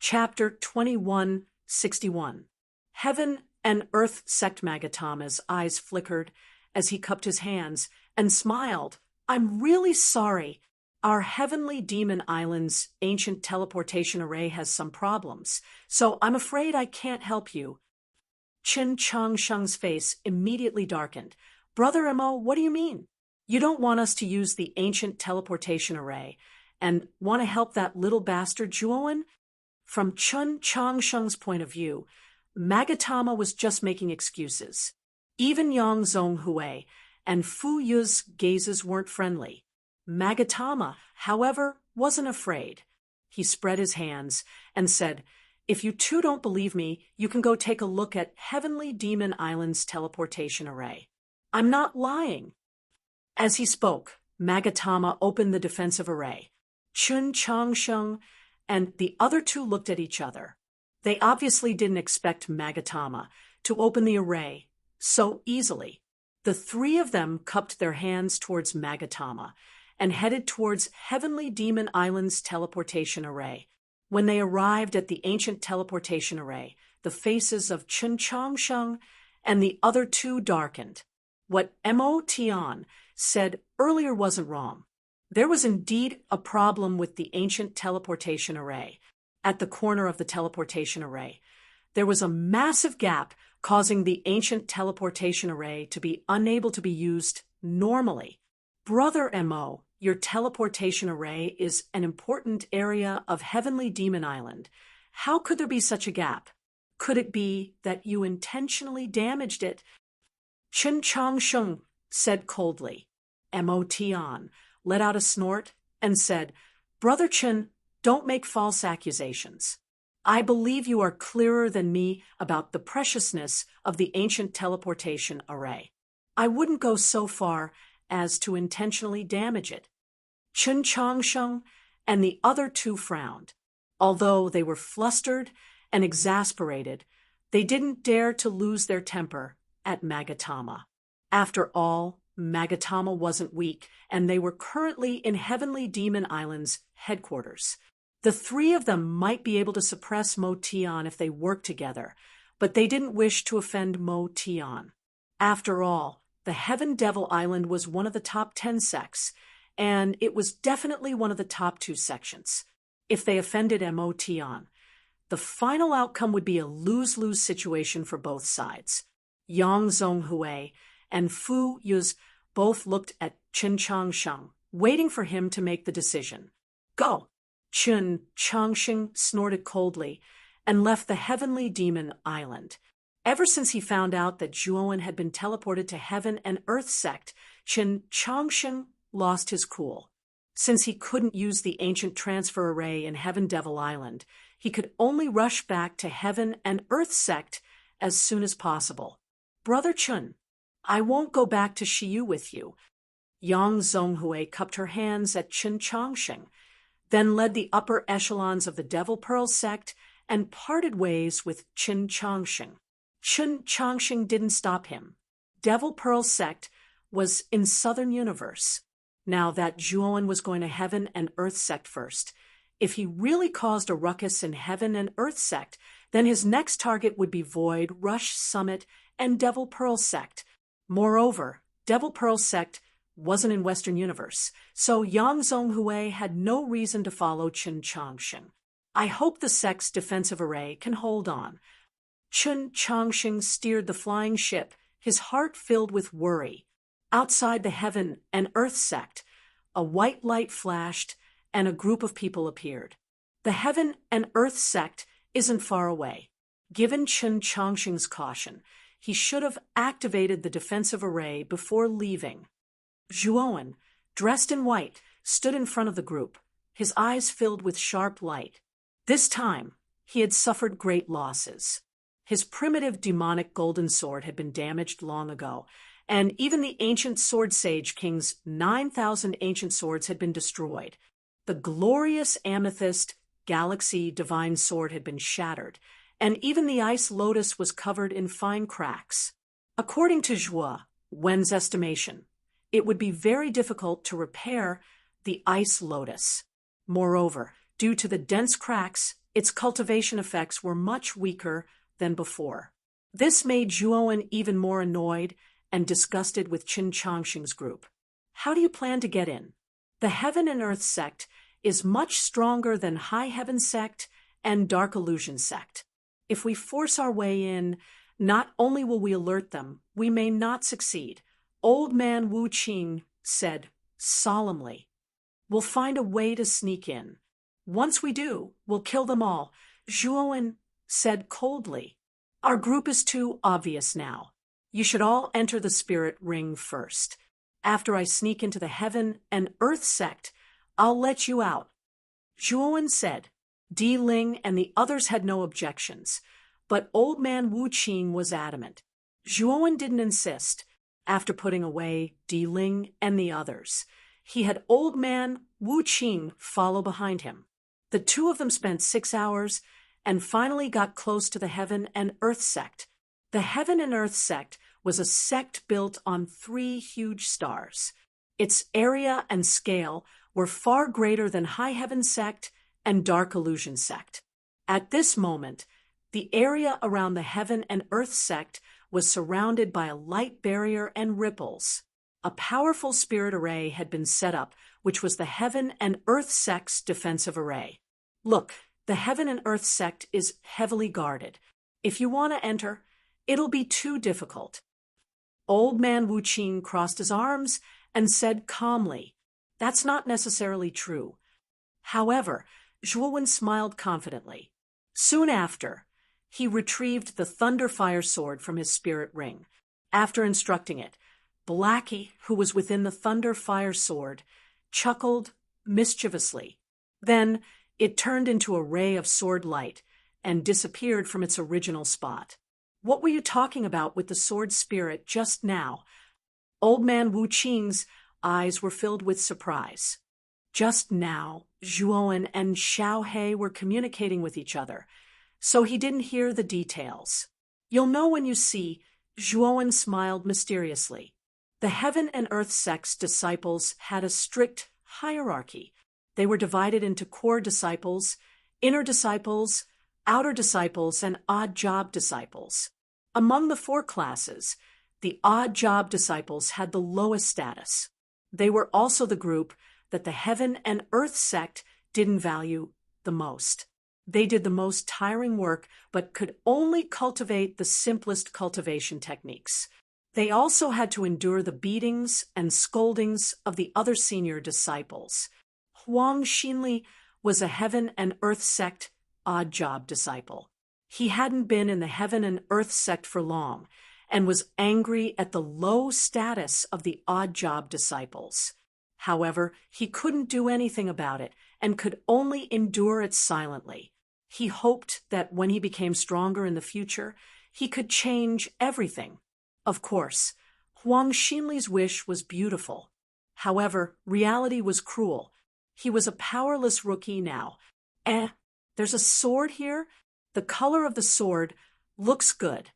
Chapter 2161. Heaven and Earth sect. Magatama's eyes flickered as he cupped his hands and smiled. I'm really sorry. Our heavenly demon island's ancient teleportation array has some problems, so I'm afraid I can't help you. Qin Changsheng's face immediately darkened. Brother Mo, what do you mean? You don't want us to use the ancient teleportation array and want to help that little bastard Juoan? From Qin Changsheng's point of view, Magatama was just making excuses. Even Yang Zhonghui and Fu Yu's gazes weren't friendly. Magatama, however, wasn't afraid. He spread his hands and said, If you two don't believe me, you can go take a look at Heavenly Demon Island's teleportation array. I'm not lying. As he spoke, Magatama opened the defensive array. Qin Changsheng and the other two looked at each other. They obviously didn't expect Magatama to open the array so easily. The three of them cupped their hands towards Magatama and headed towards Heavenly Demon Island's teleportation array. When they arrived at the ancient teleportation array, the faces of Qin Changsheng and the other two darkened. What Mo Tian said earlier wasn't wrong. There was indeed a problem with the ancient teleportation array. At the corner of the teleportation array, there was a massive gap causing the ancient teleportation array to be unable to be used normally. Brother Mo, your teleportation array is an important area of Heavenly Demon Island. How could there be such a gap? Could it be that you intentionally damaged it? Qin Changsheng said coldly. Mo Tian let out a snort and said, Brother Qin, don't make false accusations. I believe you are clearer than me about the preciousness of the ancient teleportation array. I wouldn't go so far as to intentionally damage it. Qin Changsheng and the other two frowned. Although they were flustered and exasperated, they didn't dare to lose their temper at Magatama. After all, Magatama wasn't weak, and they were currently in Heavenly Demon Island's headquarters. The three of them might be able to suppress Mo Tian if they worked together, but they didn't wish to offend Mo Tian. After all, the Heaven Devil Island was one of the top 10 sects, and it was definitely one of the top 2 sections. If they offended Mo Tian, the final outcome would be a lose-lose situation for both sides. Yang Zhonghui and Fu Yu's both looked at Qin Changsheng, waiting for him to make the decision. Go! Qin Changsheng snorted coldly and left the Heavenly Demon Island. Ever since he found out that Juoan had been teleported to Heaven and Earth sect, Qin Changsheng lost his cool. Since he couldn't use the ancient transfer array in Heaven Devil Island, he could only rush back to Heaven and Earth sect as soon as possible. Brother Qin, I won't go back to Shiyu with you. Yang Zhonghui cupped her hands at Qin Changsheng, then led the upper echelons of the Devil Pearl sect and parted ways with Qin Changsheng. Qin Changsheng didn't stop him. Devil Pearl sect was in Southern Universe. Now that Juoan was going to Heaven and Earth sect first, if he really caused a ruckus in Heaven and Earth sect, then his next target would be Void, Rush Summit, and Devil Pearl sect. Moreover, Devil Pearl sect wasn't in Western Universe, so Yang Zhonghui had no reason to follow Qin Changsheng. I hope the sect's defensive array can hold on. Qin Changsheng steered the flying ship, his heart filled with worry. Outside the Heaven and Earth sect, a white light flashed and a group of people appeared. The Heaven and Earth sect isn't far away. Given Qin Changsheng's caution, he should have activated the defensive array before leaving. Juoan, dressed in white, stood in front of the group, his eyes filled with sharp light. This time, he had suffered great losses. His primitive demonic golden sword had been damaged long ago, and even the ancient sword sage king's 9,000 ancient swords had been destroyed. The glorious amethyst galaxy divine sword had been shattered, and even the ice lotus was covered in fine cracks. According to Zhua Wen's estimation, it would be very difficult to repair the ice lotus. Moreover, due to the dense cracks, its cultivation effects were much weaker than before. This made Zhuowen even more annoyed and disgusted with Qin Changxing's group. How do you plan to get in? The Heaven and Earth sect is much stronger than High Heaven sect and Dark Illusion sect. If we force our way in, not only will we alert them, we may not succeed. Old man Wu Qing said solemnly. We'll find a way to sneak in. Once we do, we'll kill them all. Zhuowen said coldly. Our group is too obvious now. You should all enter the spirit ring first. After I sneak into the Heaven and Earth sect, I'll let you out. Zhuowen said. Di Ling and the others had no objections, but old man Wu Qing was adamant. Zhuowen didn't insist. After putting away Di Ling and the others, he had old man Wu Qing follow behind him. The two of them spent 6 hours and finally got close to the Heaven and Earth sect. The Heaven and Earth sect was a sect built on 3 huge stars. Its area and scale were far greater than High Heaven sect and Dark Illusion sect. At this moment, the area around the Heaven and Earth sect was surrounded by a light barrier and ripples. A powerful spirit array had been set up, which was the Heaven and Earth sect's defensive array. Look, the Heaven and Earth sect is heavily guarded. If you want to enter, it'll be too difficult. Old man Wu Qing crossed his arms and said calmly, That's not necessarily true. However, Zhuowen smiled confidently. Soon after, he retrieved the Thunderfire sword from his spirit ring. After instructing it, Blackie, who was within the Thunderfire sword, chuckled mischievously. Then it turned into a ray of sword light and disappeared from its original spot. What were you talking about with the sword spirit just now? Old man Wu Qing's eyes were filled with surprise. Just now, Zhuowen and Xiaohe were communicating with each other, so he didn't hear the details. You'll know when you see, Zhuowen smiled mysteriously. The Heaven and Earth sect's disciples had a strict hierarchy. They were divided into core disciples, inner disciples, outer disciples, and odd job disciples. Among the 4 classes, the odd job disciples had the lowest status. They were also the group that the Heaven and Earth sect didn't value the most. They did the most tiring work, but could only cultivate the simplest cultivation techniques. They also had to endure the beatings and scoldings of the other senior disciples. Huang Xinli was a Heaven and Earth sect odd job disciple. He hadn't been in the Heaven and Earth sect for long and was angry at the low status of the odd job disciples. However, he couldn't do anything about it and could only endure it silently. He hoped that when he became stronger in the future, he could change everything. Of course, Huang Xinli's wish was beautiful. However, reality was cruel. He was a powerless rookie now. There's a sword here? The color of the sword looks good.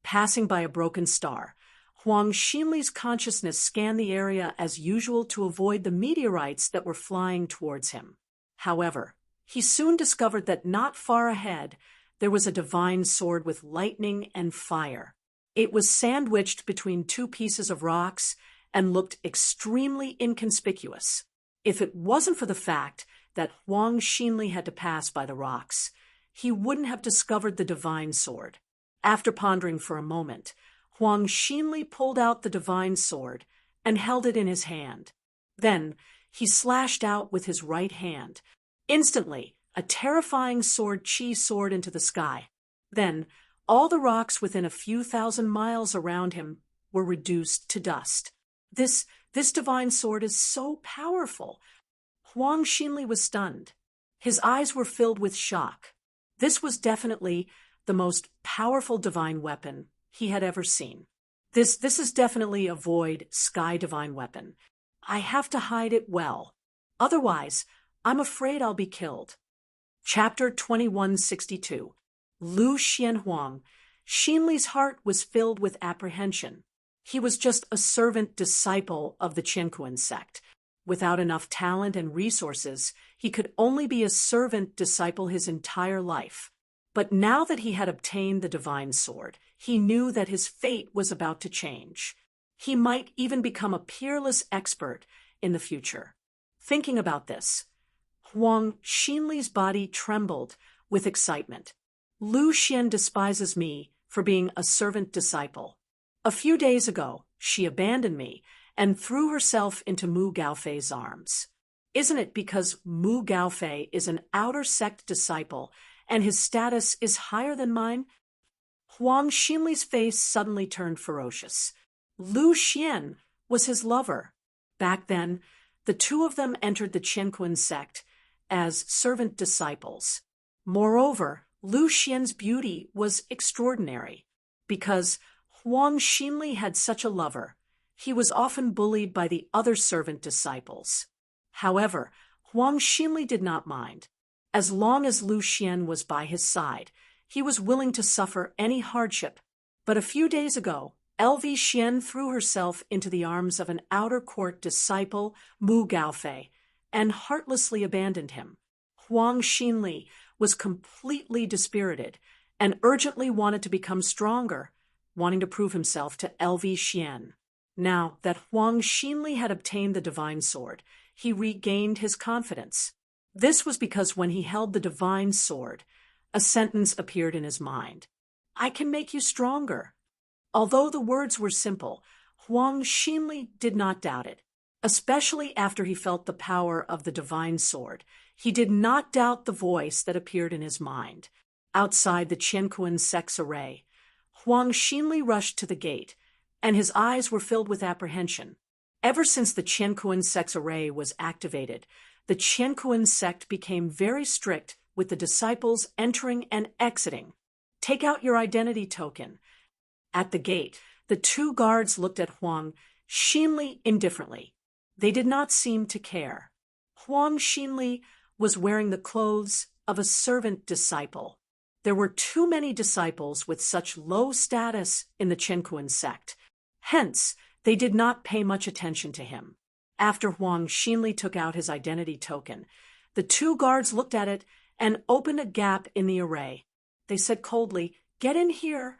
Passing by a broken star, Huang Xinli's consciousness scanned the area as usual to avoid the meteorites that were flying towards him. However, he soon discovered that not far ahead there was a divine sword with lightning and fire. It was sandwiched between 2 pieces of rocks and looked extremely inconspicuous. If it wasn't for the fact that Huang Xinli had to pass by the rocks, he wouldn't have discovered the divine sword. After pondering for a moment, Huang Xinli pulled out the divine sword and held it in his hand. Then he slashed out with his right hand. Instantly, a terrifying sword chi soared into the sky. Then, all the rocks within a few thousand miles around him were reduced to dust. This divine sword is so powerful. Huang Xinli was stunned. His eyes were filled with shock. This was definitely the most powerful divine weapon he had ever seen. This is definitely a void sky divine weapon. I have to hide it well. Otherwise, I'm afraid I'll be killed. Chapter 2162. Lu Xianhuang. Xinli's heart was filled with apprehension. He was just a servant disciple of the Qianquan sect. Without enough talent and resources, he could only be a servant disciple his entire life. But now that he had obtained the divine sword, he knew that his fate was about to change. He might even become a peerless expert in the future. Thinking about this, Huang Xinli's body trembled with excitement. Lu Xian despises me for being a servant disciple. A few days ago, she abandoned me and threw herself into Mu Gaofei's arms. Isn't it because Mu Gaofei is an outer sect disciple and his status is higher than mine? Huang Xinli's face suddenly turned ferocious. Lu Xian was his lover. Back then, the two of them entered the Qianquan sect as servant disciples. Moreover, Lu Xian's beauty was extraordinary. Because Huang Xinli had such a lover, he was often bullied by the other servant disciples. However, Huang Xinli did not mind. As long as Lu Xian was by his side, he was willing to suffer any hardship. But a few days ago, LV Xian threw herself into the arms of an outer court disciple, Mu Gaofei, and heartlessly abandoned him. Huang Xinli was completely dispirited and urgently wanted to become stronger, wanting to prove himself to LV Xian. Now that Huang Xinli had obtained the divine sword, he regained his confidence. This was because when he held the divine sword, a sentence appeared in his mind. "I can make you stronger." Although the words were simple, Huang Xinli did not doubt it. Especially after he felt the power of the divine sword, he did not doubt the voice that appeared in his mind. Outside the Qianquan sect's array, Huang Xinli rushed to the gate, and his eyes were filled with apprehension. Ever since the Qianquan sect's array was activated, the Qianquan sect became very strict with the disciples entering and exiting. "Take out your identity token." At the gate, the two guards looked at Huang Xinli indifferently. They did not seem to care. Huang Xinli was wearing the clothes of a servant disciple. There were too many disciples with such low status in the Qianquan sect. Hence, they did not pay much attention to him. After Huang Xinli took out his identity token, the two guards looked at it and opened a gap in the array. They said coldly, "Get in here."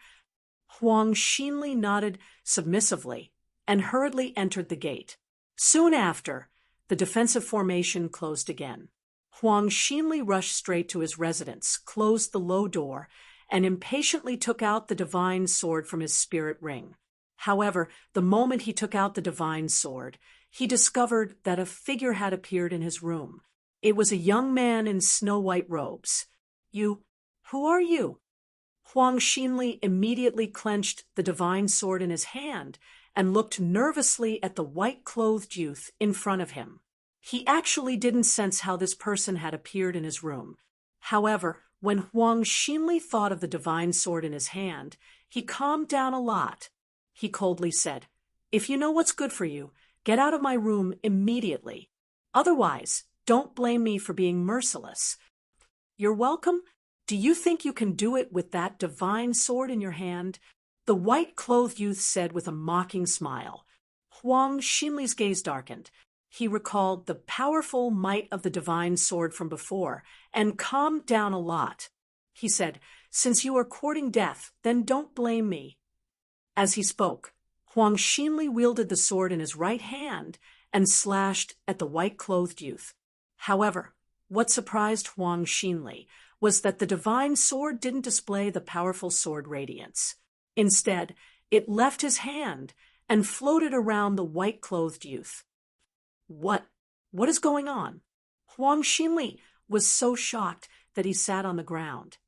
Huang Xinli nodded submissively and hurriedly entered the gate. Soon after, the defensive formation closed again. Huang Xinli rushed straight to his residence, closed the low door, and impatiently took out the divine sword from his spirit ring. However, the moment he took out the divine sword, he discovered that a figure had appeared in his room. It was a young man in snow-white robes. Who are you?" Huang Xinli immediately clenched the divine sword in his hand and looked nervously at the white-clothed youth in front of him. He actually didn't sense how this person had appeared in his room. However, when Huang Xinli thought of the divine sword in his hand, he calmed down a lot. He coldly said, "If you know what's good for you, get out of my room immediately. Otherwise, don't blame me for being merciless." "You're welcome. Do you think you can do it with that divine sword in your hand?" the white-clothed youth said with a mocking smile. Huang Xinli's gaze darkened. He recalled the powerful might of the divine sword from before and calmed down a lot. He said, "Since you are courting death, then don't blame me." As he spoke, Huang Xinli wielded the sword in his right hand and slashed at the white-clothed youth. However, what surprised Huang Xinli was that the divine sword didn't display the powerful sword radiance. Instead, it left his hand and floated around the white-clothed youth. What is going on?" Huang Xinli was so shocked that he sat on the ground.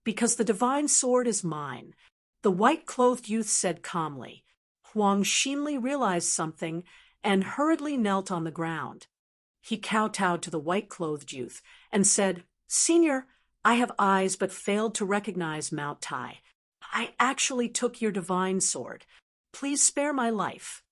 "Because the divine sword is mine," the white-clothed youth said calmly. Huang Xinli realized something and hurriedly knelt on the ground. He kowtowed to the white-clothed youth and said, "Senior, I have eyes but failed to recognize Mount Tai. I actually took your divine sword. Please spare my life."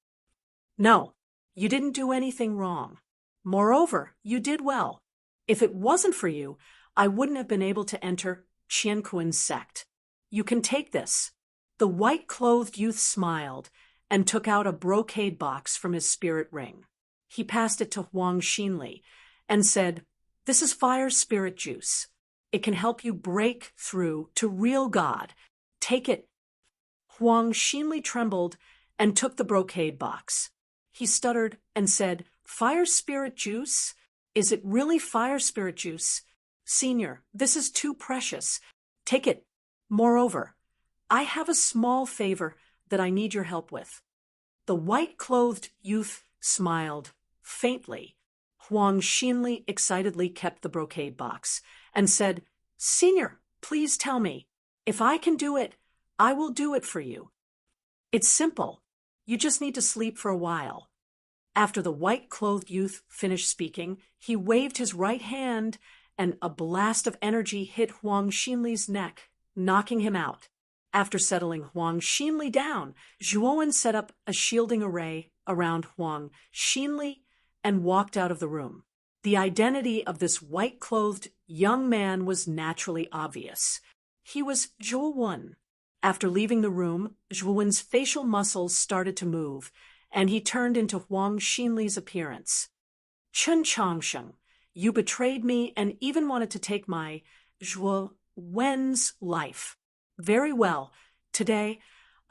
"No, you didn't do anything wrong. Moreover, you did well. If it wasn't for you, I wouldn't have been able to enter Qianquan's sect. You can take this." The white-clothed youth smiled and took out a brocade box from his spirit ring. He passed it to Huang Xinli and said, "This is fire spirit juice. It can help you break through to real God. Take it." Huang Xinli trembled and took the brocade box. He stuttered and said, "Fire spirit juice? Is it really fire spirit juice? Senior, this is too precious. Take it. Moreover, I have a small favor that I need your help with." The white-clothed youth smiled faintly. Huang Xinli excitedly kept the brocade box and said, "Senior, please tell me. If I can do it, I will do it for you. It's simple. You just need to sleep for a while." After the white-clothed youth finished speaking, he waved his right hand, and a blast of energy hit Huang Xinli's neck, knocking him out. After settling Huang Xinli down, Zhuowen set up a shielding array around Huang Xinli and walked out of the room. The identity of this white-clothed young man was naturally obvious. He was Zhuowen. After leaving the room, Zhuowen's facial muscles started to move, and he turned into Huang Xinli's appearance. "Chen Changsheng, you betrayed me and even wanted to take my Zhuowen's life. Very well. Today,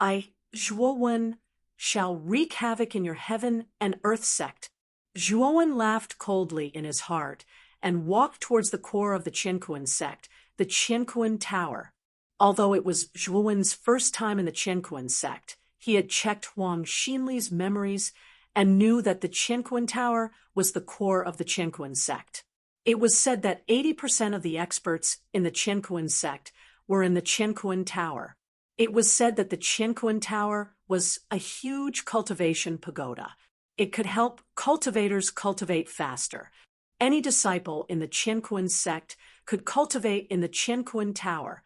I, Zhuowen, shall wreak havoc in your heaven and earth sect." Zhuowen laughed coldly in his heart and walked towards the core of the Qianquan sect, the Qianquan Tower. Although it was Zhuowen's first time in the Qianquan sect, he had checked Huang Xinli's memories and knew that the Qianquan Tower was the core of the Qianquan sect. It was said that 80% of the experts in the Qianquan sect were in the Qianquan Tower. It was said that the Qianquan Tower was a huge cultivation pagoda. It could help cultivators cultivate faster. Any disciple in the Qianquan sect could cultivate in the Qianquan Tower,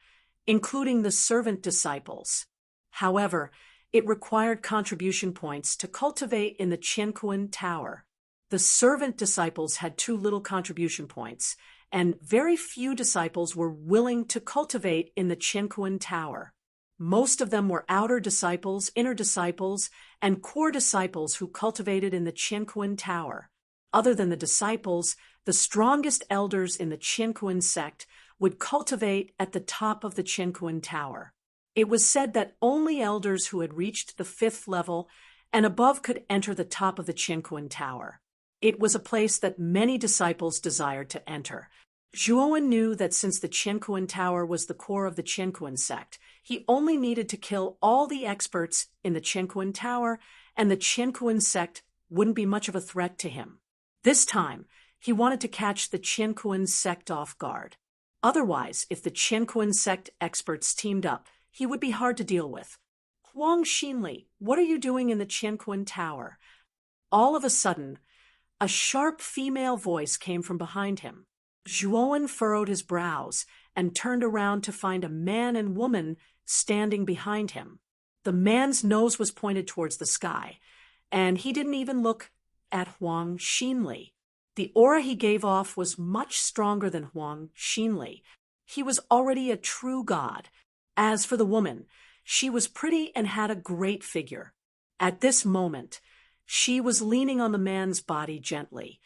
including the servant disciples. However, it required contribution points to cultivate in the Qianquan Tower. The servant disciples had too little contribution points, and very few disciples were willing to cultivate in the Qianquan Tower. Most of them were outer disciples, inner disciples, and core disciples who cultivated in the Qianquan Tower. Other than the disciples, the strongest elders in the Qianquan sect would cultivate at the top of the Qianquan Tower. It was said that only elders who had reached the 5th level and above could enter the top of the Qianquan Tower. It was a place that many disciples desired to enter. Zhuowen knew that since the Qianquan Tower was the core of the Qianquan sect, he only needed to kill all the experts in the Qianquan Tower, and the Qianquan sect wouldn't be much of a threat to him. This time, he wanted to catch the Qianquan sect off guard. Otherwise, if the Qianquan sect experts teamed up, he would be hard to deal with. "Huang Xinli, what are you doing in the Qianquan Tower?" All of a sudden, a sharp female voice came from behind him. Zhuowen furrowed his brows and turned around to find a man and woman standing behind him. The man's nose was pointed towards the sky, and he didn't even look at Huang Xinli. The aura he gave off was much stronger than Huang Xinli. He was already a true god. As for the woman, she was pretty and had a great figure. At this moment, she was leaning on the man's body gently.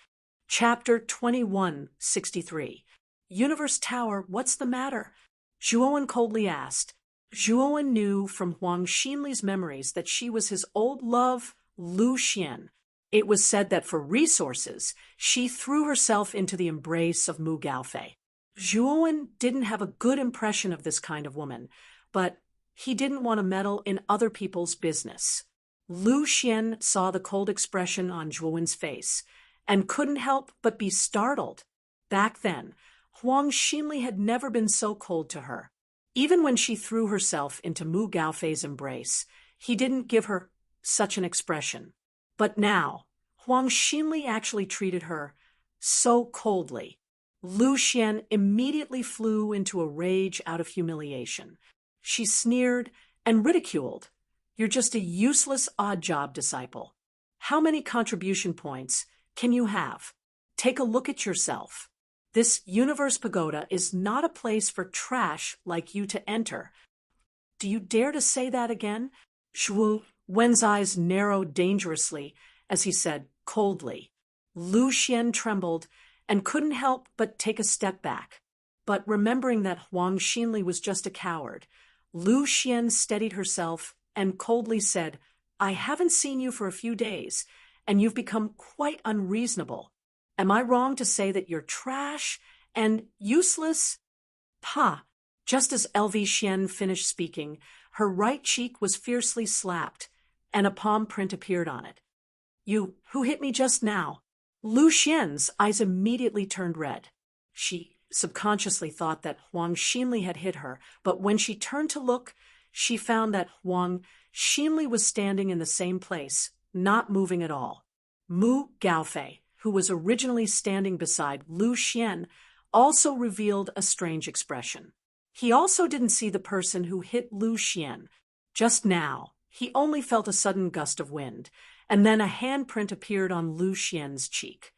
Chapter 2163. "Universe Tower, what's the matter?" Zhuowen coldly asked. Zhuowen knew from Huang Xinli's memories that she was his old love, Lu Xian. It was said that for resources, she threw herself into the embrace of Mu Gaofei. Zhuowen didn't have a good impression of this kind of woman, but he didn't want to meddle in other people's business. Lu Xian saw the cold expression on Zhuowen's face and couldn't help but be startled. Back then, Huang Xinli had never been so cold to her. Even when she threw herself into Mu Gaofei's embrace, he didn't give her such an expression. But now, Huang Xinli actually treated her so coldly. Lu Xian immediately flew into a rage out of humiliation. She sneered and ridiculed. "You're just a useless odd-job disciple. How many contribution points can you have? Take a look at yourself. This universe pagoda is not a place for trash like you to enter." "Do you dare to say that again?" Zhuowen's eyes narrowed dangerously as he said coldly. Lu Xian trembled and couldn't help but take a step back. But remembering that Huang Xinli was just a coward, Lu Xian steadied herself and coldly said, "I haven't seen you for a few days, and you've become quite unreasonable. Am I wrong to say that you're trash and useless?" "Pa!" Just as LV Xian finished speaking, her right cheek was fiercely slapped, and a palm print appeared on it. Who hit me just now?" Lu Xian's eyes immediately turned red. She subconsciously thought that Huang Xinli had hit her, but when she turned to look, she found that Huang Xinli was standing in the same place, not moving at all. Mu Gaofei, who was originally standing beside Lu Xian, also revealed a strange expression. He also didn't see the person who hit Lu Xian. Just now, he only felt a sudden gust of wind, and then a handprint appeared on Lu Xian's cheek.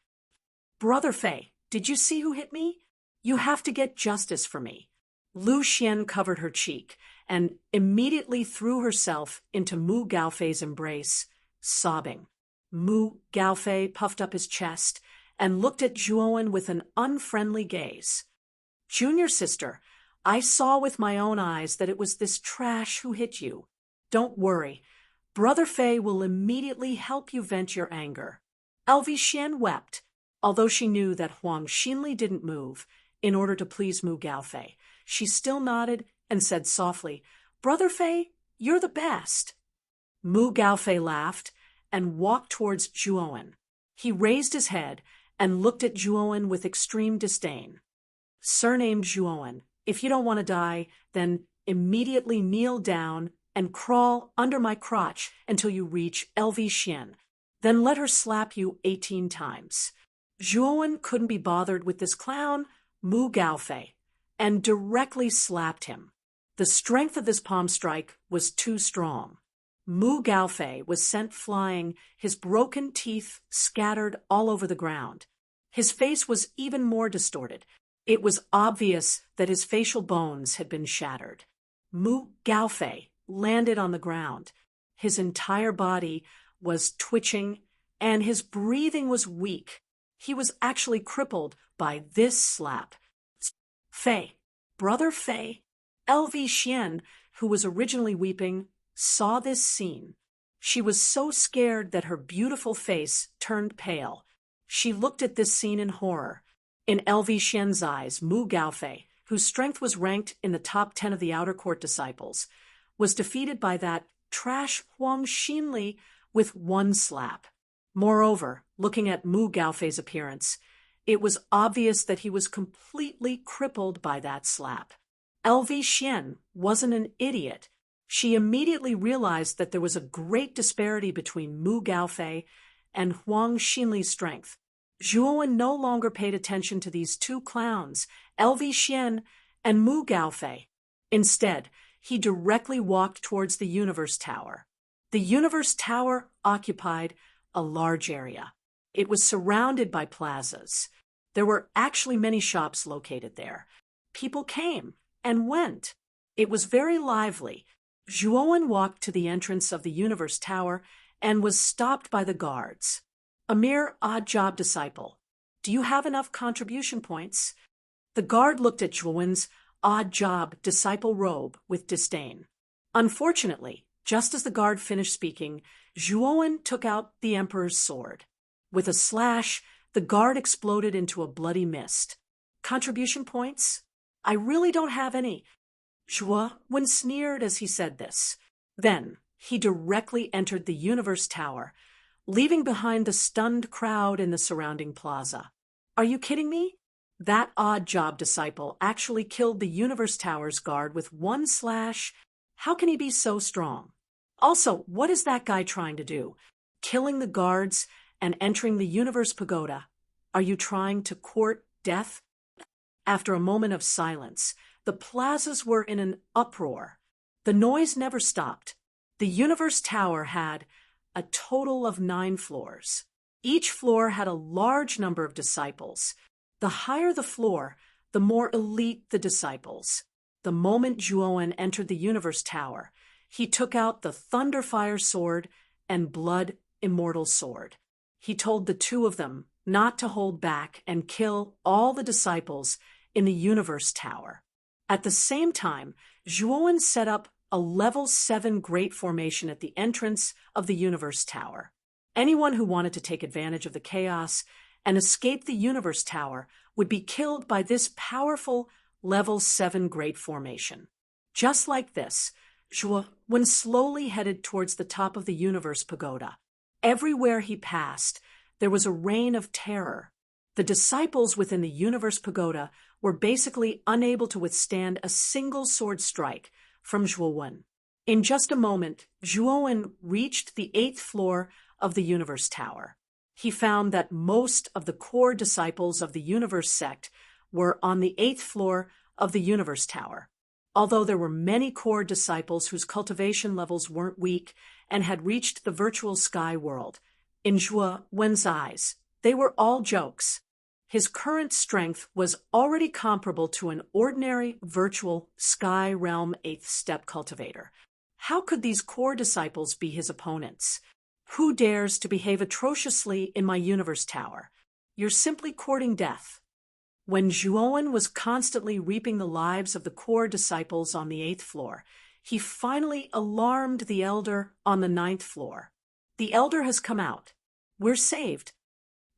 "Brother Fei, did you see who hit me? You have to get justice for me." Lu Xian covered her cheek and immediately threw herself into Mu Gaofei's embrace, sobbing. Mu Gaofei puffed up his chest and looked at Zhuowen with an unfriendly gaze. "Junior sister, I saw with my own eyes that it was this trash who hit you. Don't worry. Brother Fei will immediately help you vent your anger." LV Xian wept, although she knew that Huang Xinli didn't move. In order to please Mu Gaofei, she still nodded and said softly, "Brother Fei, you're the best." Mu Gaofei laughed and walked towards Zhuowen. He raised his head and looked at Zhuowen with extreme disdain. "Surnamed Zhuowen, if you don't want to die, then immediately kneel down and crawl under my crotch until you reach LV Xian. Then let her slap you 18 times. Zhuowen couldn't be bothered with this clown, Mu Gaofei, and directly slapped him. The strength of this palm strike was too strong. Mu Gaofei was sent flying, his broken teeth scattered all over the ground. His face was even more distorted. It was obvious that his facial bones had been shattered. Mu Gaofei landed on the ground. His entire body was twitching, and his breathing was weak. He was actually crippled by this slap. "Fei, Brother Fei," LV Xian, who was originally weeping, saw this scene. She was so scared that her beautiful face turned pale. She looked at this scene in horror. In LV Xian's eyes, Mu Gaofei, whose strength was ranked in the top 10 of the outer court disciples, was defeated by that trash Huang Xinli with one slap. Moreover, looking at Mu Gaofei's appearance, it was obvious that he was completely crippled by that slap. LV Xian wasn't an idiot. She immediately realized that there was a great disparity between Mu Gaofei and Huang Xinli's strength. Zhuowen no longer paid attention to these two clowns, LV Xian and Mu Gaofei. Instead, he directly walked towards the Universe Tower. The Universe Tower occupied a large area. It was surrounded by plazas. There were actually many shops located there. People came and went. It was very lively. Zhuowen walked to the entrance of the Universe Tower and was stopped by the guards. "A mere odd job disciple. Do you have enough contribution points?" The guard looked at Zhuowen's odd job disciple robe with disdain. Unfortunately, just as the guard finished speaking, Zhuowen took out the emperor's sword. With a slash, the guard exploded into a bloody mist. "Contribution points? I really don't have any." Zhuowen sneered as he said this. Then he directly entered the Universe Tower, leaving behind the stunned crowd in the surrounding plaza. "Are you kidding me? That odd job disciple actually killed the Universe Tower's guard with one slash. How can he be so strong? Also, what is that guy trying to do? Killing the guards and entering the Universe Pagoda. Are you trying to court death?" After a moment of silence, the plazas were in an uproar. The noise never stopped. The Universe Tower had a total of 9 floors. Each floor had a large number of disciples. The higher the floor, the more elite the disciples. The moment Zhuowen entered the Universe Tower, he took out the Thunderfire Sword and Blood Immortal Sword. He told the two of them not to hold back and kill all the disciples in the Universe Tower. At the same time, Zhuowen set up a level 7 Great Formation at the entrance of the Universe Tower. Anyone who wanted to take advantage of the chaos and escape the Universe Tower would be killed by this powerful level 7 Great Formation. Just like this, Zhuowen slowly headed towards the top of the Universe Pagoda. Everywhere he passed, there was a reign of terror. The disciples within the Universe Pagoda were basically unable to withstand a single sword strike from Zhuowen. In just a moment, Zhuowen reached the 8th floor of the Universe Tower. He found that most of the core disciples of the Universe sect were on the 8th floor of the Universe Tower. Although there were many core disciples whose cultivation levels weren't weak and had reached the virtual sky world, in Zhuowen's eyes, they were all jokes. His current strength was already comparable to an ordinary virtual sky realm 8th step cultivator. How could these core disciples be his opponents? Who dares to behave atrociously in my Universe Tower? You're simply courting death. When Zhuowen was constantly reaping the lives of the core disciples on the 8th floor, he finally alarmed the elder on the 9th floor. The elder has come out. We're saved.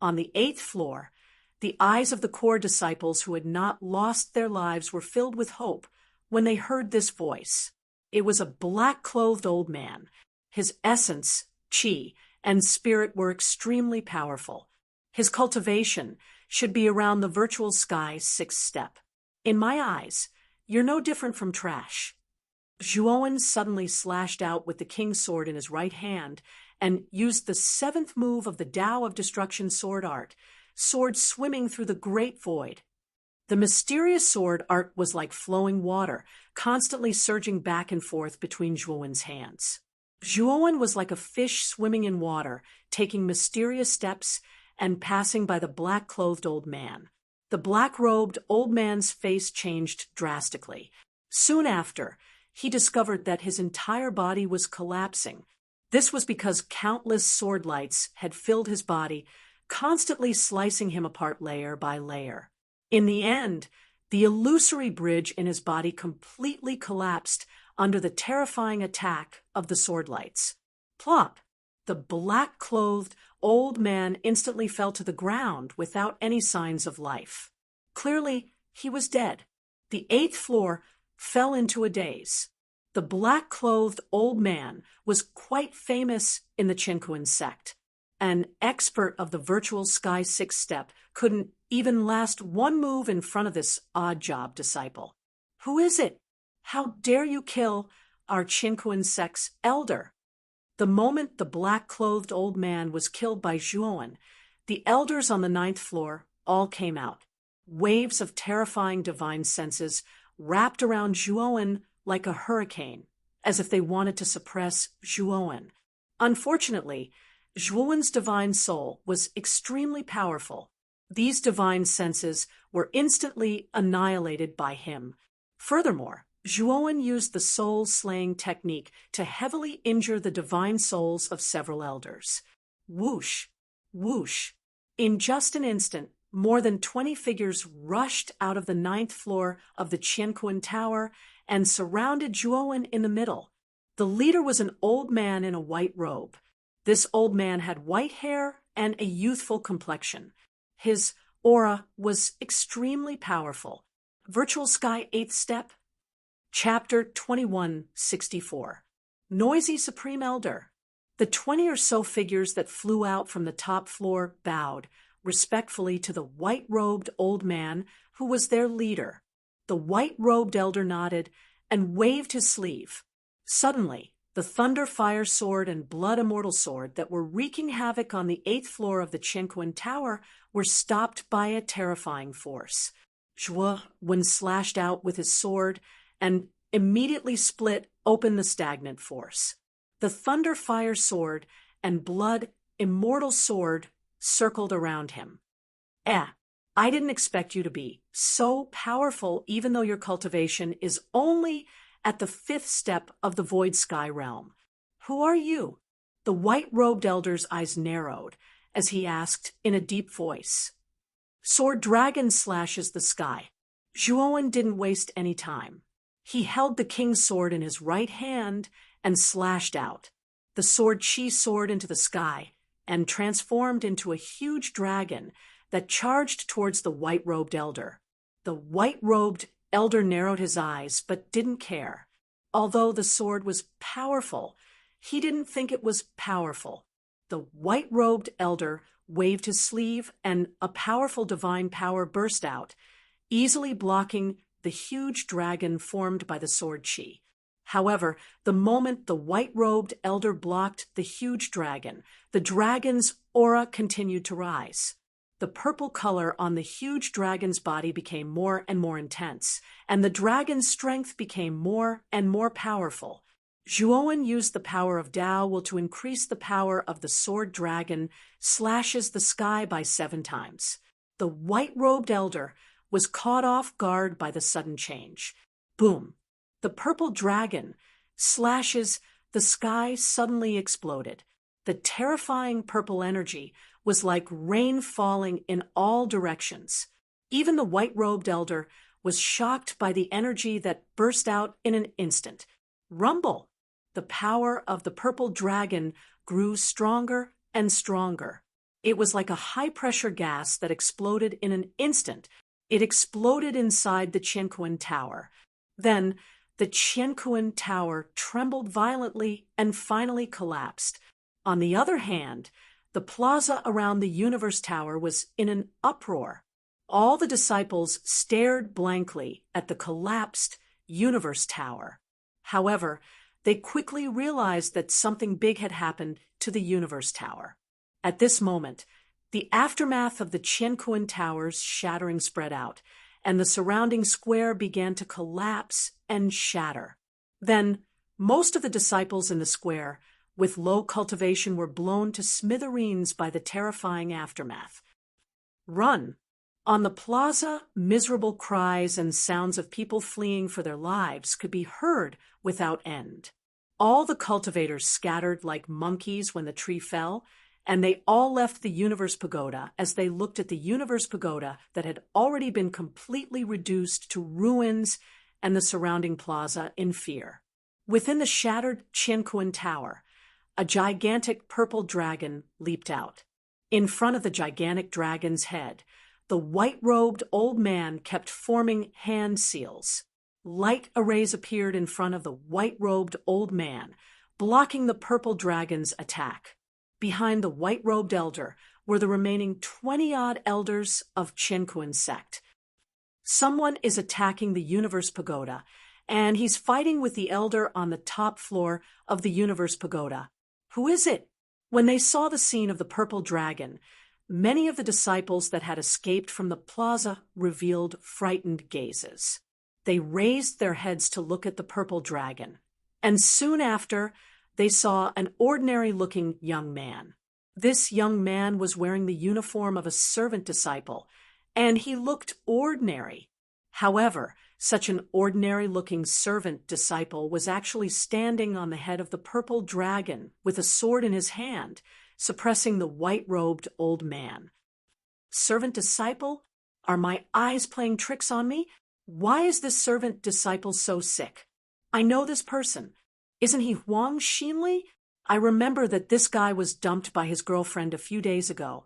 On the 8th floor, the eyes of the core disciples who had not lost their lives were filled with hope when they heard this voice. It was a black-clothed old man. His essence, qi, and spirit were extremely powerful. His cultivation should be around the virtual sky 6th step. In my eyes, you're no different from trash. Zhuowen suddenly slashed out with the king's sword in his right hand and used the 7th move of the Tao of Destruction sword art, sword swimming through the great void. The mysterious sword art was like flowing water, constantly surging back and forth between Zhuowen's hands. Zhuowen was like a fish swimming in water, taking mysterious steps and passing by the black-clothed old man. The black-robed old man's face changed drastically. Soon after, he discovered that his entire body was collapsing. This was because countless sword lights had filled his body, constantly slicing him apart layer by layer. In the end, the illusory bridge in his body completely collapsed under the terrifying attack of the sword lights. Plop! The black-clothed old man instantly fell to the ground without any signs of life. Clearly, he was dead. The 8th floor fell into a daze. The black-clothed old man was quite famous in the Qinquan sect. An expert of the virtual sky 6th step couldn't even last one move in front of this odd job disciple. Who is it? How dare you kill our Qinquan sect's elder? The moment the black-clothed old man was killed by Zhuowen, the elders on the 9th floor all came out. Waves of terrifying divine senses wrapped around Zhuowen like a hurricane, as if they wanted to suppress Zhuowen. Unfortunately, Zhuowen's divine soul was extremely powerful. These divine senses were instantly annihilated by him. Furthermore, Zhuowen used the soul-slaying technique to heavily injure the divine souls of several elders. Whoosh! Whoosh! In just an instant, more than 20 figures rushed out of the 9th floor of the Qianquan Tower and surrounded Zhuowen in the middle. The leader was an old man in a white robe. This old man had white hair and a youthful complexion. His aura was extremely powerful. Virtual Sky 8th Step, Chapter 2164. Noisy Supreme Elder. The 20 or so figures that flew out from the top floor bowed respectfully to the white-robed old man who was their leader. The white-robed elder nodded and waved his sleeve. Suddenly, the Thunder Fire Sword and Blood Immortal Sword that were wreaking havoc on the 8th floor of the Qianquan Tower were stopped by a terrifying force. Zhuowen slashed out with his sword and immediately split open the stagnant force. The Thunder Fire Sword and Blood Immortal Sword circled around him. I didn't expect you to be so powerful even though your cultivation is only at the 5th step of the Void Sky realm. Who are you? The white-robed elder's eyes narrowed, as he asked in a deep voice. Sword dragon slashes the sky. Zhuowen didn't waste any time. He held the king's sword in his right hand and slashed out. The sword Qi soared into the sky and transformed into a huge dragon that charged towards the white-robed elder. The white-robed elder narrowed his eyes but didn't care. Although the sword was powerful, he didn't think it was powerful. The white-robed elder waved his sleeve and a powerful divine power burst out, easily blocking the huge dragon formed by the sword Qi. However, the moment the white-robed elder blocked the huge dragon, the dragon's aura continued to rise. The purple color on the huge dragon's body became more and more intense, and the dragon's strength became more and more powerful. Zhuowen used the power of Dao will to increase the power of the sword dragon, slashes the sky by 7 times. The white-robed elder was caught off guard by the sudden change. Boom! The purple dragon slashes, the sky suddenly exploded. The terrifying purple energy was like rain falling in all directions. Even the white-robed elder was shocked by the energy that burst out in an instant. Rumble! The power of the purple dragon grew stronger and stronger. It was like a high-pressure gas that exploded in an instant. It exploded inside the Qianquan Tower. Then, the Qianquan Tower trembled violently and finally collapsed. On the other hand, the plaza around the Universe Tower was in an uproar. All the disciples stared blankly at the collapsed Universe Tower. However, they quickly realized that something big had happened to the Universe Tower. At this moment, the aftermath of the Qianquan Tower's shattering spread out, and the surrounding square began to collapse and shatter. Then, most of the disciples in the square, with low cultivation, were blown to smithereens by the terrifying aftermath. Run! On the plaza, miserable cries and sounds of people fleeing for their lives could be heard without end. All the cultivators scattered like monkeys when the tree fell, and they all left the Universe Pagoda as they looked at the Universe Pagoda that had already been completely reduced to ruins and the surrounding plaza in fear. Within the shattered Qianquan Tower, a gigantic purple dragon leaped out. In front of the gigantic dragon's head, the white-robed old man kept forming hand seals. Light arrays appeared in front of the white-robed old man, blocking the purple dragon's attack. Behind the white-robed elder were the remaining 20-odd elders of Qianquan sect. Someone is attacking the Universe Pagoda, and he's fighting with the elder on the top floor of the Universe Pagoda. Who is it? When they saw the scene of the purple dragon, many of the disciples that had escaped from the plaza revealed frightened gazes. They raised their heads to look at the purple dragon, and soon after, they saw an ordinary-looking young man. This young man was wearing the uniform of a servant disciple, and he looked ordinary. However, such an ordinary-looking servant disciple was actually standing on the head of the purple dragon with a sword in his hand, suppressing the white-robed old man. Servant disciple? Are my eyes playing tricks on me? Why is this servant disciple so sick? I know this person. Isn't he Huang Xinli? I remember that this guy was dumped by his girlfriend a few days ago,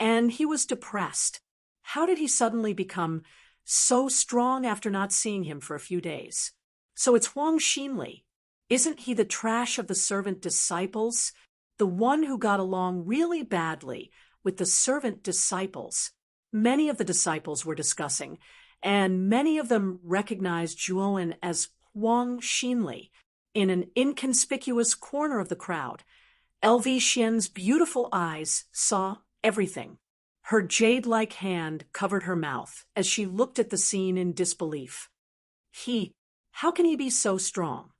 and he was depressed. How did he suddenly become so strong after not seeing him for a few days? So it's Huang Xinli. Isn't he the trash of the servant disciples? The one who got along really badly with the servant disciples. Many of the disciples were discussing, and many of them recognized Zhuowen as Huang Xinli. In an inconspicuous corner of the crowd, LV Xian's beautiful eyes saw everything. Her jade-like hand covered her mouth as she looked at the scene in disbelief. How can he be so strong?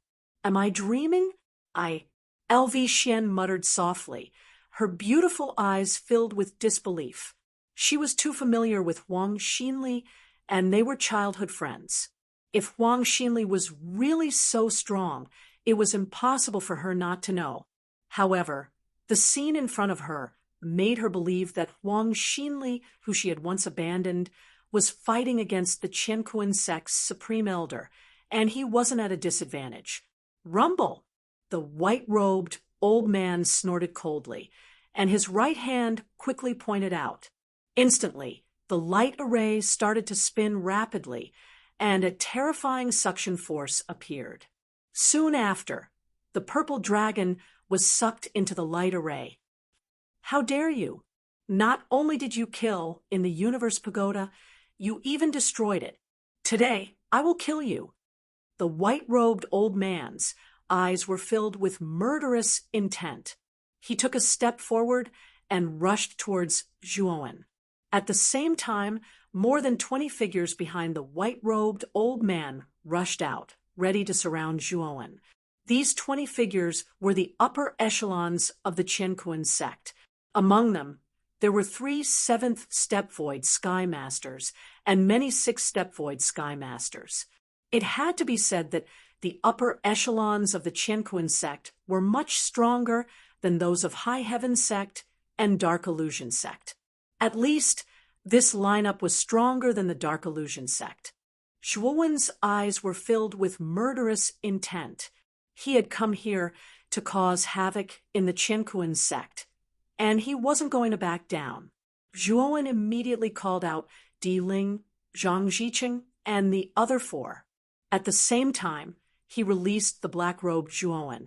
Am I dreaming? LV Xian muttered softly, her beautiful eyes filled with disbelief. She was too familiar with Huang Xinli, and they were childhood friends. If Huang Xinli was really so strong, it was impossible for her not to know. However, the scene in front of her made her believe that Huang Xinli, who she had once abandoned, was fighting against the Qianquan sect's supreme elder, and he wasn't at a disadvantage. Rumble! The white-robed old man snorted coldly, and his right hand quickly pointed out. Instantly, the light array started to spin rapidly, and a terrifying suction force appeared. Soon after, the purple dragon was sucked into the light array. How dare you? Not only did you kill in the Universe Pagoda, you even destroyed it. Today, I will kill you. The white-robed old man's eyes were filled with murderous intent. He took a step forward and rushed towards Zhuowen. At the same time, more than 20 figures behind the white-robed old man rushed out, ready to surround Zhuowen. These 20 figures were the upper echelons of the Qianquan sect. Among them, there were 3 seventh step void sky masters and many 6th step void sky masters. It had to be said that the upper echelons of the Qianquan sect were much stronger than those of High Heaven sect and Dark Illusion sect. At least, this lineup was stronger than the Dark Illusion sect. Zhuowen's eyes were filled with murderous intent. He had come here to cause havoc in the Qianquan sect, and he wasn't going to back down. Zhuowen immediately called out Di Ling, Zhang Ziqing, and the other 4. At the same time, he released the black-robed Zhuowen,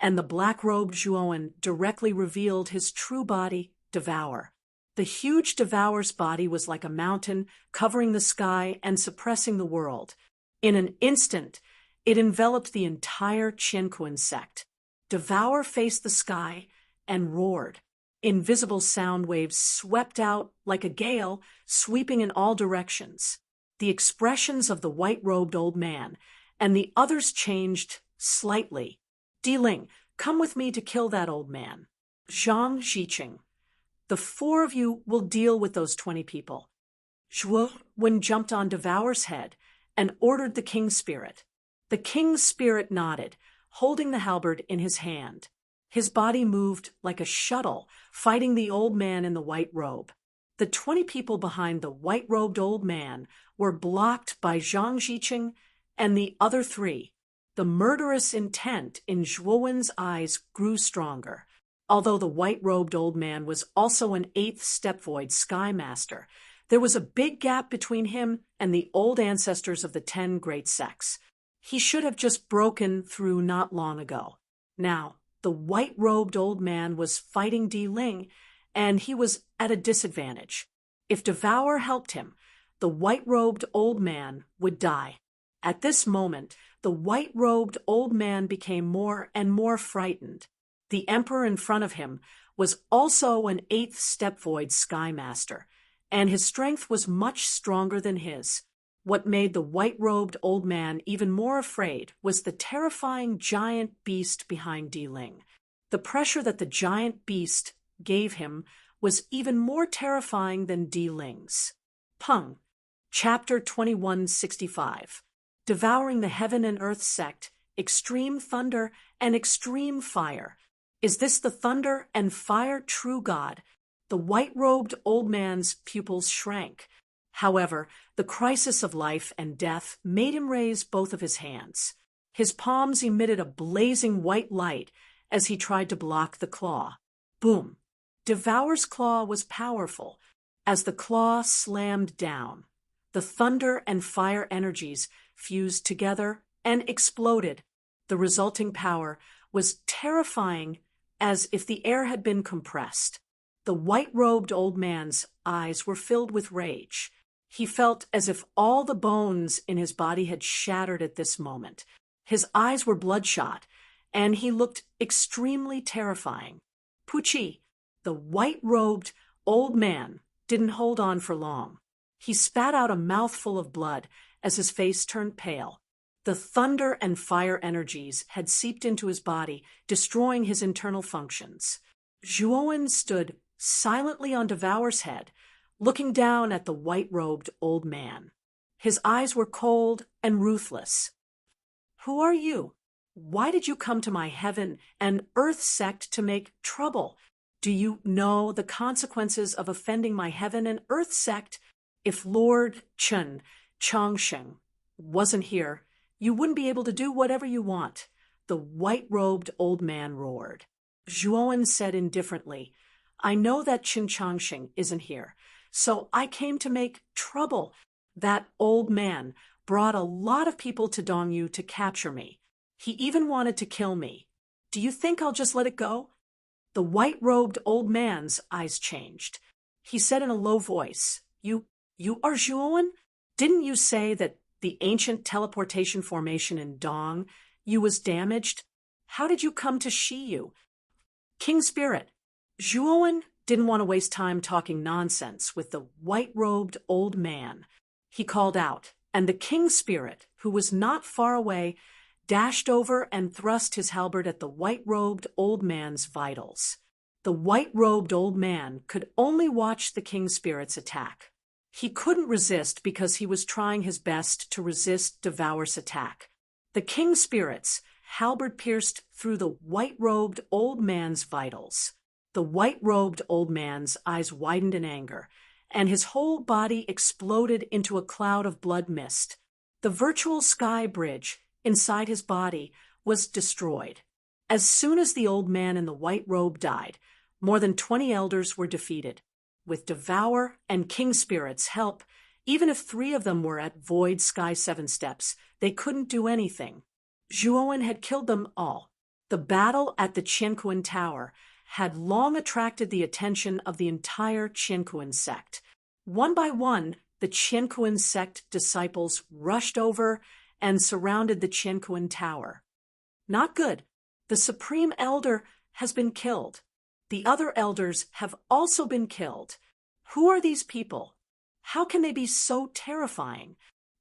and the black-robed Zhuowen directly revealed his true body, Devour. The huge Devour's body was like a mountain, covering the sky and suppressing the world. In an instant, it enveloped the entire Qianquan sect. Devour faced the sky and roared. Invisible sound waves swept out like a gale, sweeping in all directions. The expressions of the white-robed old man and the others changed slightly. Di Ling, come with me to kill that old man. Zhang Ziqing, the 4 of you will deal with those 20 people. Zhuowen jumped on Devour's head and ordered the King's Spirit. The King's Spirit nodded, holding the halberd in his hand. His body moved like a shuttle, fighting the old man in the white robe. The 20 people behind the white-robed old man were blocked by Zhang Ziqing and the other 3. The murderous intent in Zhuowen's eyes grew stronger. Although the white-robed old man was also an 8th step void sky master, there was a big gap between him and the old ancestors of the 10 great sects. He should have just broken through not long ago. Now, the white-robed old man was fighting Di Ling, and he was at a disadvantage. If Devour helped him, the white-robed old man would die. At this moment, the white-robed old man became more and more frightened. The emperor in front of him was also an 8th step void sky master, and his strength was much stronger than his. What made the white-robed old man even more afraid was the terrifying giant beast behind Di Ling. The pressure that the giant beast gave him was even more terrifying than Di Ling's. Peng, Chapter 2165. Devouring the Heaven and Earth sect, Extreme Thunder and Extreme Fire. Is this the thunder and fire true God? The white-robed old man's pupils shrank. However, the crisis of life and death made him raise both of his hands. His palms emitted a blazing white light as he tried to block the claw. Boom! Devour's claw was powerful. As the claw slammed down, the thunder and fire energies fused together and exploded. The resulting power was terrifying, as if the air had been compressed. The white-robed old man's eyes were filled with rage. He felt as if all the bones in his body had shattered at this moment. His eyes were bloodshot, and he looked extremely terrifying. Puchi, the white-robed old man, didn't hold on for long. He spat out a mouthful of blood as his face turned pale. The thunder and fire energies had seeped into his body, destroying his internal functions. Zhuowen stood silently on Devour's head, looking down at the white-robed old man. His eyes were cold and ruthless. Who are you? Why did you come to my heaven and earth sect to make trouble? Do you know the consequences of offending my heaven and earth sect? If Lord Chen Chongsheng wasn't here, you wouldn't be able to do whatever you want, the white-robed old man roared. Zhuowen said indifferently, I know that Chen Chongsheng isn't here, so I came to make trouble. That old man brought a lot of people to Dongyu to capture me. He even wanted to kill me. Do you think I'll just let it go? The white-robed old man's eyes changed. He said in a low voice, You are Zhuowen? Didn't you say that the ancient teleportation formation in Dong Yu was damaged? How did you come to Shiyu? King Spirit. Zhuowen didn't want to waste time talking nonsense with the white-robed old man. He called out, and the King Spirit, who was not far away, dashed over and thrust his halberd at the white-robed old man's vitals. The white-robed old man could only watch the King Spirit's attack. He couldn't resist because he was trying his best to resist Devour's attack. The King Spirit's halberd pierced through the white-robed old man's vitals. The white-robed old man's eyes widened in anger, and his whole body exploded into a cloud of blood mist. The virtual sky bridge inside his body was destroyed. As soon as the old man in the white robe died, more than 20 elders were defeated. With Devour and King Spirit's help, even if 3 of them were at Void Sky 7 steps, they couldn't do anything. Zhuowen had killed them all. The battle at the Qianquan Tower had long attracted the attention of the entire Qianquan sect. One by one, the Qianquan sect disciples rushed over and surrounded the Qianquan Tower. Not good. The Supreme Elder has been killed. The other elders have also been killed. Who are these people? How can they be so terrifying?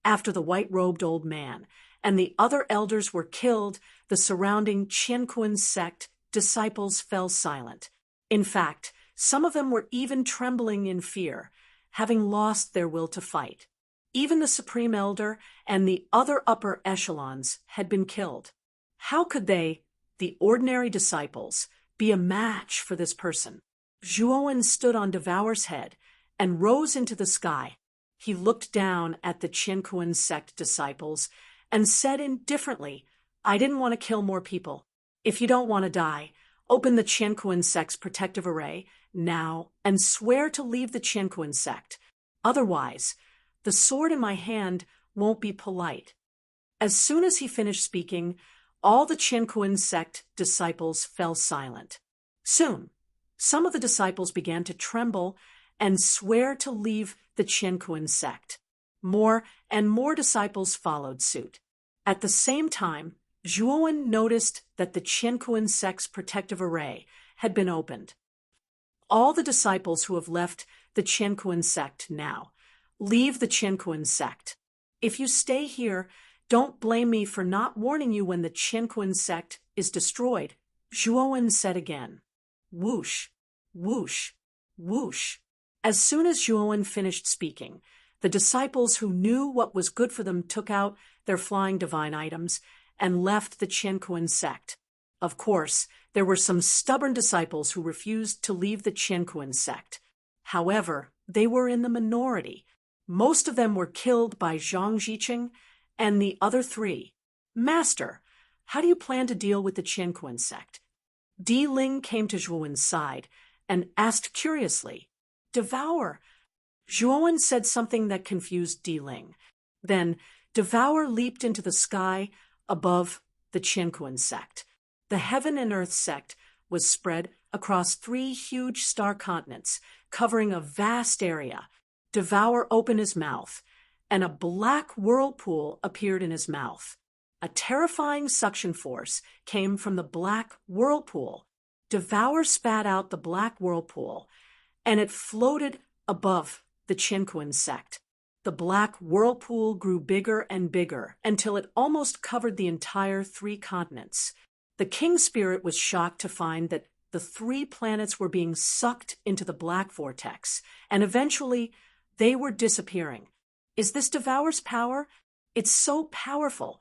After the white-robed old man and the other elders were killed, the surrounding Qianquan sect disciples fell silent. In fact, some of them were even trembling in fear, having lost their will to fight. Even the Supreme Elder and the other upper echelons had been killed. How could they, the ordinary disciples, be a match for this person? Zhuowen stood on Devour's head and rose into the sky. He looked down at the Qianquan sect disciples and said indifferently, I didn't want to kill more people. If you don't want to die, open the Qianquan sect's protective array now and swear to leave the Qianquan sect. Otherwise, the sword in my hand won't be polite. As soon as he finished speaking, all the Qianquan sect disciples fell silent. Soon, some of the disciples began to tremble and swear to leave the Qianquan sect. More and more disciples followed suit. At the same time, Zhuowen noticed that the Qianquan sect's protective array had been opened. All the disciples who have left the Qianquan sect now, leave the Qianquan sect. If you stay here, don't blame me for not warning you when the Qianquan sect is destroyed, Zhuowen said again. Whoosh, whoosh, whoosh. As soon as Zhuowen finished speaking, the disciples who knew what was good for them took out their flying divine items and left the Qianquan sect. Of course, there were some stubborn disciples who refused to leave the Qianquan sect. However, they were in the minority. Most of them were killed by Zhang Ziqing and the other 3. Master, how do you plan to deal with the Qianquan sect? Di Ling came to Zhuowen's side and asked curiously, Devour. Zhuowen said something that confused Di Ling. Then Devour leaped into the sky above the Qianquan sect. The heaven and earth sect was spread across 3 huge star continents, covering a vast area. Devour opened his mouth, and a black whirlpool appeared in his mouth. A terrifying suction force came from the black whirlpool. Devour spat out the black whirlpool, and it floated above the Qianquan sect. The black whirlpool grew bigger and bigger until it almost covered the entire 3 continents. The King Spirit was shocked to find that the 3 planets were being sucked into the black vortex, and eventually they were disappearing. Is this Devour's power? It's so powerful.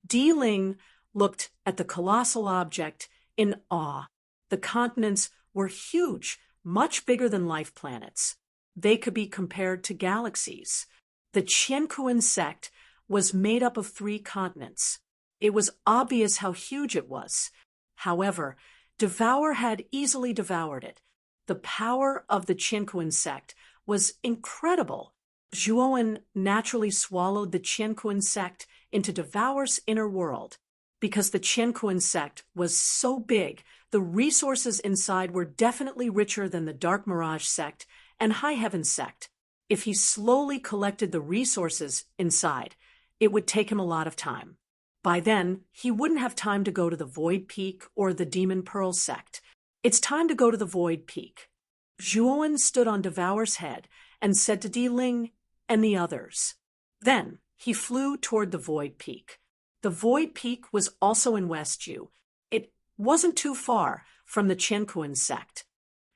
Di Ling looked at the colossal object in awe. The continents were huge, much bigger than life planets. They could be compared to galaxies. The Qiankuan sect was made up of 3 continents. It was obvious how huge it was. However, Devour had easily devoured it. The power of the Qiankuan sect was incredible. Zhuowen naturally swallowed the Qiankuan sect into Devour's inner world. Because the Qiankuan sect was so big, the resources inside were definitely richer than the Dark Mirage sect and High Heaven sect. If he slowly collected the resources inside, it would take him a lot of time. By then, he wouldn't have time to go to the Void Peak or the Demon Pearl sect. It's time to go to the Void Peak. Zhuowen stood on Devour's head and said to Di Ling and the others. Then, he flew toward the Void Peak. The Void Peak was also in Westju. It wasn't too far from the Qiankuan sect.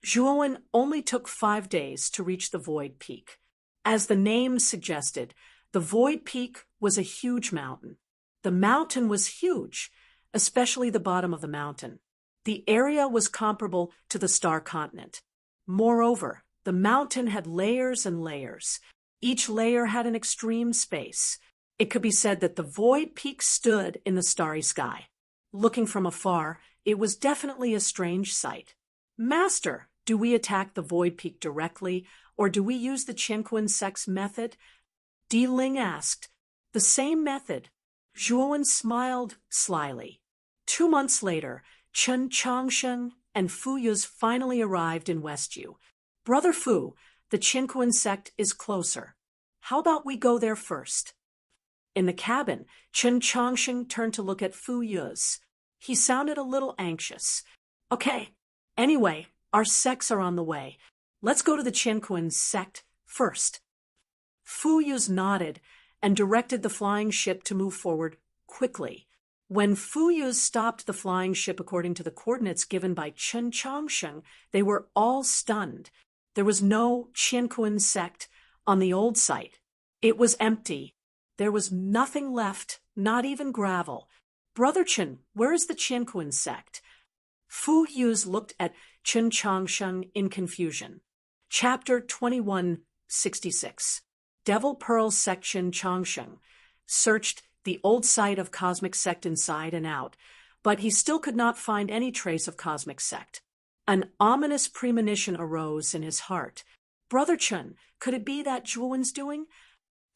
Zhuowen only took 5 days to reach the Void Peak. As the name suggested, the Void Peak was a huge mountain. The mountain was huge, especially the bottom of the mountain. The area was comparable to the Star Continent. Moreover, the mountain had layers and layers. Each layer had an extreme space. It could be said that the Void Peak stood in the starry sky. Looking from afar, it was definitely a strange sight. Master, do we attack the Void Peak directly, or do we use the Qiankuan sect's method? Di Ling asked. The same method. Zhuowen smiled slyly. 2 months later, Chen Changsheng and Fu Yuz finally arrived in Westju. Brother Fu, the Qiankuan sect is closer. How about we go there first? In the cabin, Chen Changsheng turned to look at Fu Yuz. He sounded a little anxious. Okay. Anyway, our sects are on the way. Let's go to the Qiankuan sect first. Fu Yuz nodded and directed the flying ship to move forward quickly. When Fu Yuz stopped the flying ship according to the coordinates given by Chen Changsheng, they were all stunned. There was no Qiankuan sect on the old site. It was empty. There was nothing left, not even gravel. Brother Chen, where is the Qiankuan sect? Fu Yuz looked at Chen Changsheng in confusion. Chapter 2166. Devil Pearl Section Changsheng searched the old site of Cosmic Sect inside and out, but he still could not find any trace of Cosmic Sect. An ominous premonition arose in his heart. Brother Chen, could it be that Zhuowen's doing?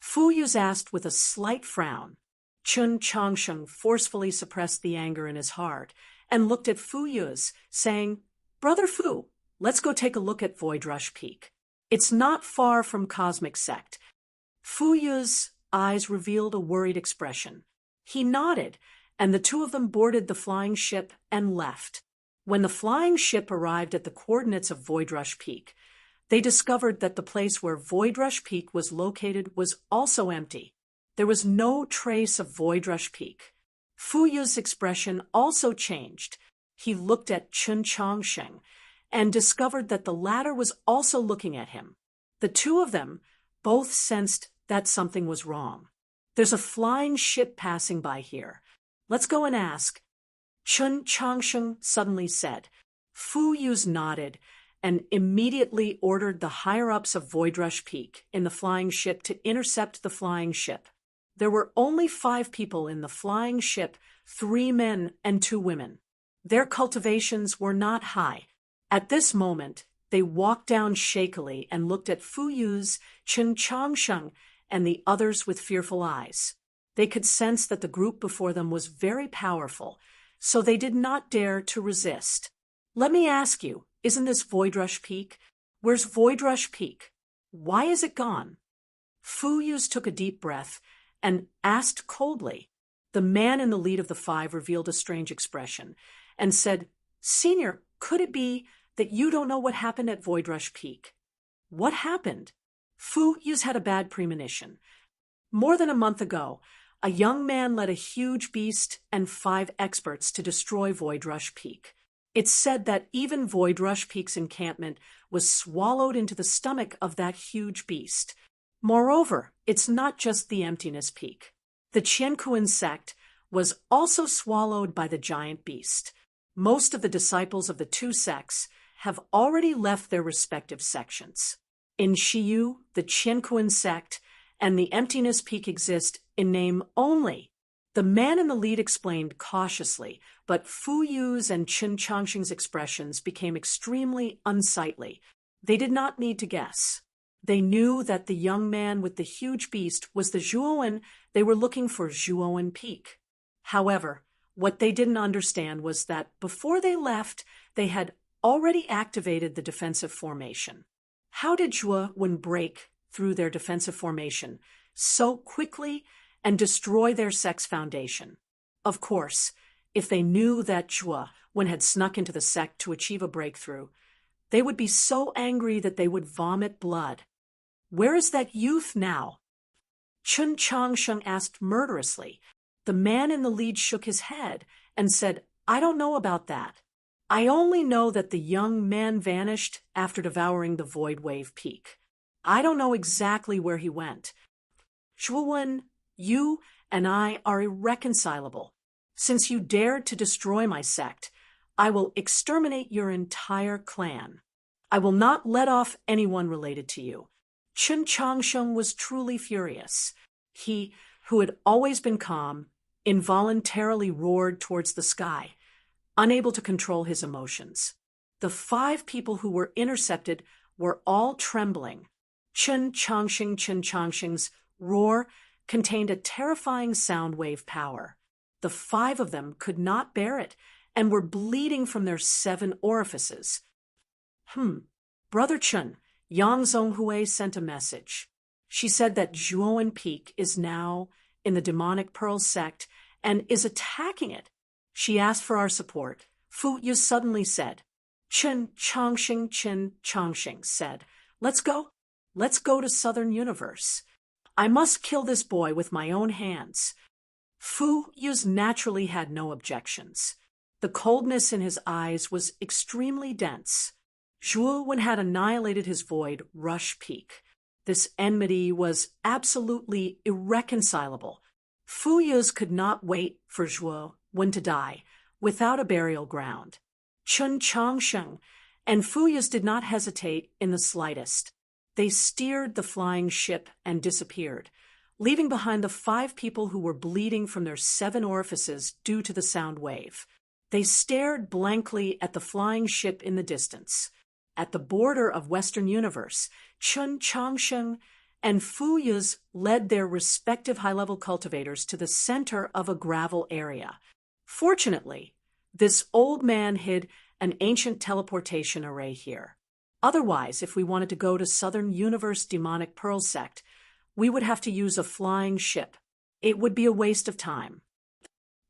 Fu Yuz asked with a slight frown. Chen Changsheng forcefully suppressed the anger in his heart and looked at Fu Yuz, saying, Brother Fu, let's go take a look at Void Rush Peak. It's not far from Cosmic Sect. Fu Yuz's eyes revealed a worried expression. He nodded, and the 2 of them boarded the flying ship and left. When the flying ship arrived at the coordinates of Void Rush Peak, they discovered that the place where Void Rush Peak was located was also empty. There was no trace of Void Rush Peak. Fu Yuz's expression also changed. He looked at Chen Changsheng and discovered that the latter was also looking at him. The 2 of them both sensed that something was wrong. There's a flying ship passing by here. Let's go and ask. Chen Changsheng suddenly said. Fu Yuz nodded and immediately ordered the higher-ups of Void Rush Peak in the flying ship to intercept the flying ship. There were only 5 people in the flying ship, 3 men and 2 women. Their cultivations were not high. At this moment, they walked down shakily and looked at Fu Yuz, Chen Changsheng, and the others with fearful eyes. They could sense that the group before them was very powerful, so they did not dare to resist. Let me ask you, isn't this Void Rush Peak? Where's Void Rush Peak? Why is it gone? Fu Yuz took a deep breath and asked coldly. The man in the lead of the 5 revealed a strange expression and said, Senior, could it be that you don't know what happened at Void Rush Peak? What happened? Fu Yuz had a bad premonition. More than a month ago, a young man led a huge beast and 5 experts to destroy Void Rush Peak. It's said that even Void Rush Peak's encampment was swallowed into the stomach of that huge beast. Moreover, it's not just the Emptiness Peak. The Qiankuan sect was also swallowed by the giant beast. Most of the disciples of the 2 sects have already left their respective sections. In Shiyu, the Qianquan sect, and the Emptiness Peak exist in name only. The man in the lead explained cautiously, but Fu Yu's and Chen Changxing's expressions became extremely unsightly. They did not need to guess. They knew that the young man with the huge beast was the Zhuowen they were looking for, Zhuowen Peak. However, what they didn't understand was that before they left, they had already activated the defensive formation. How did Zhuowen break through their defensive formation so quickly and destroy their sect's foundation? Of course, if they knew that Zhuowen had snuck into the sect to achieve a breakthrough, they would be so angry that they would vomit blood. Where is that youth now? Chen Changsheng asked murderously. The man in the lead shook his head and said, I don't know about that. I only know that the young man vanished after devouring the Void Wave Peak. I don't know exactly where he went. Zhuowen, you and I are irreconcilable. Since you dared to destroy my sect, I will exterminate your entire clan. I will not let off anyone related to you. Chen Changsheng was truly furious. He, who had always been calm, involuntarily roared towards the sky, unable to control his emotions. The 5 people who were intercepted were all trembling. Chen Changxing's roar contained a terrifying sound wave power. The 5 of them could not bear it and were bleeding from their 7 orifices. Brother Chen, Yang Zhonghui sent a message. She said that Zhuowen Peak is now in the Demonic Pearl sect and is attacking it. She asked for our support. Fu Yu suddenly said. Chen Changxing said, Let's go to Southern Universe. I must kill this boy with my own hands. Fu Yu's naturally had no objections. The coldness in his eyes was extremely dense. Zhuowen had annihilated his Void Rush Peak. This enmity was absolutely irreconcilable. Fu Yu's could not wait for Zhuowen to die without a burial ground. Chen Changsheng and Fu Yu's did not hesitate in the slightest. They steered the flying ship and disappeared, leaving behind the 5 people who were bleeding from their 7 orifices due to the sound wave. They stared blankly at the flying ship in the distance. At the border of Western Universe, Chen Changsheng and Fu Yu's led their respective high-level cultivators to the center of a gravel area. Fortunately, this old man hid an ancient teleportation array here. Otherwise, if we wanted to go to Southern Universe Demonic Pearl sect, we would have to use a flying ship. It would be a waste of time.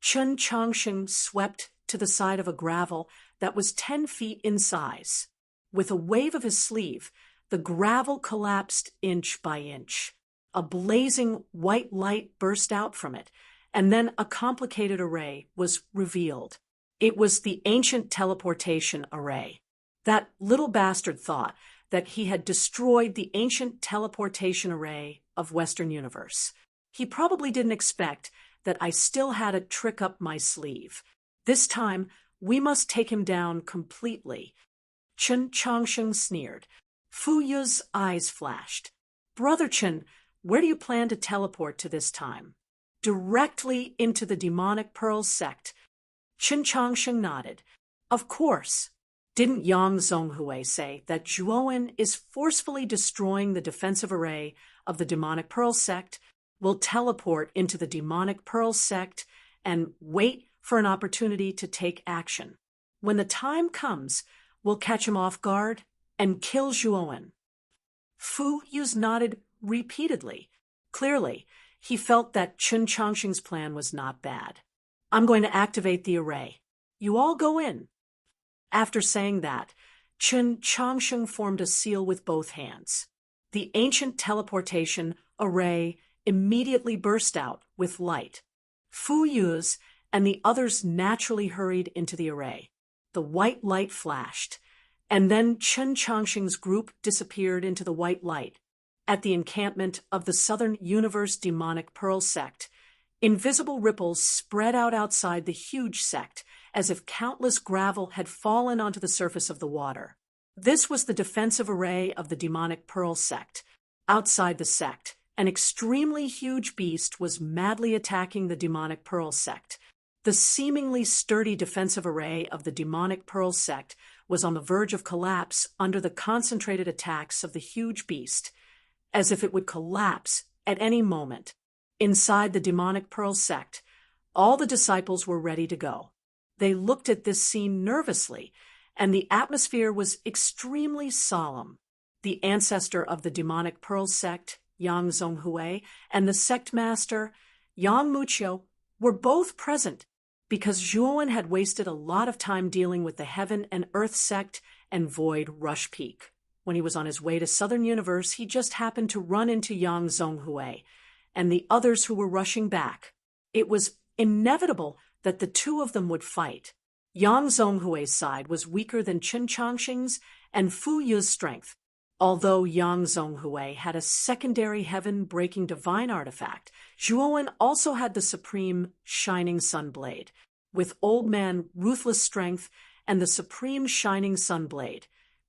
Chen Changsheng swept to the side of a gravel that was 10 feet in size. With a wave of his sleeve, the gravel collapsed inch by inch. A blazing white light burst out from it, and then a complicated array was revealed. It was the ancient teleportation array. That little bastard thought that he had destroyed the ancient teleportation array of Western Universe. He probably didn't expect that I still had a trick up my sleeve. This time, we must take him down completely. Chen Changsheng sneered. Fu Yu's eyes flashed. Brother Chen, where do you plan to teleport to this time? Directly into the Demonic Pearl sect. Chen Changsheng nodded. Of course. Didn't Yang Zhonghui say that Zhuowen is forcefully destroying the defensive array of the Demonic Pearl sect, will teleport into the Demonic Pearl sect, and wait for an opportunity to take action? When the time comes, we'll catch him off guard and kill Zhuowen. Fu Yu's nodded repeatedly. Clearly, he felt that Chen Changsheng's plan was not bad. I'm going to activate the array. You all go in. After saying that, Chen Changsheng formed a seal with both hands. The ancient teleportation array immediately burst out with light. Fu Yu's and the others naturally hurried into the array. The white light flashed, and then Chen Changsheng's group disappeared into the white light. At the encampment of the Southern Universe Demonic Pearl sect, invisible ripples spread out outside the huge sect, as if countless gravel had fallen onto the surface of the water. This was the defensive array of the demonic Pearl sect. Outside the sect, an extremely huge beast was madly attacking the demonic Pearl sect. The seemingly sturdy defensive array of the demonic Pearl sect was on the verge of collapse under the concentrated attacks of the huge beast, as if it would collapse at any moment. Inside the demonic Pearl sect, all the disciples were ready to go. They looked at this scene nervously, and the atmosphere was extremely solemn. The ancestor of the demonic Pearl sect, Yang Zhonghui, and the sect master, Yang Muqiu, were both present because Zhuowen had wasted a lot of time dealing with the Heaven and Earth sect and Void Rush Peak. When he was on his way to Southern Universe, he just happened to run into Yang Zhonghui and the others who were rushing back. It was inevitable that the two of them would fight. Yang Zhonghui's side was weaker than Qin Changxing's and Fu Yu's strength. Although Yang Zhonghui had a secondary heaven-breaking divine artifact, Zhuowen also had the supreme Shining Sun Blade. With Old Man Ruthless Strength and the supreme Shining Sun Blade,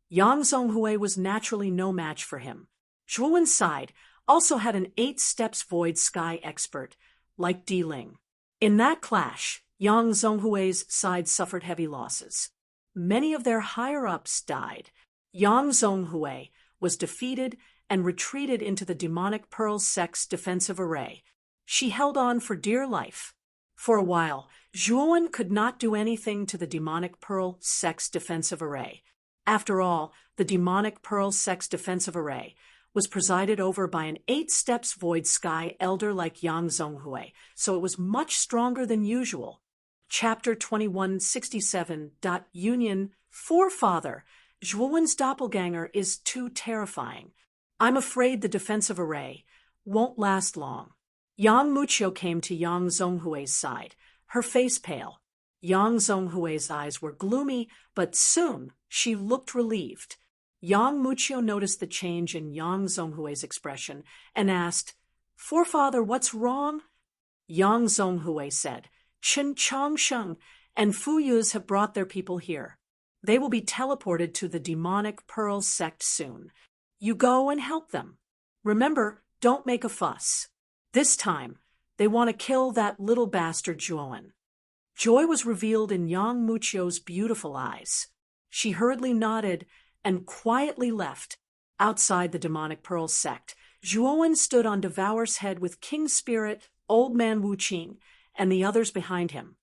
Yang Zhonghui was naturally no match for him. Zhuowen's side also had an 8 steps Void Sky expert, like Di Ling. In that clash, Yang Zhonghui's side suffered heavy losses. Many of their higher-ups died. Yang Zhonghui was defeated and retreated into the demonic Pearl sect's defensive array. She held on for dear life. For a while, Zhuowen could not do anything to the demonic Pearl sect's defensive array. After all, the demonic Pearl sect's defensive array was presided over by an 8 steps Void Sky elder like Yang Zhonghui, so it was much stronger than usual. Chapter 2167. Union. Forefather. Zhuowen's doppelganger is too terrifying. I'm afraid the defensive array won't last long. Yang Muqiu came to Yang Zhonghui's side, her face pale. Yang Zhonghui's eyes were gloomy, but soon she looked relieved. Yang Muqiu noticed the change in Yang Zhonghui's expression and asked, "Forefather, what's wrong?" Yang Zhonghui said, "Qin Changsheng and Fu Yu's have brought their people here. They will be teleported to the demonic Pearl sect soon. You go and help them. Remember, don't make a fuss. This time, they want to kill that little bastard Zhuowen." Joy was revealed in Yang Muqiu's beautiful eyes. She hurriedly nodded and quietly left. Outside the demonic Pearl sect, Zhuowen stood on Devour's head with King Spirit, Old Man Wuqing, and the others behind him.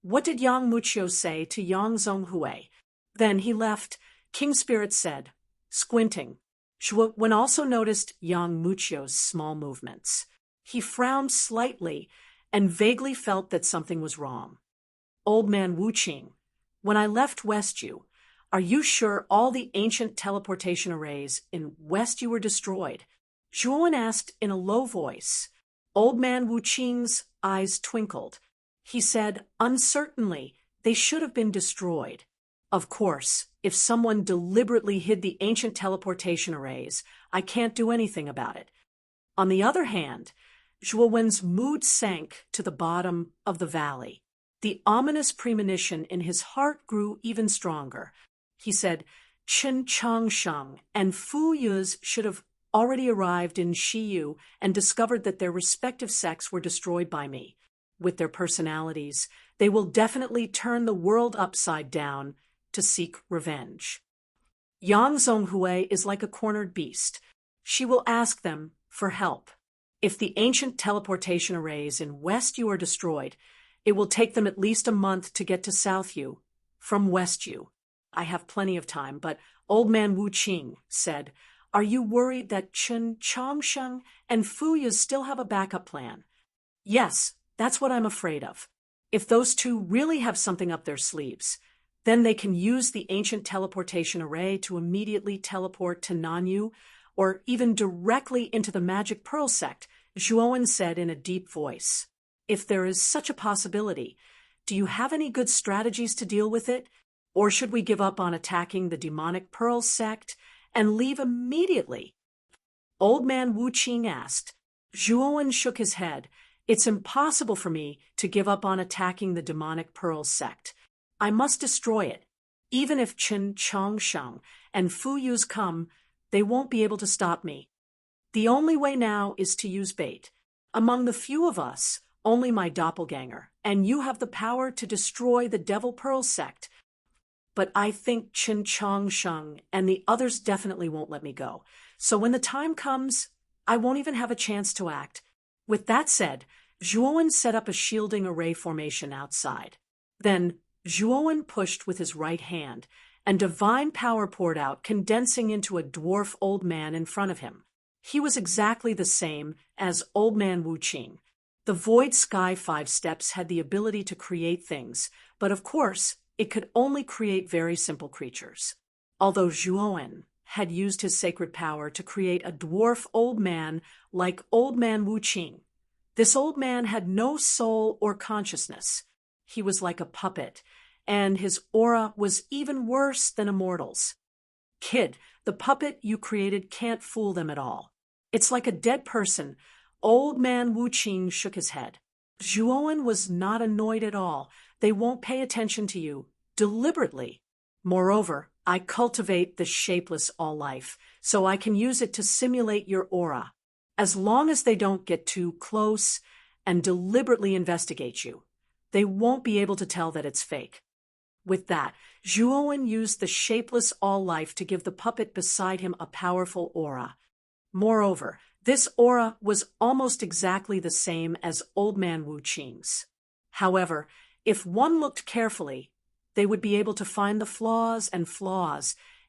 What did Yang Muqiu say to Yang Zhonghui? Then he left. King Spirit said, squinting. Zhuowen also noticed Yang Muqiu's small movements. He frowned slightly and vaguely felt that something was wrong. Old Man Wuqing, when I left Westview, are you sure all the ancient teleportation arrays in Westview were destroyed? Zhuowen asked in a low voice. Old Man Wuqing's eyes twinkled. He said, uncertainly, they should have been destroyed. Of course, if someone deliberately hid the ancient teleportation arrays, I can't do anything about it. On the other hand, Zhuowen's mood sank to the bottom of the valley. The ominous premonition in his heart grew even stronger. He said, Qin Changsheng and Fu Yu's should have already arrived in Shiyu and discovered that their respective sects were destroyed by me. With their personalities, they will definitely turn the world upside down to seek revenge. Yang Zhonghui is like a cornered beast. She will ask them for help. If the ancient teleportation arrays in Westview are destroyed, it will take them at least a month to get to Southview from Westview. I have plenty of time, but Old Man Wuqing said, are you worried that Qin Changsheng and Fu Yu still have a backup plan? Yes, that's what I'm afraid of. If those two really have something up their sleeves, then they can use the ancient teleportation array to immediately teleport to Nanyu, or even directly into the Magic Pearl sect, Zhuowen said in a deep voice. If there is such a possibility, do you have any good strategies to deal with it? Or should we give up on attacking the demonic Pearl sect and leave immediately? Old Man Wuqing asked. Zhuowen shook his head. It's impossible for me to give up on attacking the demonic Pearl sect. I must destroy it. Even if Chen Chongsheng and Fu Yu's come, they won't be able to stop me. The only way now is to use bait. Among the few of us, only my doppelganger, and you have the power to destroy the Devil Pearl sect. But I think Chen Chongsheng and the others definitely won't let me go. So when the time comes, I won't even have a chance to act. With that said, Zhuowen set up a shielding array formation outside. Then Zhuowen pushed with his right hand, and divine power poured out, condensing into a dwarf old man in front of him. He was exactly the same as Old Man Wu Qing. The Void Sky 5 steps had the ability to create things, but of course, it could only create very simple creatures. Although Zhuowen had used his sacred power to create a dwarf old man like Old Man Wu Qing, this old man had no soul or consciousness. He was like a puppet, and his aura was even worse than a mortal's. Kid, the puppet you created can't fool them at all. It's like a dead person. Old Man Wu Qing shook his head. Zhuowen was not annoyed at all. They won't pay attention to you, deliberately. Moreover, I cultivate the shapeless all-life, so I can use it to simulate your aura. As long as they don't get too close and deliberately investigate you, they won't be able to tell that it's fake. With that, Zhuowen used the shapeless all-life to give the puppet beside him a powerful aura. Moreover, this aura was almost exactly the same as Old Man Wu Qing's. However, if one looked carefully, they would be able to find the flaws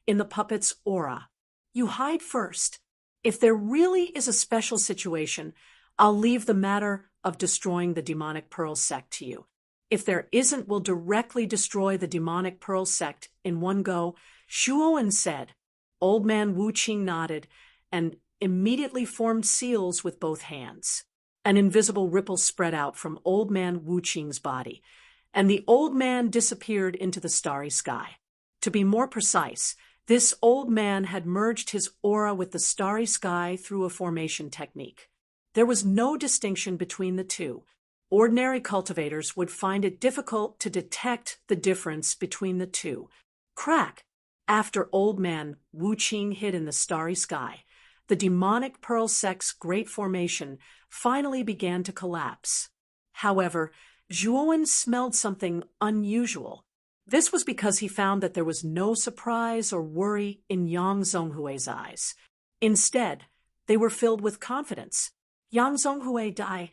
in the puppet's aura. You hide first. If there really is a special situation, I'll leave the matter of destroying the demonic pearl sect to you. If there isn't, we'll directly destroy the demonic pearl sect in one go, Zhuowen said. Old Man Wu Qing nodded and immediately formed seals with both hands. An invisible ripple spread out from Old Man Wu Qing's body, and the old man disappeared into the starry sky. To be more precise, this old man had merged his aura with the starry sky through a formation technique. There was no distinction between the two. Ordinary cultivators would find it difficult to detect the difference between the two. Crack! After Old Man Wu Qing hid in the starry sky, the demonic pearl sect's great formation finally began to collapse. However, Zhuowen smelled something unusual. This was because he found that there was no surprise or worry in Yang Zhonghui's eyes. Instead, they were filled with confidence. Yang Zhonghui died.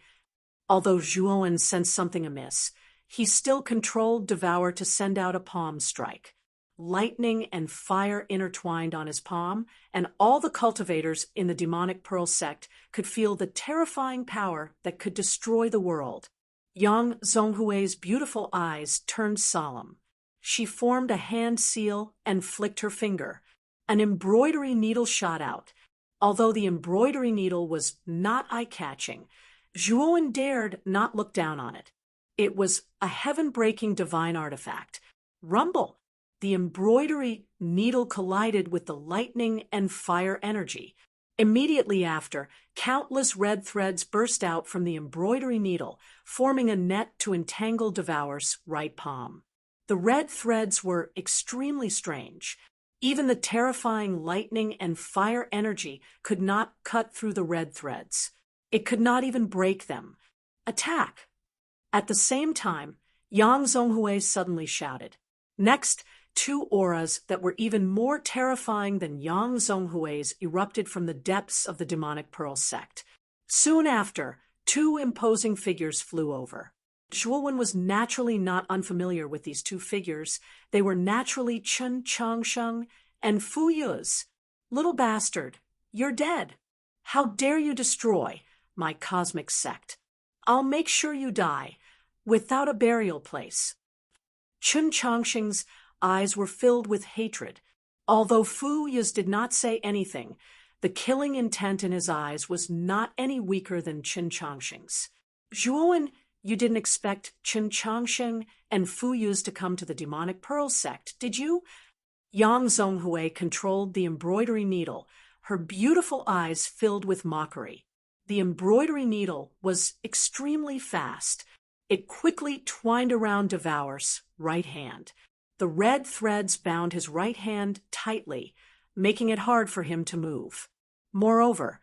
Although Zhuowen sensed something amiss, he still controlled Devour to send out a palm strike. Lightning and fire intertwined on his palm, and all the cultivators in the demonic pearl sect could feel the terrifying power that could destroy the world. Yang Zhonghui's beautiful eyes turned solemn. She formed a hand seal and flicked her finger. An embroidery needle shot out. Although the embroidery needle was not eye-catching, Zhuowen dared not look down on it. It was a heaven-breaking divine artifact. Rumble! The embroidery needle collided with the lightning and fire energy. Immediately after, countless red threads burst out from the embroidery needle, forming a net to entangle Devour's right palm. The red threads were extremely strange. Even the terrifying lightning and fire energy could not cut through the red threads. It could not even break them. Attack! At the same time, Yang Zhonghui suddenly shouted. Next, two auras that were even more terrifying than Yang Zhonghui's erupted from the depths of the demonic pearl sect. Soon after, two imposing figures flew over. Zhuowen was naturally not unfamiliar with these two figures. They were naturally Chen Chongsheng and Fu Yu's. Little bastard, you're dead. How dare you destroy my cosmic sect? I'll make sure you die, without a burial place. Chen Chongsheng's eyes were filled with hatred. Although Fu Yu's did not say anything, the killing intent in his eyes was not any weaker than Chen Chongsheng's. Zhuowen, you didn't expect Chen Chongsheng and Fu Yu's to come to the demonic pearl sect, did you? Yang Zhonghui controlled the embroidery needle, her beautiful eyes filled with mockery. The embroidery needle was extremely fast. It quickly twined around Devour's right hand. The red threads bound his right hand tightly, making it hard for him to move. Moreover,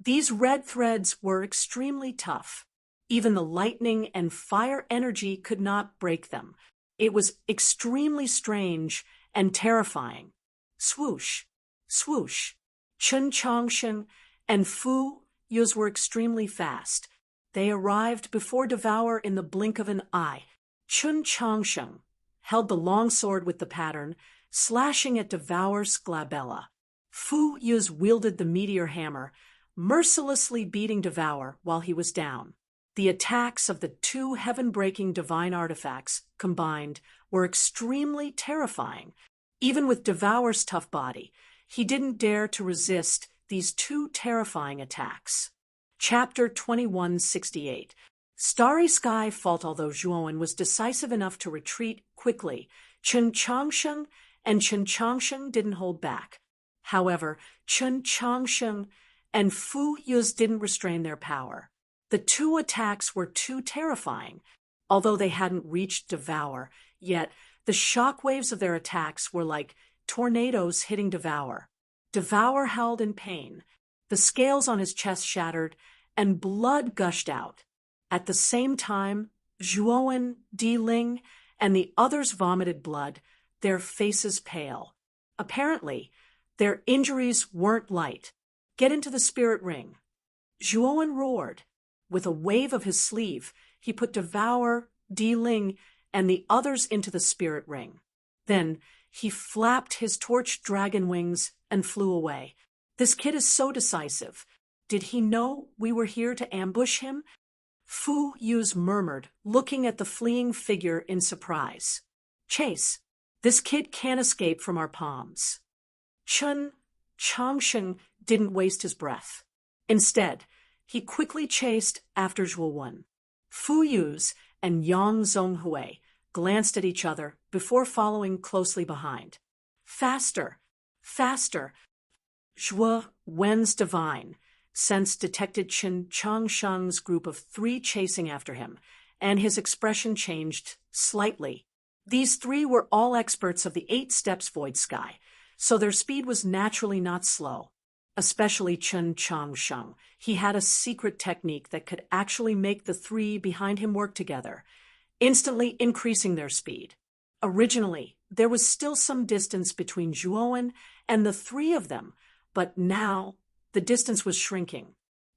these red threads were extremely tough. Even the lightning and fire energy could not break them. It was extremely strange and terrifying. Swoosh, swoosh. Chen Changsheng and Fu Yuz were extremely fast. They arrived before Devour in the blink of an eye. Chen Changsheng held the long sword with the pattern, slashing at Devour's glabella. Fu Yuz wielded the meteor hammer, mercilessly beating Devour while he was down. The attacks of the two heaven-breaking divine artifacts combined were extremely terrifying. Even with Devour's tough body, he didn't dare to resist these two terrifying attacks. Chapter 2168. Starry Sky fought. Although Zhuowen was decisive enough to retreat quickly, Chen Changsheng didn't hold back. However, Chen Changsheng and Fu Yuz didn't restrain their power. The two attacks were too terrifying. Although they hadn't reached Devour, yet the shock waves of their attacks were like tornadoes hitting Devour. Devour howled in pain. The scales on his chest shattered, and blood gushed out. At the same time, Zhuowen, Di Ling, and the others vomited blood, their faces pale. Apparently, their injuries weren't light. Get into the spirit ring. Zhuowen roared. With a wave of his sleeve, he put Devour, Di Ling, and the others into the spirit ring. Then he flapped his torch dragon wings and flew away. This kid is so decisive. Did he know we were here to ambush him? Fu Yuz murmured, looking at the fleeing figure in surprise. Chase. This kid can't escape from our palms. Chen Changsheng didn't waste his breath. Instead, he quickly chased after Zhuowen. Fu Yuz and Yang Zhonghui glanced at each other before following closely behind. Faster! Faster! Zhuowen's divine sense detected Chen Changsheng's group of three chasing after him, and his expression changed slightly. These three were all experts of the 8 steps void sky, so their speed was naturally not slow. Especially Chen Changsheng. He had a secret technique that could actually make the three behind him work together, instantly increasing their speed. Originally, there was still some distance between Zhuowen and the three of them, but now the distance was shrinking.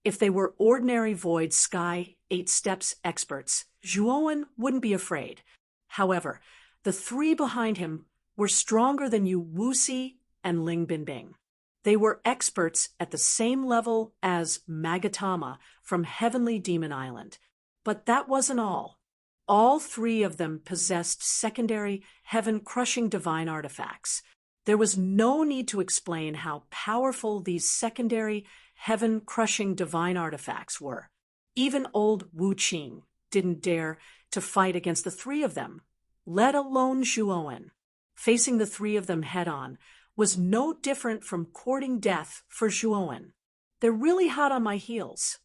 If they were ordinary void sky 8 steps experts, Zhuowen wouldn't be afraid. However, the three behind him were stronger than Yu Wuxi and Ling Binbing. They were experts at the same level as Magatama from Heavenly Demon Island. But that wasn't all. All three of them possessed secondary, heaven-crushing divine artifacts. There was no need to explain how powerful these secondary, heaven-crushing divine artifacts were. Even old Wu Qing didn't dare to fight against the three of them, let alone Zhuowen. Facing the three of them head-on was no different from courting death for Zhuowen. They're really hot on my heels.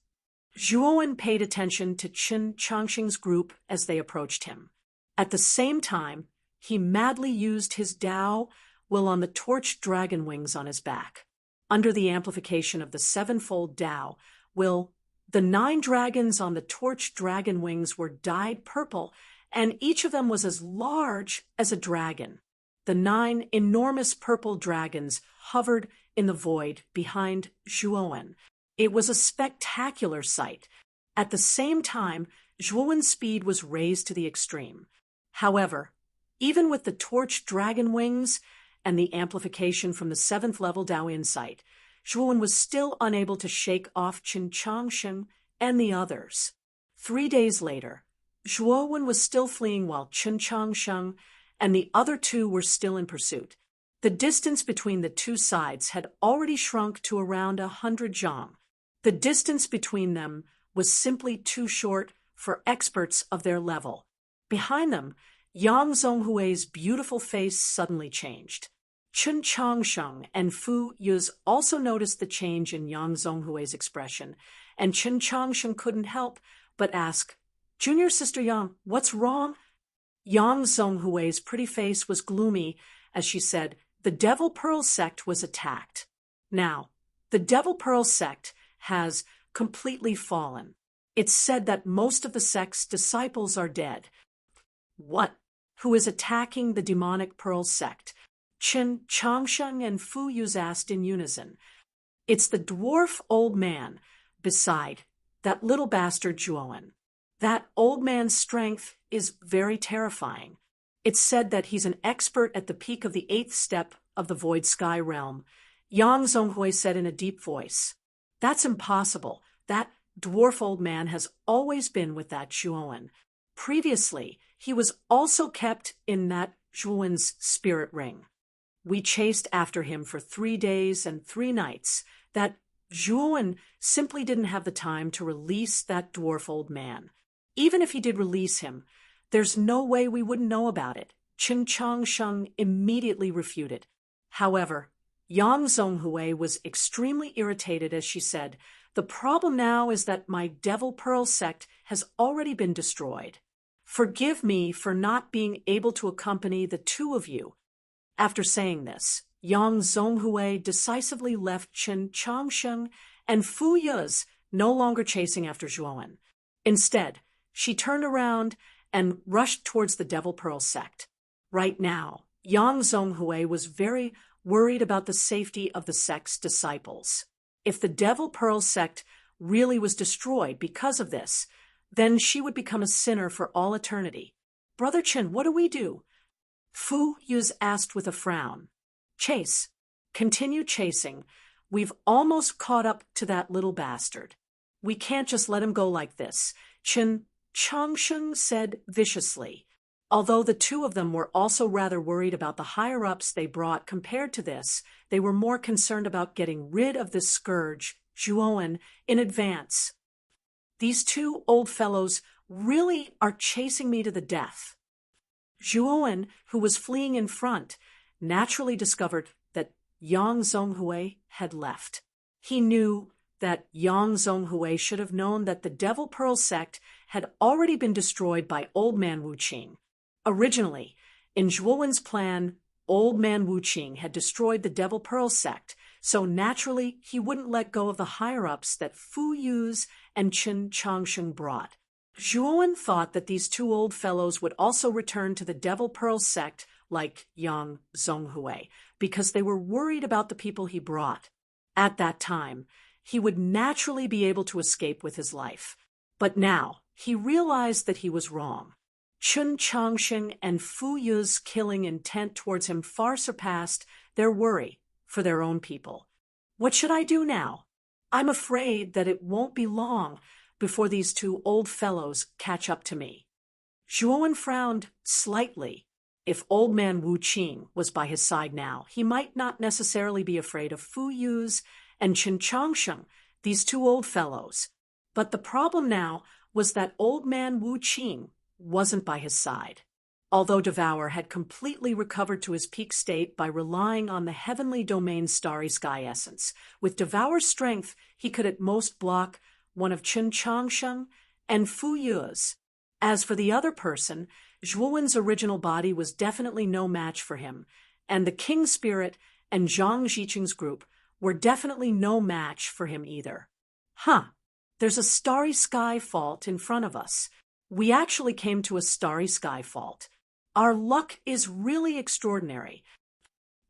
Zhuowen paid attention to Chen Changsheng's group as they approached him. At the same time, he madly used his Dao will on the torch dragon wings on his back. Under the amplification of the 7-fold Dao will, the 9 dragons on the torch dragon wings were dyed purple, and each of them was as large as a dragon. The 9 enormous purple dragons hovered in the void behind Zhuowen. It was a spectacular sight. At the same time, Zhuowen's speed was raised to the extreme. However, even with the torch dragon wings and the amplification from the 7th level Dao insight, Zhuowen was still unable to shake off Chen Changsheng and the others. 3 days later, Zhuowen was still fleeing while Chen Changsheng and the other two were still in pursuit. The distance between the two sides had already shrunk to around 100 zhang. The distance between them was simply too short for experts of their level. Behind them, Yang Zhonghui's beautiful face suddenly changed. Chen Changsheng and Fu Yuz also noticed the change in Yang Zhonghui's expression, and Chen Changsheng couldn't help but ask, "Junior Sister Yang, what's wrong?" Yang Zhonghui's pretty face was gloomy as she said, the Devil Pearl sect was attacked. Now, the Devil Pearl sect has completely fallen. It's said that most of the sect's disciples are dead. What? Who is attacking the demonic Pearl sect? Qin Changsheng and Fu Yuz asked in unison. It's the dwarf old man beside that little bastard Zhuowen. That old man's strength is very terrifying. It's said that he's an expert at the peak of the 8th step of the Void Sky realm. Yang Zhonghui said in a deep voice. That's impossible. That dwarf old man has always been with that Zhuowen. Previously, he was also kept in that Zhuowen's spirit ring. We chased after him for 3 days and 3 nights. That Zhuowen simply didn't have the time to release that dwarf old man. Even if he did release him, there's no way we wouldn't know about it. Qin Changsheng immediately refuted. However, Yang Zhonghui was extremely irritated as she said, the problem now is that my Devil Pearl sect has already been destroyed. Forgive me for not being able to accompany the 2 of you. After saying this, Yang Zhonghui decisively left Qin Changsheng and Fu Yuz no longer chasing after Zhuowen. Instead, she turned around and rushed towards the Devil Pearl sect. Right now, Yang Zhonghui was very worried about the safety of the sect's disciples. If the Devil Pearl sect really was destroyed because of this, then she would become a sinner for all eternity. Brother Qin, what do we do? Fu Yuz asked with a frown. Chase. Continue chasing. We've almost caught up to that little bastard. We can't just let him go like this, Qin Changsheng said viciously. Although the 2 of them were also rather worried about the higher-ups they brought compared to this, they were more concerned about getting rid of this scourge, Zhuowen, in advance. These 2 old fellows really are chasing me to the death. Zhuowen, who was fleeing in front, naturally discovered that Yang Zhonghui had left. He knew that Yang Zhonghui should have known that the Devil Pearl sect had already been destroyed by Old Man Wu Qing. Originally, in Zhuowen's plan, Old Man Wu Qing had destroyed the Devil Pearl sect, so naturally he wouldn't let go of the higher-ups that Fu Yuz and Qin Changsheng brought. Zhuowen thought that these 2 old fellows would also return to the Devil Pearl sect like Yang Zhonghui, because they were worried about the people he brought. At that time, he would naturally be able to escape with his life. But now, he realized that he was wrong. Qin Changsheng and Fu Yuz's killing intent towards him far surpassed their worry for their own people. What should I do now? I'm afraid that it won't be long before these 2 old fellows catch up to me. Zhuowen frowned slightly. If Old Man Wu Qing was by his side now, he might not necessarily be afraid of Fu Yuz and Qin Changsheng, these 2 old fellows. But the problem now was that Old Man Wu Qing wasn't by his side. Although Devour had completely recovered to his peak state by relying on the heavenly domain's starry sky essence, with Devour's strength he could at most block one of Qin Changsheng and Fu Yuz. As for the other person, Zhuowen's original body was definitely no match for him, and the King Spirit and Zhang Ziqing's group were definitely no match for him either. There's a starry sky fault in front of us. We actually came to a starry sky fault. Our luck is really extraordinary.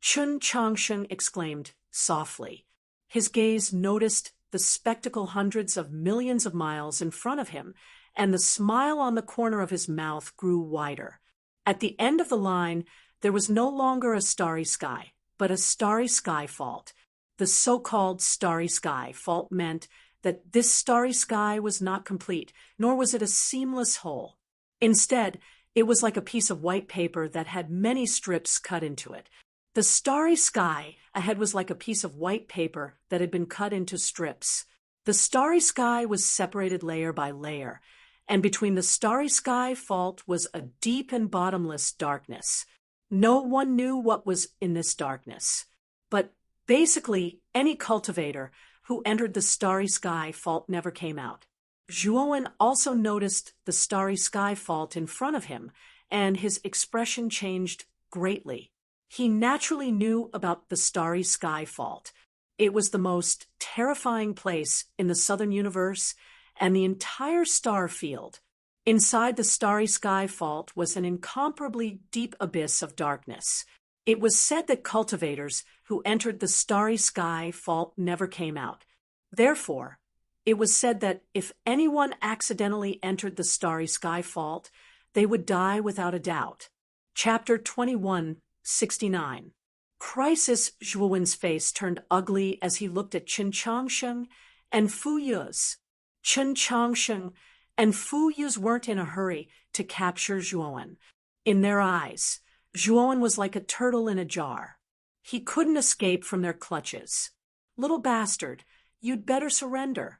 Qin Changsheng exclaimed softly. His gaze noticed the spectacle hundreds of millions of miles in front of him, and the smile on the corner of his mouth grew wider. At the end of the line, there was no longer a starry sky, but a starry sky fault. The so-called starry sky fault meant that this starry sky was not complete, nor was it a seamless whole. Instead, it was like a piece of white paper that had many strips cut into it. The starry sky ahead was like a piece of white paper that had been cut into strips. The starry sky was separated layer by layer, and between the starry sky fault was a deep and bottomless darkness. No one knew what was in this darkness. But basically, any cultivator who entered the starry sky fault never came out. Zhuowen also noticed the starry sky fault in front of him, and his expression changed greatly. He naturally knew about the Starry Sky Fault. It was the most terrifying place in the southern universe and the entire star field. Inside the Starry Sky Fault was an incomparably deep abyss of darkness. It was said that cultivators who entered the Starry Sky Fault never came out. Therefore, it was said that if anyone accidentally entered the Starry Sky Fault, they would die without a doubt. Chapter 2169. Crisis Zhuowen's face turned ugly as he looked at Chen Changsheng and Fu Yu's. Chen Changsheng and Fu Yu's weren't in a hurry to capture Zhuowen. In their eyes, Zhuowen was like a turtle in a jar. He couldn't escape from their clutches. "Little bastard, you'd better surrender."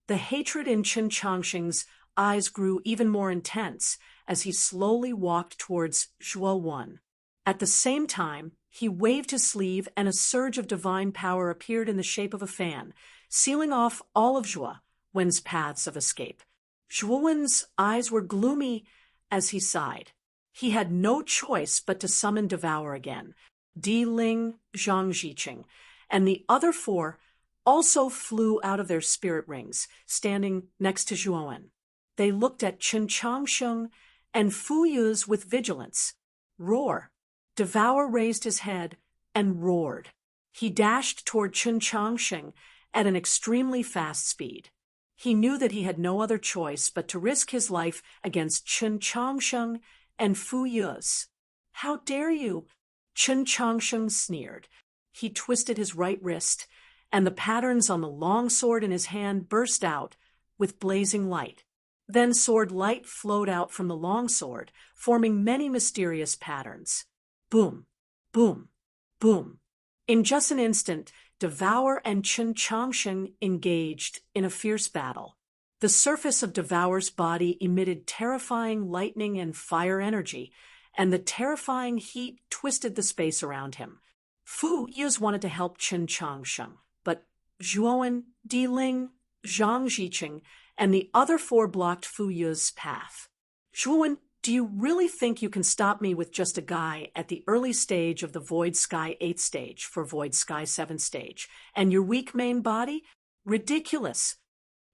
The hatred in Chen Changsheng's eyes grew even more intense as he slowly walked towards Zhuowen. At the same time, he waved his sleeve and a surge of divine power appeared in the shape of a fan, sealing off all of Zhuowen's paths of escape. Zhuowen's eyes were gloomy as he sighed. He had no choice but to summon Devour again. Di Ling, Zhang Ziqing, and the other four also flew out of their spirit rings, standing next to Zhuowen. They looked at Chen Changsheng and Fu Yu's with vigilance. Roar! Devour raised his head and roared. He dashed toward Chen Changsheng at an extremely fast speed. He knew that he had no other choice but to risk his life against Chen Changsheng and Fu Yu's. "How dare you?" Chen Changsheng sneered. He twisted his right wrist, and the patterns on the long sword in his hand burst out with blazing light. Then sword light flowed out from the long sword, forming many mysterious patterns. Boom, boom, boom. In just an instant, Devour and Chen Changsheng engaged in a fierce battle. The surface of Devour's body emitted terrifying lightning and fire energy, and the terrifying heat twisted the space around him. Fu Yu's wanted to help Chen Changsheng, but Zhuowen, Di Ling, Zhang Ziqing, and the other four blocked Fu Yu's path. "Zhuowen, do you really think you can stop me with just a guy at the early stage of the Void Sky 8th stage for Void Sky 7th stage, and your weak main body? Ridiculous."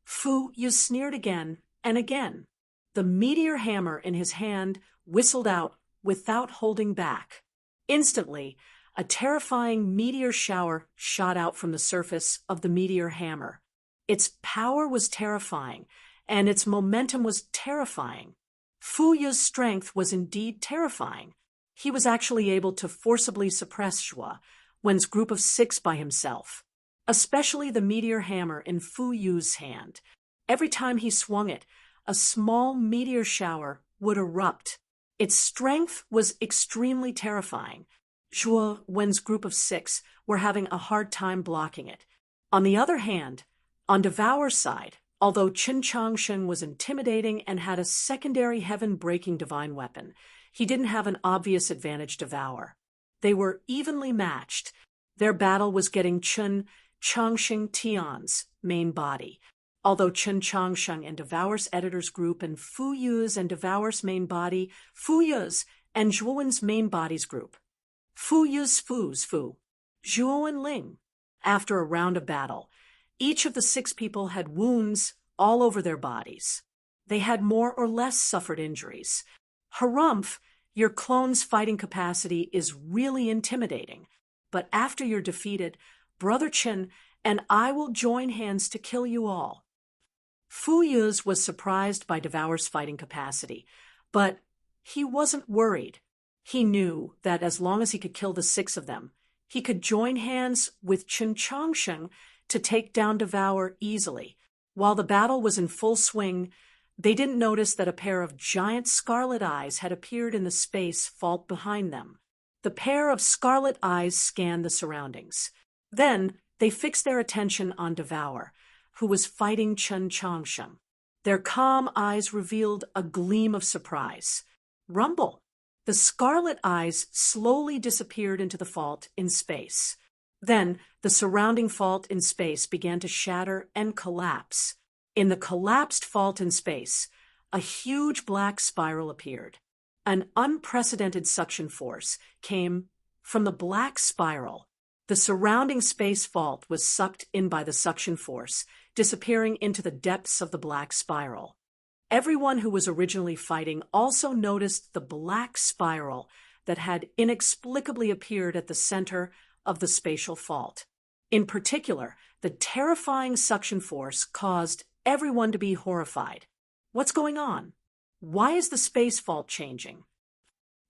Fu Yu sneered again and again. The meteor hammer in his hand whistled out without holding back. Instantly, a terrifying meteor shower shot out from the surface of the meteor hammer. Its power was terrifying, and its momentum was terrifying. Fu Yu's strength was indeed terrifying. He was actually able to forcibly suppress Zhuowen's group of 6 by himself, especially the meteor hammer in Fu Yu's hand. Every time he swung it, a small meteor shower would erupt. Its strength was extremely terrifying. Zhuowen's group of 6 were having a hard time blocking it. On the other hand, on Devour's side, although Chen Changsheng was intimidating and had a secondary heaven-breaking divine weapon, he didn't have an obvious advantage Devour. They were evenly matched. Their battle was getting Chen Changsheng Tian's main body. Although Chen Changsheng and Devour's editor's group and Fu Yu's and Devour's main body, Fu Yu's and Zhuowen's main body's group. Fu Yu's Fu's Fu, Zhuowen Ling. After a round of battle, each of the 6 people had wounds all over their bodies. They had more or less suffered injuries. Harumph, your clone's fighting capacity is really intimidating, but after you're defeated, Brother Chen and I will join hands to kill you all. Fu Yu's was surprised by Devour's fighting capacity, but he wasn't worried. He knew that as long as he could kill the 6 of them, he could join hands with Chen Changsheng to take down Devour easily. While the battle was in full swing, they didn't notice that a pair of giant scarlet eyes had appeared in the space vault behind them. The pair of scarlet eyes scanned the surroundings. Then they fixed their attention on Devour, who was fighting Chen Changsheng. Their calm eyes revealed a gleam of surprise. Rumble! The scarlet eyes slowly disappeared into the fault in space. Then the surrounding fault in space began to shatter and collapse. In the collapsed fault in space, a huge black spiral appeared. An unprecedented suction force came from the black spiral. The surrounding space vault was sucked in by the suction force, disappearing into the depths of the black spiral. Everyone who was originally fighting also noticed the black spiral that had inexplicably appeared at the center of the spatial fault. In particular, the terrifying suction force caused everyone to be horrified. What's going on? Why is the space fault changing?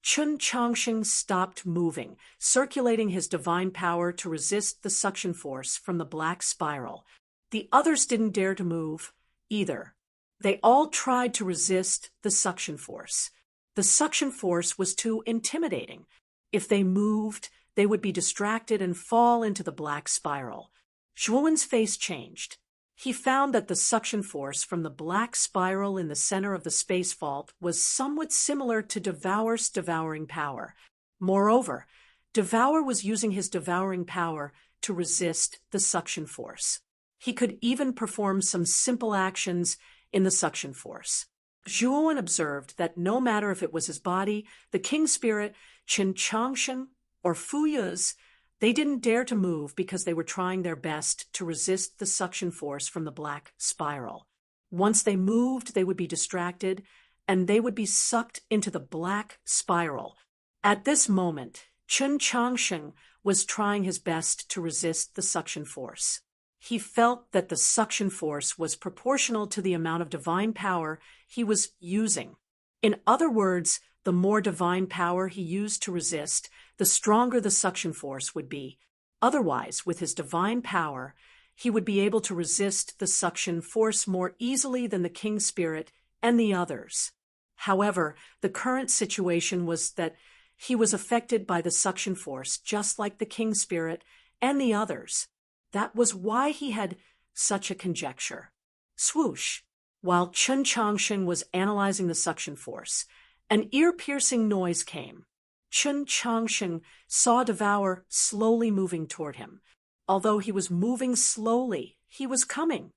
Chun Changsheng stopped moving, circulating his divine power to resist the suction force from the black spiral. The others didn't dare to move either. They all tried to resist the suction force. The suction force was too intimidating. If they moved, they would be distracted and fall into the black spiral. Zhuowen's face changed. He found that the suction force from the black spiral in the center of the space vault was somewhat similar to Devour's devouring power. Moreover, Devour was using his devouring power to resist the suction force. He could even perform some simple actions in the suction force. Zhuowen observed that no matter if it was his body, the king spirit, Qin Changsheng, or Fu Yu's, they didn't dare to move because they were trying their best to resist the suction force from the black spiral. Once they moved, they would be distracted, and they would be sucked into the black spiral. At this moment, Qin Changsheng was trying his best to resist the suction force. He felt that the suction force was proportional to the amount of divine power he was using. In other words, the more divine power he used to resist, the stronger the suction force would be. Otherwise, with his divine power, he would be able to resist the suction force more easily than the king spirit and the others. However, the current situation was that he was affected by the suction force just like the king spirit and the others. That was why he had such a conjecture. Swoosh! While Chun Changsheng was analyzing the suction force, an ear-piercing noise came. Chun Changsheng saw Devour slowly moving toward him. Although he was moving slowly, he was coming.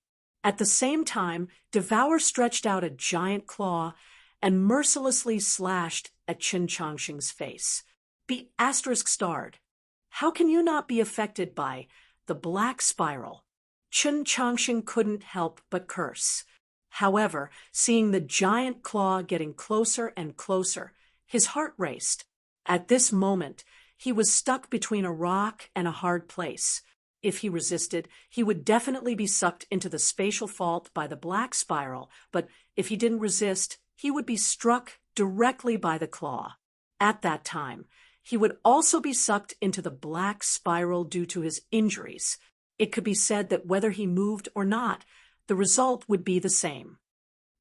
At the same time, Devour stretched out a giant claw and mercilessly slashed at Chun Changsheng's face. Be *starred. How can you not be affected by the black spiral? Chun Changsheng couldn't help but curse. However, seeing the giant claw getting closer and closer, his heart raced. At this moment, he was stuck between a rock and a hard place. If he resisted, he would definitely be sucked into the spatial fault by the black spiral, but if he didn't resist, he would be struck directly by the claw. At that time, he would also be sucked into the black spiral due to his injuries. It could be said that whether he moved or not, the result would be the same.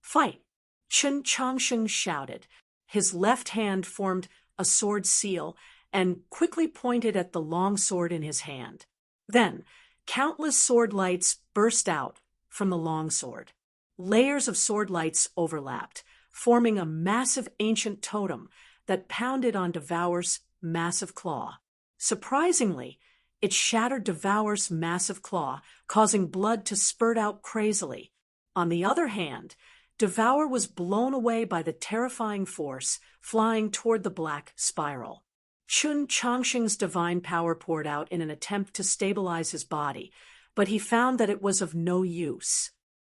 Fight! Chun Changsheng shouted. His left hand formed a sword seal and quickly pointed at the long sword in his hand. Then, countless sword lights burst out from the long sword. Layers of sword lights overlapped, forming a massive ancient totem that pounded on Devour's massive claw. Surprisingly, it shattered Devour's massive claw, causing blood to spurt out crazily. On the other hand, Devour was blown away by the terrifying force flying toward the black spiral. Chun Changsheng's divine power poured out in an attempt to stabilize his body, but he found that it was of no use.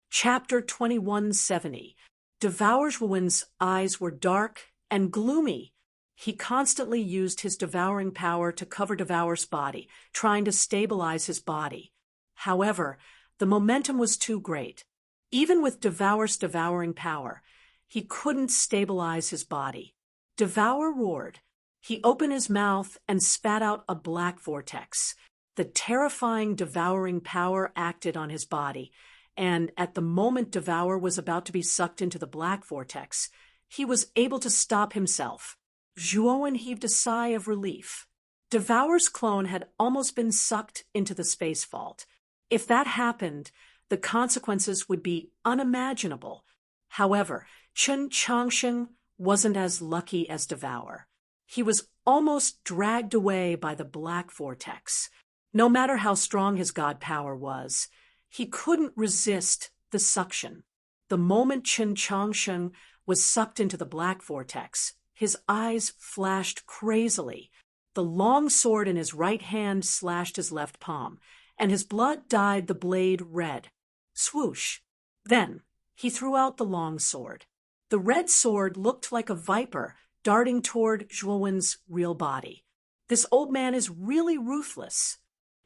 Chapter 2170. Zhuowen's eyes were dark and gloomy. He constantly used his devouring power to cover Devour's body, trying to stabilize his body. However, the momentum was too great. Even with Devour's devouring power, he couldn't stabilize his body. Devour roared. He opened his mouth and spat out a black vortex. The terrifying devouring power acted on his body, and at the moment Devour was about to be sucked into the black vortex, he was able to stop himself. Zhuowen heaved a sigh of relief. Devour's clone had almost been sucked into the space vault. If that happened, the consequences would be unimaginable. However, Chun Changsheng wasn't as lucky as Devour. He was almost dragged away by the black vortex. No matter how strong his god power was, he couldn't resist the suction. The moment Chun Changsheng was sucked into the black vortex, His eyes flashed crazily. The long sword in his right hand slashed his left palm, and his blood dyed the blade red. Swoosh! Then he threw out the long sword. The red sword looked like a viper darting toward Zhuowen's real body. This old man is really ruthless.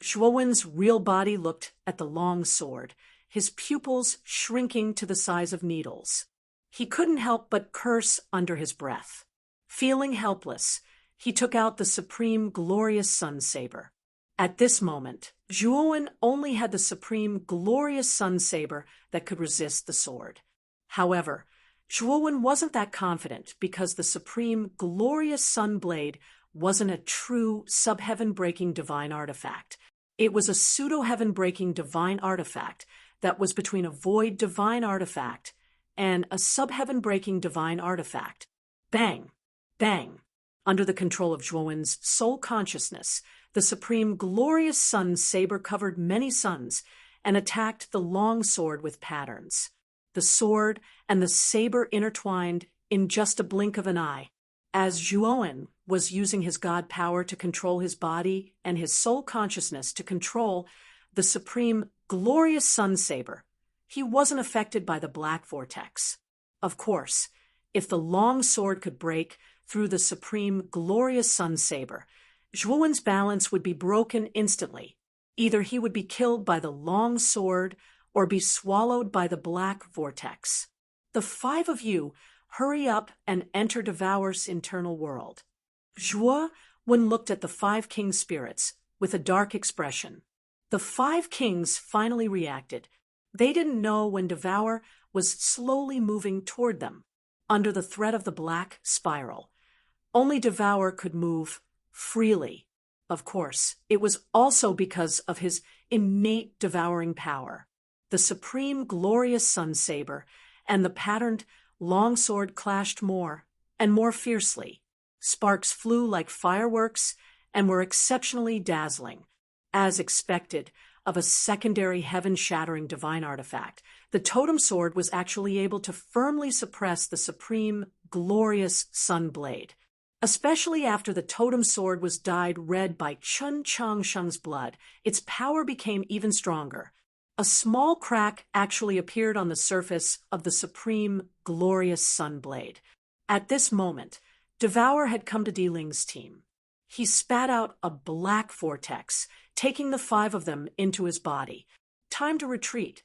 Zhuowen's real body looked at the long sword, his pupils shrinking to the size of needles. He couldn't help but curse under his breath. Feeling helpless, he took out the supreme glorious sun saber. At this moment, Zhuowen only had the supreme glorious sun saber that could resist the sword. However, Zhuowen wasn't that confident because the supreme glorious sun blade wasn't a true sub-heaven-breaking divine artifact. It was a pseudo-heaven-breaking divine artifact that was between a void divine artifact and a sub-heaven-breaking divine artifact. Bang! Bang! Under the control of Zhuowen's soul consciousness, the supreme glorious sun saber covered many suns and attacked the long sword with patterns. The sword and the saber intertwined in just a blink of an eye. As Zhuowen was using his god power to control his body and his soul consciousness to control the supreme glorious sun saber, he wasn't affected by the black vortex. Of course, if the long sword could break through the supreme glorious sun saber, Zhuowen's balance would be broken instantly. Either he would be killed by the long sword or be swallowed by the black vortex. The five of you hurry up and enter Devour's internal world. Zhuowen looked at the five king spirits with a dark expression. The five kings finally reacted. They didn't know when Devour was slowly moving toward them, under the threat of the black spiral. Only Devour could move freely. Of course, it was also because of his innate devouring power. The supreme glorious sun saber and the patterned longsword clashed more and more fiercely. Sparks flew like fireworks and were exceptionally dazzling. As expected of a secondary heaven-shattering divine artifact, the totem sword was actually able to firmly suppress the supreme glorious sun blade. Especially after the totem sword was dyed red by Chun Changsheng's blood, its power became even stronger. A small crack actually appeared on the surface of the supreme glorious sun blade. At this moment, Devour had come to Di Ling's team. He spat out a black vortex, taking the five of them into his body. Time to retreat.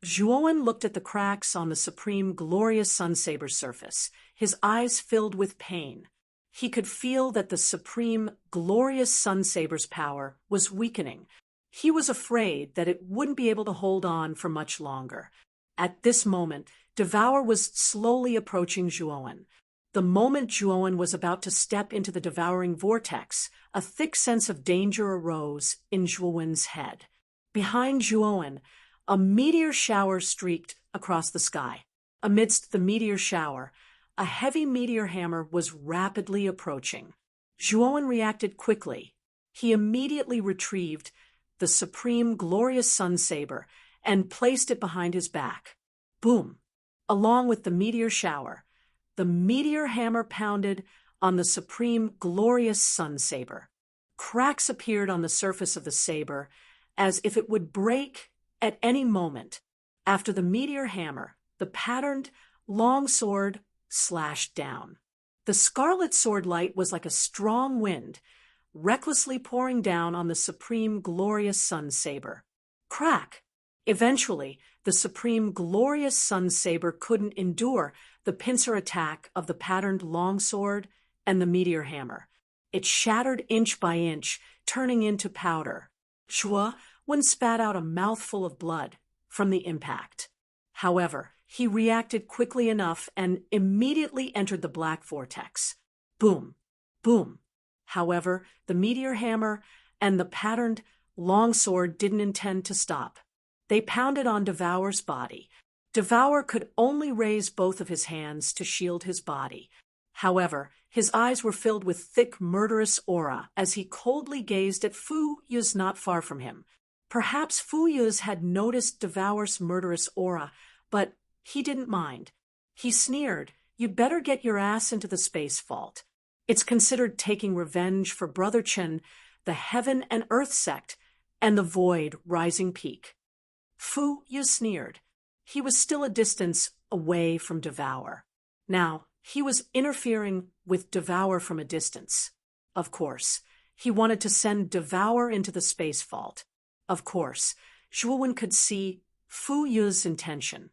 Zhuowen looked at the cracks on the supreme glorious sun saber's surface, his eyes filled with pain. He could feel that the supreme glorious sun saber's power was weakening. He was afraid that it wouldn't be able to hold on for much longer. At this moment, Devour was slowly approaching Zhuowen. The moment Zhuowen was about to step into the devouring vortex, a thick sense of danger arose in Zhuowen's head. Behind Zhuowen, a meteor shower streaked across the sky. Amidst the meteor shower, a heavy meteor hammer was rapidly approaching. Zhuowen reacted quickly. He immediately retrieved the supreme glorious sun saber and placed it behind his back. Boom! Along with the meteor shower, the meteor hammer pounded on the supreme glorious sun saber. Cracks appeared on the surface of the saber as if it would break at any moment. After the meteor hammer, the patterned long sword slashed down. The scarlet sword light was like a strong wind, recklessly pouring down on the supreme glorious sun saber. Crack! Eventually, the supreme glorious sun saber couldn't endure the pincer attack of the patterned longsword and the meteor hammer. It shattered inch by inch, turning into powder. Zhuowen spat out a mouthful of blood from the impact. However, he reacted quickly enough and immediately entered the black vortex. Boom! Boom! However, the meteor hammer and the patterned longsword didn't intend to stop. They pounded on Devour's body. Devour could only raise both of his hands to shield his body. However, his eyes were filled with thick, murderous aura as he coldly gazed at Fu Yuz not far from him. Perhaps Fu Yuz had noticed Devour's murderous aura, but he didn't mind. He sneered, you'd better get your ass into the space vault. It's considered taking revenge for Brother Chen, the Heaven and Earth sect, and the Void Rising Peak. Fu Yu sneered. He was still a distance away from Devour. Now, he was interfering with Devour from a distance. Of course, he wanted to send Devour into the space vault. Of course, Zhuowen could see Fu Yu's intention.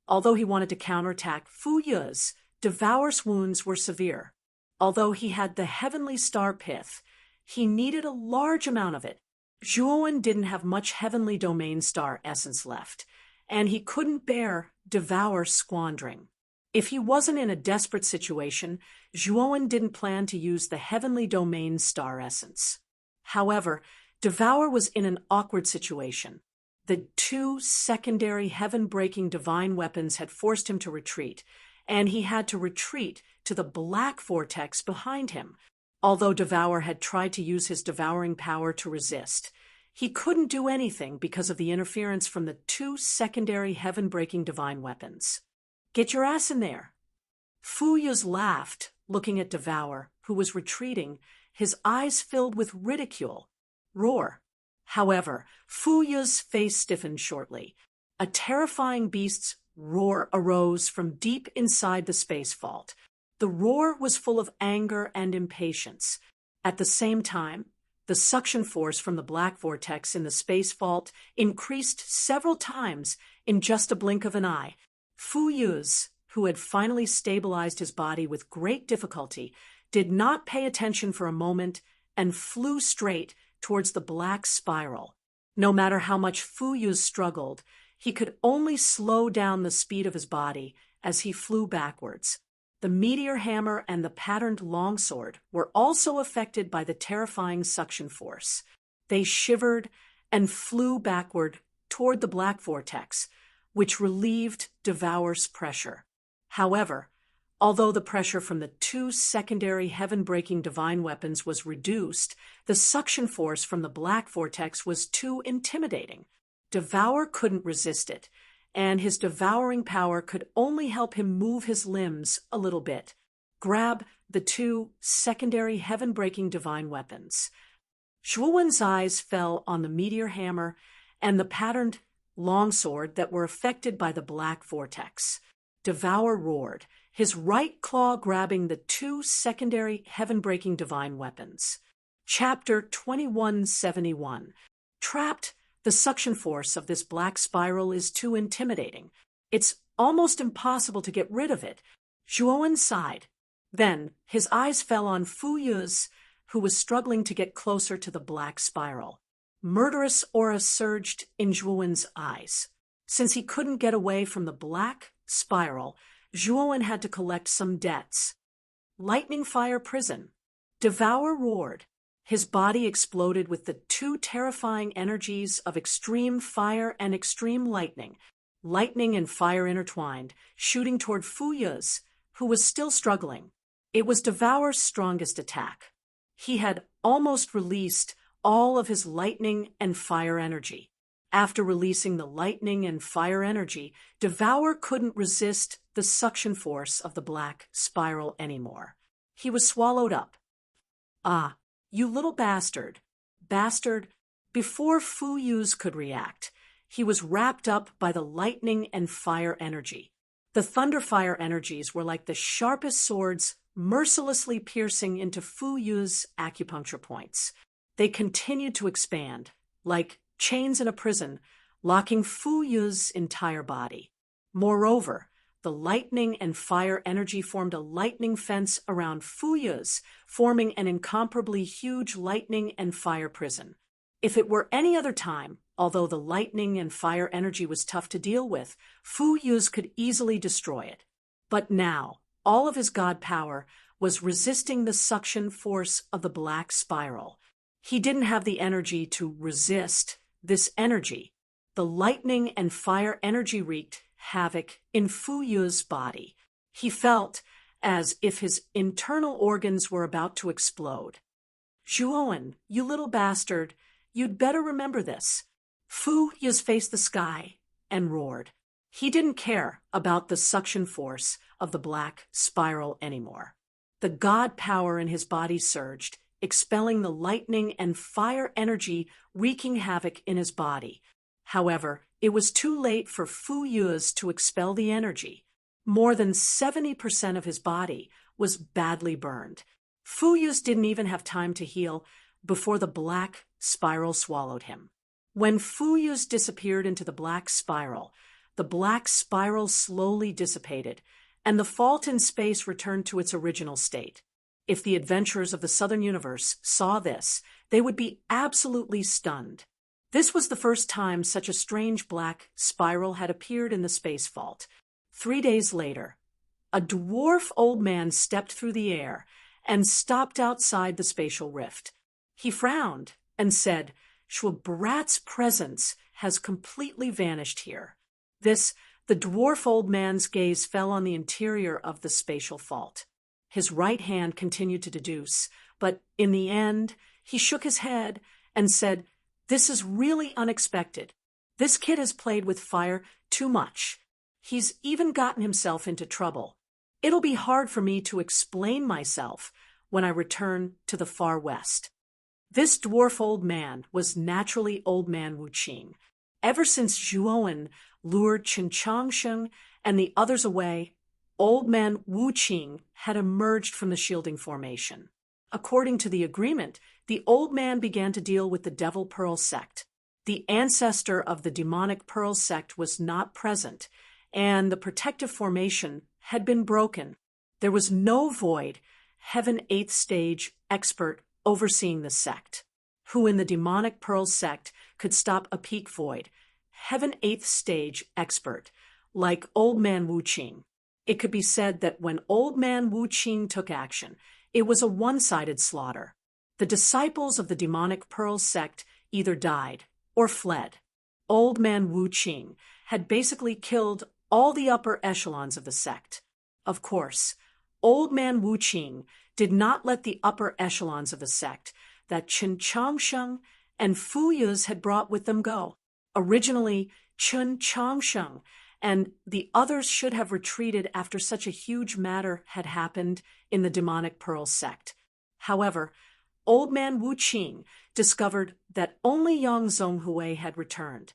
Although he wanted to counterattack Fu Yu's, Devour's wounds were severe. Although he had the Heavenly Star Pith, he needed a large amount of it. Zhuowen didn't have much Heavenly Domain Star essence left, and he couldn't bear Devour squandering. If he wasn't in a desperate situation, Zhuowen didn't plan to use the Heavenly Domain Star essence. However, Devour was in an awkward situation. The two secondary heaven-breaking divine weapons had forced him to retreat, and he had to retreat to the black vortex behind him. Although Devour had tried to use his devouring power to resist, he couldn't do anything because of the interference from the two secondary heaven-breaking divine weapons. Get your ass in there. Fu Yuz laughed, looking at Devour, who was retreating, his eyes filled with ridicule. Roar. However, Fu Yuz's face stiffened shortly. A terrifying beast's roar arose from deep inside the space vault. The roar was full of anger and impatience. At the same time, the suction force from the black vortex in the space vault increased several times in just a blink of an eye. Fu Yuz, who had finally stabilized his body with great difficulty, did not pay attention for a moment and flew straight towards the black spiral. No matter how much Fu Yuz struggled, he could only slow down the speed of his body as he flew backwards. The meteor hammer and the patterned longsword were also affected by the terrifying suction force. They shivered and flew backward toward the black vortex, which relieved Devour's pressure. However, although the pressure from the two secondary heaven-breaking divine weapons was reduced, the suction force from the black vortex was too intimidating. Devour couldn't resist it, and his devouring power could only help him move his limbs a little bit. Grab the two secondary heaven-breaking divine weapons. Zhuowen's eyes fell on the meteor hammer and the patterned longsword that were affected by the black vortex. Devour roared, his right claw grabbing the two secondary heaven-breaking divine weapons. Chapter 2171. Trapped, the suction force of this black spiral is too intimidating. It's almost impossible to get rid of it. Zhuowen sighed. Then his eyes fell on Fu Yuz, who was struggling to get closer to the black spiral. Murderous aura surged in Zhuowen's eyes. Since he couldn't get away from the black spiral, Zhuowen had to collect some debts. Lightning Fire Prison. Devour roared. His body exploded with the two terrifying energies of extreme fire and extreme lightning. Lightning and fire intertwined, shooting toward Fu Yuz, who was still struggling. It was Devour's strongest attack. He had almost released all of his lightning and fire energy. After releasing the lightning and fire energy, Devour couldn't resist the suction force of the black spiral anymore. He was swallowed up. Ah, you little bastard. Bastard. Before Fu Yuz could react, he was wrapped up by the lightning and fire energy. The thunderfire energies were like the sharpest swords mercilessly piercing into Fu Yuz's acupuncture points. They continued to expand, like chains in a prison, locking Fu Yuz's entire body. Moreover, the lightning and fire energy formed a lightning fence around Fu Yuz, forming an incomparably huge lightning and fire prison. If it were any other time, although the lightning and fire energy was tough to deal with, Fu Yuz could easily destroy it. But now, all of his god power was resisting the suction force of the black spiral. He didn't have the energy to resist this energy. The lightning and fire energy wreaked havoc in Fu Yuz's body. He felt as if his internal organs were about to explode. Zhuowen, you little bastard, you'd better remember this. Fu Yuz faced the sky and roared. He didn't care about the suction force of the black spiral anymore. The god power in his body surged, expelling the lightning and fire energy wreaking havoc in his body. However, it was too late for Fu Yu's to expel the energy. More than 70% of his body was badly burned. Fu Yu's didn't even have time to heal before the black spiral swallowed him. When Fu Yu's disappeared into the black spiral slowly dissipated, and the fault in space returned to its original state. If the adventurers of the Southern Universe saw this, they would be absolutely stunned. This was the first time such a strange black spiral had appeared in the space vault. 3 days later, a dwarf old man stepped through the air and stopped outside the spatial rift. He frowned and said, "Schwabrat's presence has completely vanished here." The dwarf old man's gaze fell on the interior of the spatial vault. His right hand continued to deduce, but in the end, he shook his head and said, "This is really unexpected. This kid has played with fire too much. He's even gotten himself into trouble. It'll be hard for me to explain myself when I return to the far west." This dwarf old man was naturally Old Man Wuqing. Ever since Zhuowen lured Chen Changsheng and the others away, Old Man Wuqing had emerged from the shielding formation. According to the agreement, the old man began to deal with the Devil Pearl sect. The ancestor of the demonic Pearl sect was not present, and the protective formation had been broken. There was no void, Heaven 8th stage expert overseeing the sect, who in the demonic Pearl sect could stop a peak void, Heaven 8th stage expert, like Old Man Wuqing. It could be said that when Old Man Wuqing took action, it was a one-sided slaughter. The disciples of the demonic Pearl sect either died or fled. Old Man Wuqing had basically killed all the upper echelons of the sect. Of course, Old Man Wuqing did not let the upper echelons of the sect that Chen Changsheng and Fu Yuz had brought with them go. Originally, Chen Changsheng and the others should have retreated after such a huge matter had happened in the demonic Pearl sect. However, Old Man Wuqing discovered that only Yang Zhonghui had returned.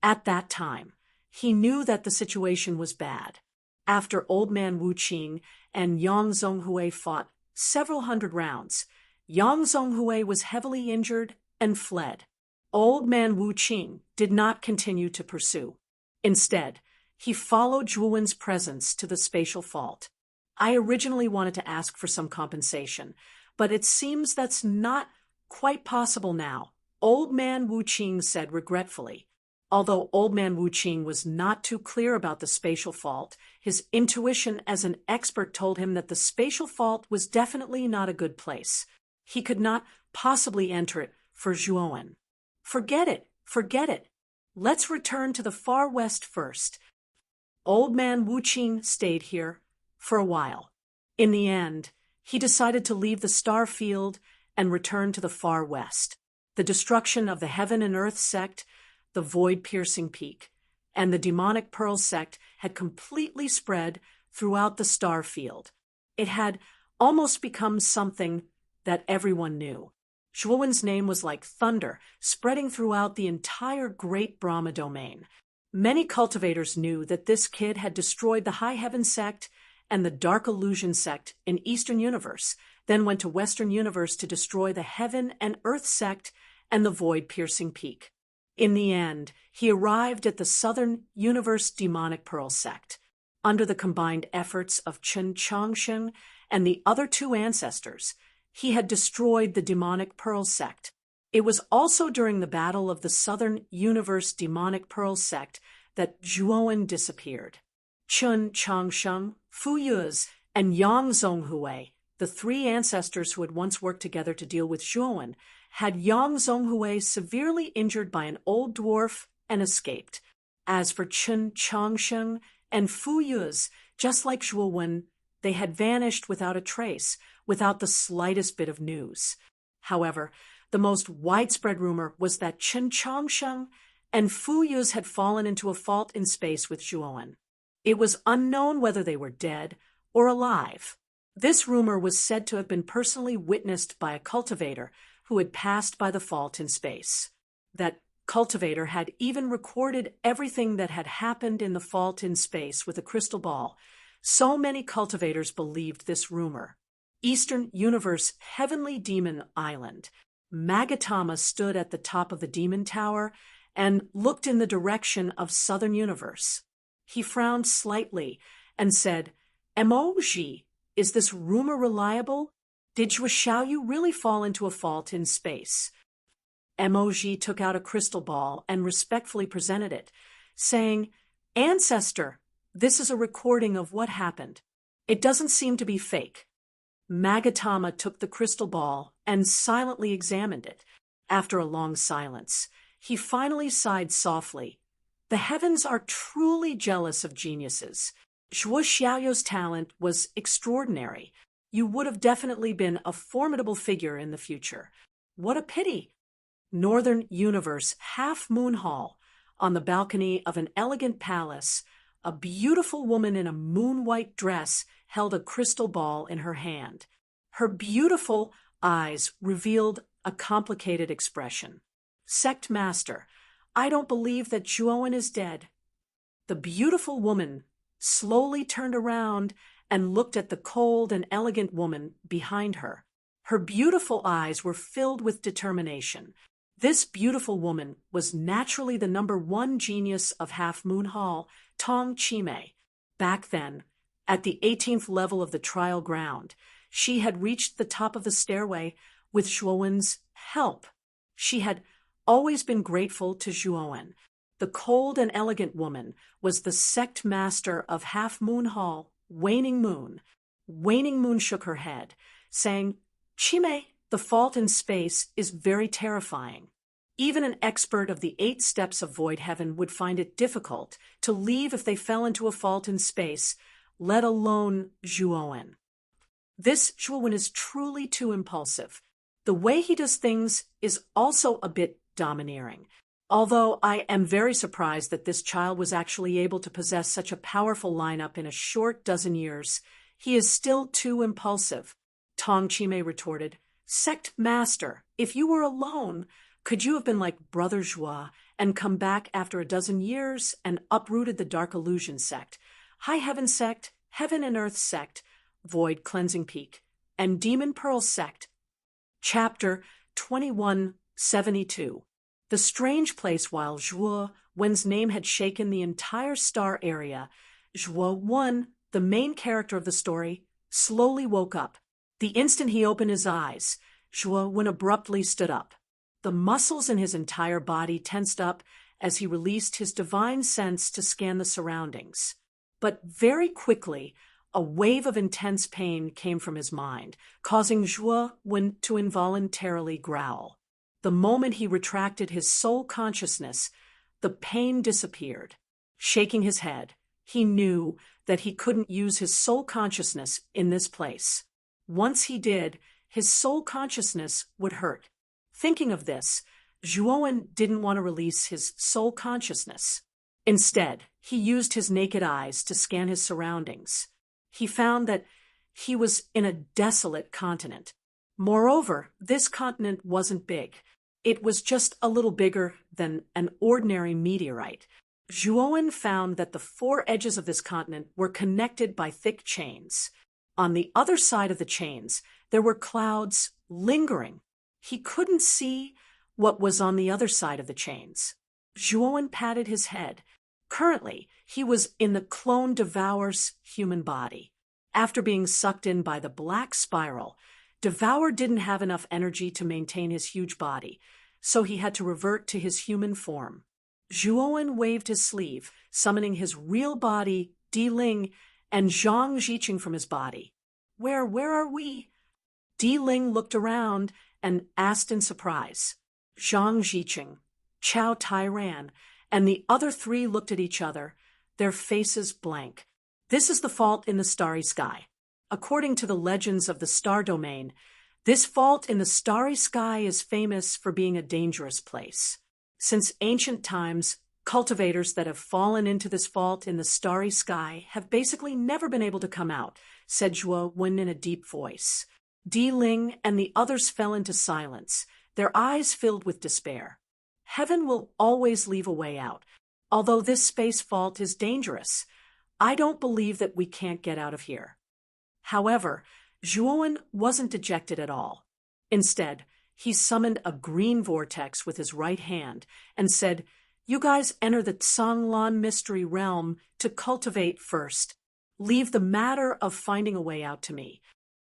At that time, he knew that the situation was bad. After Old Man Wuqing and Yang Zhonghui fought several hundred rounds, Yang Zhonghui was heavily injured and fled. Old Man Wuqing did not continue to pursue. Instead, he followed Zhuowen's presence to the spatial vault. I originally wanted to ask for some compensation, but it seems that's not quite possible now, Old Man Wuqing said regretfully. Although Old Man Wuqing was not too clear about the spatial vault, his intuition as an expert told him that the spatial vault was definitely not a good place. He could not possibly enter it for Zhuowen. Forget it. Let's return to the far west first. Old Man Wuqing stayed here for a while. In the end, he decided to leave the star field and return to the far west. The destruction of the Heaven and Earth sect, the void-piercing peak, and the demonic Pearl sect had completely spread throughout the star field. It had almost become something that everyone knew. Zhuowen's name was like thunder, spreading throughout the entire Great Brahma domain. Many cultivators knew that this kid had destroyed the High Heaven sect and the Dark Illusion sect in Eastern Universe, then went to Western Universe to destroy the Heaven and Earth sect and the Void-Piercing Peak. In the end, he arrived at the Southern Universe Demonic Pearl sect. Under the combined efforts of Chen Changsheng and the other two ancestors, he had destroyed the Demonic Pearl sect. It was also during the battle of the Southern Universe Demonic Pearl sect that Zhuowen disappeared. Chen Changsheng, Fu Yuz, and Yang Zhonghui, the three ancestors who had once worked together to deal with Zhuowen, had Yang Zhonghui severely injured by an old dwarf and escaped. As for Chen Changsheng and Fu Yuz, just like Zhuowen, they had vanished without a trace, without the slightest bit of news. However, the most widespread rumor was that Chen Changsheng and Fu Yuz had fallen into a fault in space with Zhuowen. It was unknown whether they were dead or alive. This rumor was said to have been personally witnessed by a cultivator who had passed by the fault in space. That cultivator had even recorded everything that had happened in the fault in space with a crystal ball. So many cultivators believed this rumor. Eastern Universe Heavenly Demon Island. Magatama stood at the top of the demon tower and looked in the direction of Southern Universe. He frowned slightly and said, "Emoji, is this rumor reliable? Did Zhuo Xiaoyu really fall into a fault in space?" Emoji took out a crystal ball and respectfully presented it, saying, "Ancestor, this is a recording of what happened. It doesn't seem to be fake." Magatama took the crystal ball and silently examined it. After a long silence, he finally sighed softly. "The heavens are truly jealous of geniuses. Zhuo Xiaoyu's talent was extraordinary. You would have definitely been a formidable figure in the future. What a pity." Northern Universe Half Moon Hall. On the balcony of an elegant palace, a beautiful woman in a moon-white dress held a crystal ball in her hand. Her beautiful eyes revealed a complicated expression. "Sect Master, I don't believe that Zhuowen is dead." The beautiful woman slowly turned around and looked at the cold and elegant woman behind her. Her beautiful eyes were filled with determination. This beautiful woman was naturally the #1 genius of Half Moon Hall, Tong Chimei. Back then, at the 18th level of the trial ground, she had reached the top of the stairway with Zhuowen's help. She had always been grateful to Zhuowen. The cold and elegant woman was the sect master of Half Moon Hall, Waning Moon. Waning Moon shook her head, saying, "Chimei, the fault in space is very terrifying. Even an expert of the 8 steps of Void Heaven would find it difficult to leave if they fell into a fault in space, let alone Zhuowen. This Zhuowen is truly too impulsive. The way he does things is also a bit domineering. Although I am very surprised that this child was actually able to possess such a powerful lineup in a short dozen years, he is still too impulsive." Tong Chimei retorted, "Sect Master, if you were alone, could you have been like Brother Zhua and come back after a dozen years and uprooted the Dark Illusion sect, High Heaven sect, Heaven and Earth sect, Void Cleansing Peak, and Demon Pearl sect?" Chapter 2172. The strange place. While Zhuo Wen's name had shaken the entire star area, Zhuo Wen, the main character of the story, slowly woke up. The instant he opened his eyes, Zhuo Wen abruptly stood up. The muscles in his entire body tensed up as he released his divine sense to scan the surroundings. But very quickly, a wave of intense pain came from his mind, causing Zhuo Wen to involuntarily growl. The moment he retracted his soul consciousness, the pain disappeared. Shaking his head, he knew that he couldn't use his soul consciousness in this place. Once he did, his soul consciousness would hurt. Thinking of this, Zhuowen didn't want to release his soul consciousness. Instead, he used his naked eyes to scan his surroundings. He found that he was in a desolate continent. Moreover, this continent wasn't big. It was just a little bigger than an ordinary meteorite. Zhuowen found that the 4 edges of this continent were connected by thick chains. On the other side of the chains, there were clouds lingering. He couldn't see what was on the other side of the chains. Zhuowen patted his head. Currently, he was in the clone devourer's human body. After being sucked in by the black spiral, Devour didn't have enough energy to maintain his huge body, so he had to revert to his human form. Zhuowen waved his sleeve, summoning his real body, Di Ling, and Zhang Ziqing from his body. Where are we?" Di Ling looked around and asked in surprise. Zhang Ziqing, Chao Tairan, and the other 3 looked at each other, their faces blank. This is the fault in the starry sky. According to the legends of the star domain, this fault in the starry sky is famous for being a dangerous place. Since ancient times, cultivators that have fallen into this vault in the starry sky have basically never been able to come out, said Zhuo Wen in a deep voice. Di Ling and the others fell into silence, their eyes filled with despair. Heaven will always leave a way out. Although this space vault is dangerous, I don't believe that we can't get out of here. However, Zhuo wasn't dejected at all. Instead, he summoned a green vortex with his right hand and said, "You guys enter the Tsanglan mystery realm to cultivate first. Leave the matter of finding a way out to me."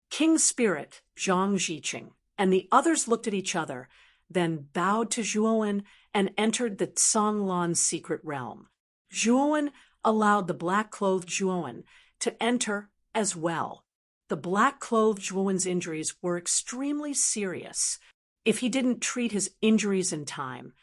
King Spirit, Zhang Ziqing, and the others looked at each other, then bowed to Zhuo and entered the Tsanglan secret realm. Zhuo allowed the black-clothed Zhuo to enter as well. The black-clothed Zhuo's injuries were extremely serious. If he didn't treat his injuries in time,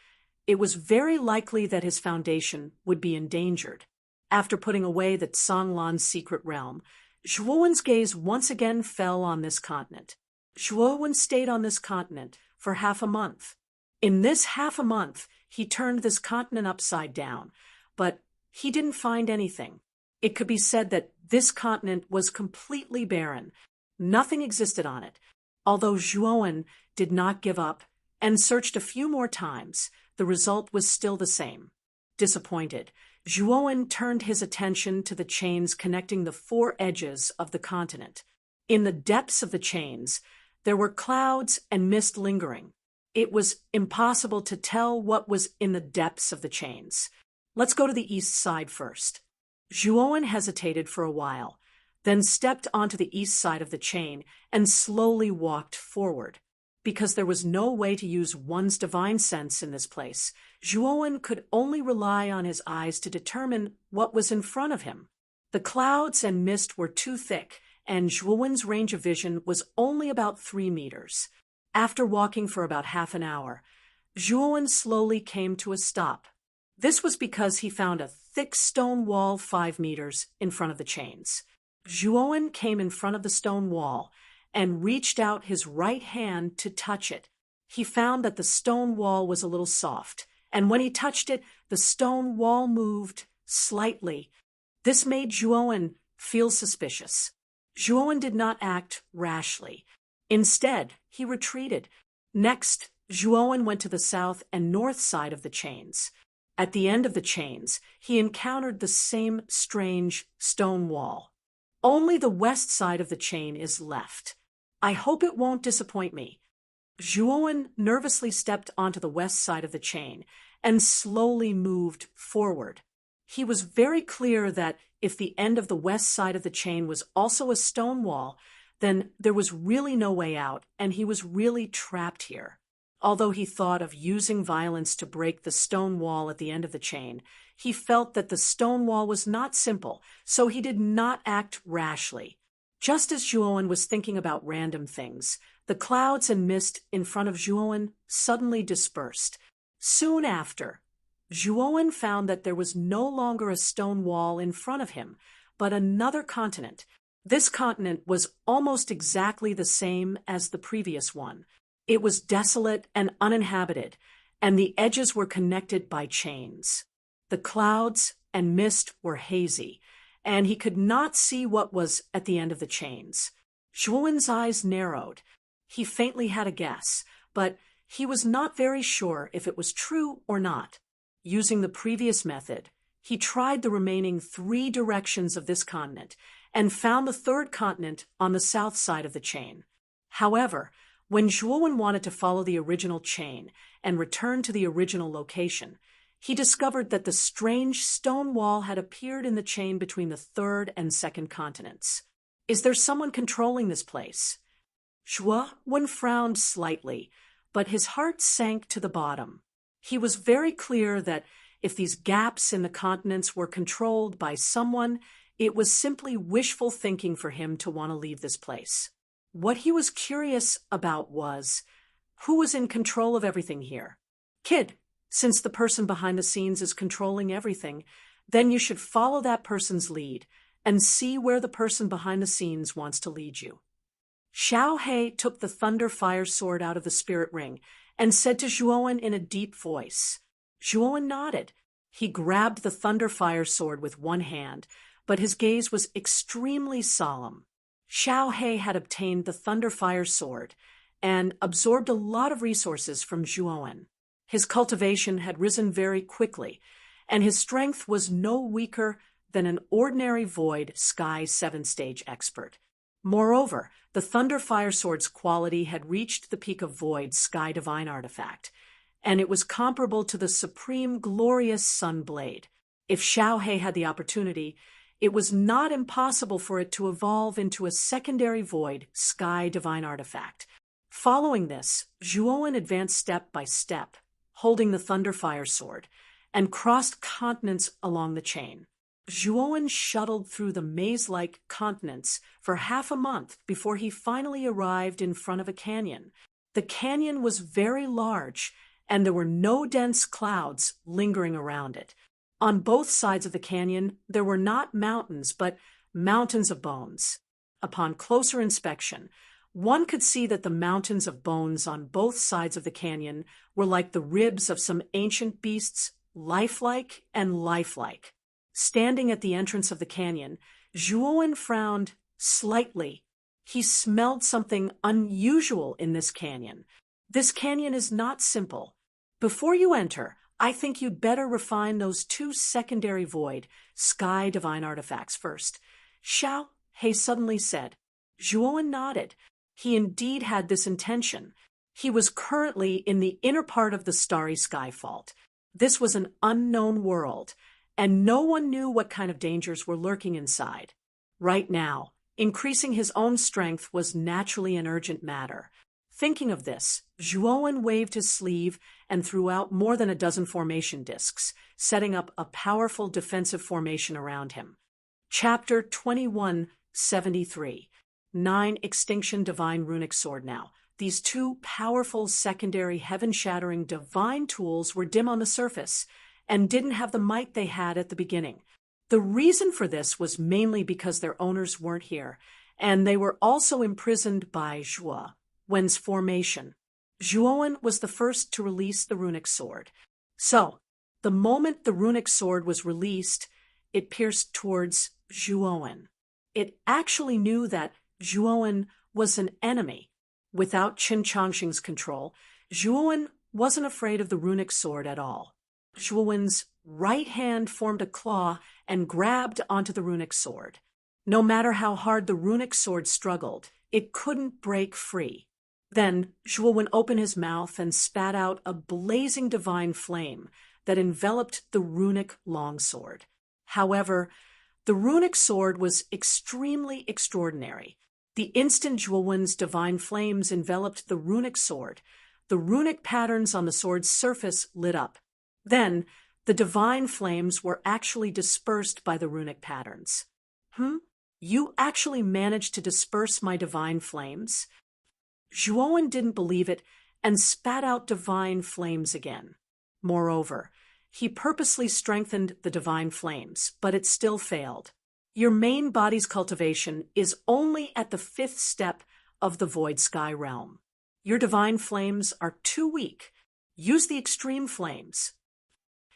it was very likely that his foundation would be endangered. After putting away the Tsanglan secret realm, Zhuo's gaze once again fell on this continent. Zhuo stayed on this continent for half a month. In this half a month, he turned this continent upside down, but he didn't find anything. It could be said that this continent was completely barren. Nothing existed on it. Although Zhuo did not give up and searched a few more times, the result was still the same. Disappointed, Zhuo turned his attention to the chains connecting the four edges of the continent. In the depths of the chains, there were clouds and mist lingering. It was impossible to tell what was in the depths of the chains. Let's go to the east side first. Zhuo hesitated for a while, then stepped onto the east side of the chain and slowly walked forward. Because there was no way to use one's divine sense in this place, Zhuo could only rely on his eyes to determine what was in front of him. The clouds and mist were too thick, and Zhuo's range of vision was only about 3 meters. After walking for about half an hour, Zhuo slowly came to a stop. This was because he found a thick stone wall 5 meters in front of the chains. Zhuo came in front of the stone wall and reached out his right hand to touch it. He found that the stone wall was a little soft, and when he touched it, the stone wall moved slightly. This made Zhuo feel suspicious. Zhuo did not act rashly. Instead, he retreated. Next, Zhuo went to the south and north side of the chains. At the end of the chains, he encountered the same strange stone wall. Only the west side of the chain is left. I hope it won't disappoint me. Zhuo nervously stepped onto the west side of the chain and slowly moved forward. He was very clear that if the end of the west side of the chain was also a stone wall, then there was really no way out, and he was really trapped here. Although he thought of using violence to break the stone wall at the end of the chain, he felt that the stone wall was not simple, so he did not act rashly. Just as Zhuo was thinking about random things, the clouds and mist in front of Zhuo suddenly dispersed. Soon after, Zhuo found that there was no longer a stone wall in front of him, but another continent. This continent was almost exactly the same as the previous one. It was desolate and uninhabited, and the edges were connected by chains. The clouds and mist were hazy, and he could not see what was at the end of the chains. Zhuo's eyes narrowed. He faintly had a guess, but he was not very sure if it was true or not. Using the previous method, he tried the remaining 3 directions of this continent and found the third continent on the south side of the chain. However, when Zhuo wanted to follow the original chain and return to the original location, he discovered that the strange stone wall had appeared in the chain between the third and second continents. Is there someone controlling this place? Zhuo frowned slightly, but his heart sank to the bottom. He was very clear that if these gaps in the continents were controlled by someone, it was simply wishful thinking for him to want to leave this place. What he was curious about was, who was in control of everything here? Kid, since the person behind the scenes is controlling everything, then you should follow that person's lead and see where the person behind the scenes wants to lead you. Xiao He took the thunder fire sword out of the spirit ring and said to Zhuo in a deep voice, Zhuowen nodded. He grabbed the Thunderfire sword with one hand, but his gaze was extremely solemn. Xiao He had obtained the Thunderfire sword and absorbed a lot of resources from Zhuowen. His cultivation had risen very quickly, and his strength was no weaker than an ordinary Void Sky 7-stage expert. Moreover, the Thunderfire sword's quality had reached the peak of Void Sky Divine artifact, and it was comparable to the supreme glorious Sun Blade. If Xiao He had the opportunity, it was not impossible for it to evolve into a secondary Void Sky Divine artifact. Following this, Zhuowen advanced step by step, holding the Thunderfire sword, and crossed continents along the chain. Zhuowen shuttled through the maze-like continents for half a month before he finally arrived in front of a canyon. The canyon was very large, and there were no dense clouds lingering around it. On both sides of the canyon, there were not mountains, but mountains of bones. Upon closer inspection, one could see that the mountains of bones on both sides of the canyon were like the ribs of some ancient beasts, lifelike and lifelike. Standing at the entrance of the canyon, Zhuowen frowned slightly. He smelled something unusual in this canyon. This canyon is not simple. Before you enter, I think you'd better refine those 2 secondary Void Sky Divine artifacts first. Xiao He suddenly said. Zhuowen nodded. He indeed had this intention. He was currently in the inner part of the Starry Sky Fault. This was an unknown world, and no one knew what kind of dangers were lurking inside. Right now, increasing his own strength was naturally an urgent matter. Thinking of this, Zhuowen waved his sleeve and threw out more than a dozen formation discs, setting up a powerful defensive formation around him. Chapter 2173. 9 Extinction Divine Runic Sword now. These 2 powerful secondary heaven-shattering divine tools were dim on the surface and didn't have the might they had at the beginning. The reason for this was mainly because their owners weren't here, and they were also imprisoned by Zhuowen's formation. Zhuowen was the first to release the runic sword. So, the moment the runic sword was released, it pierced towards Zhuowen. It actually knew that Zhuowen was an enemy. Without Qin Changxing's control, Zhuowen wasn't afraid of the runic sword at all. Zhuowen's right hand formed a claw and grabbed onto the runic sword. No matter how hard the runic sword struggled, it couldn't break free. Then Zhuowen opened his mouth and spat out a blazing divine flame that enveloped the runic longsword. However, the runic sword was extremely extraordinary. The instant Zhuowen's divine flames enveloped the runic sword, the runic patterns on the sword's surface lit up. Then, the divine flames were actually dispersed by the runic patterns. You actually managed to disperse my divine flames? Zhuowen didn't believe it and spat out divine flames again. Moreover, he purposely strengthened the divine flames, but it still failed. Your main body's cultivation is only at the 5th step of the Void Sky realm. Your divine flames are too weak. Use the extreme flames.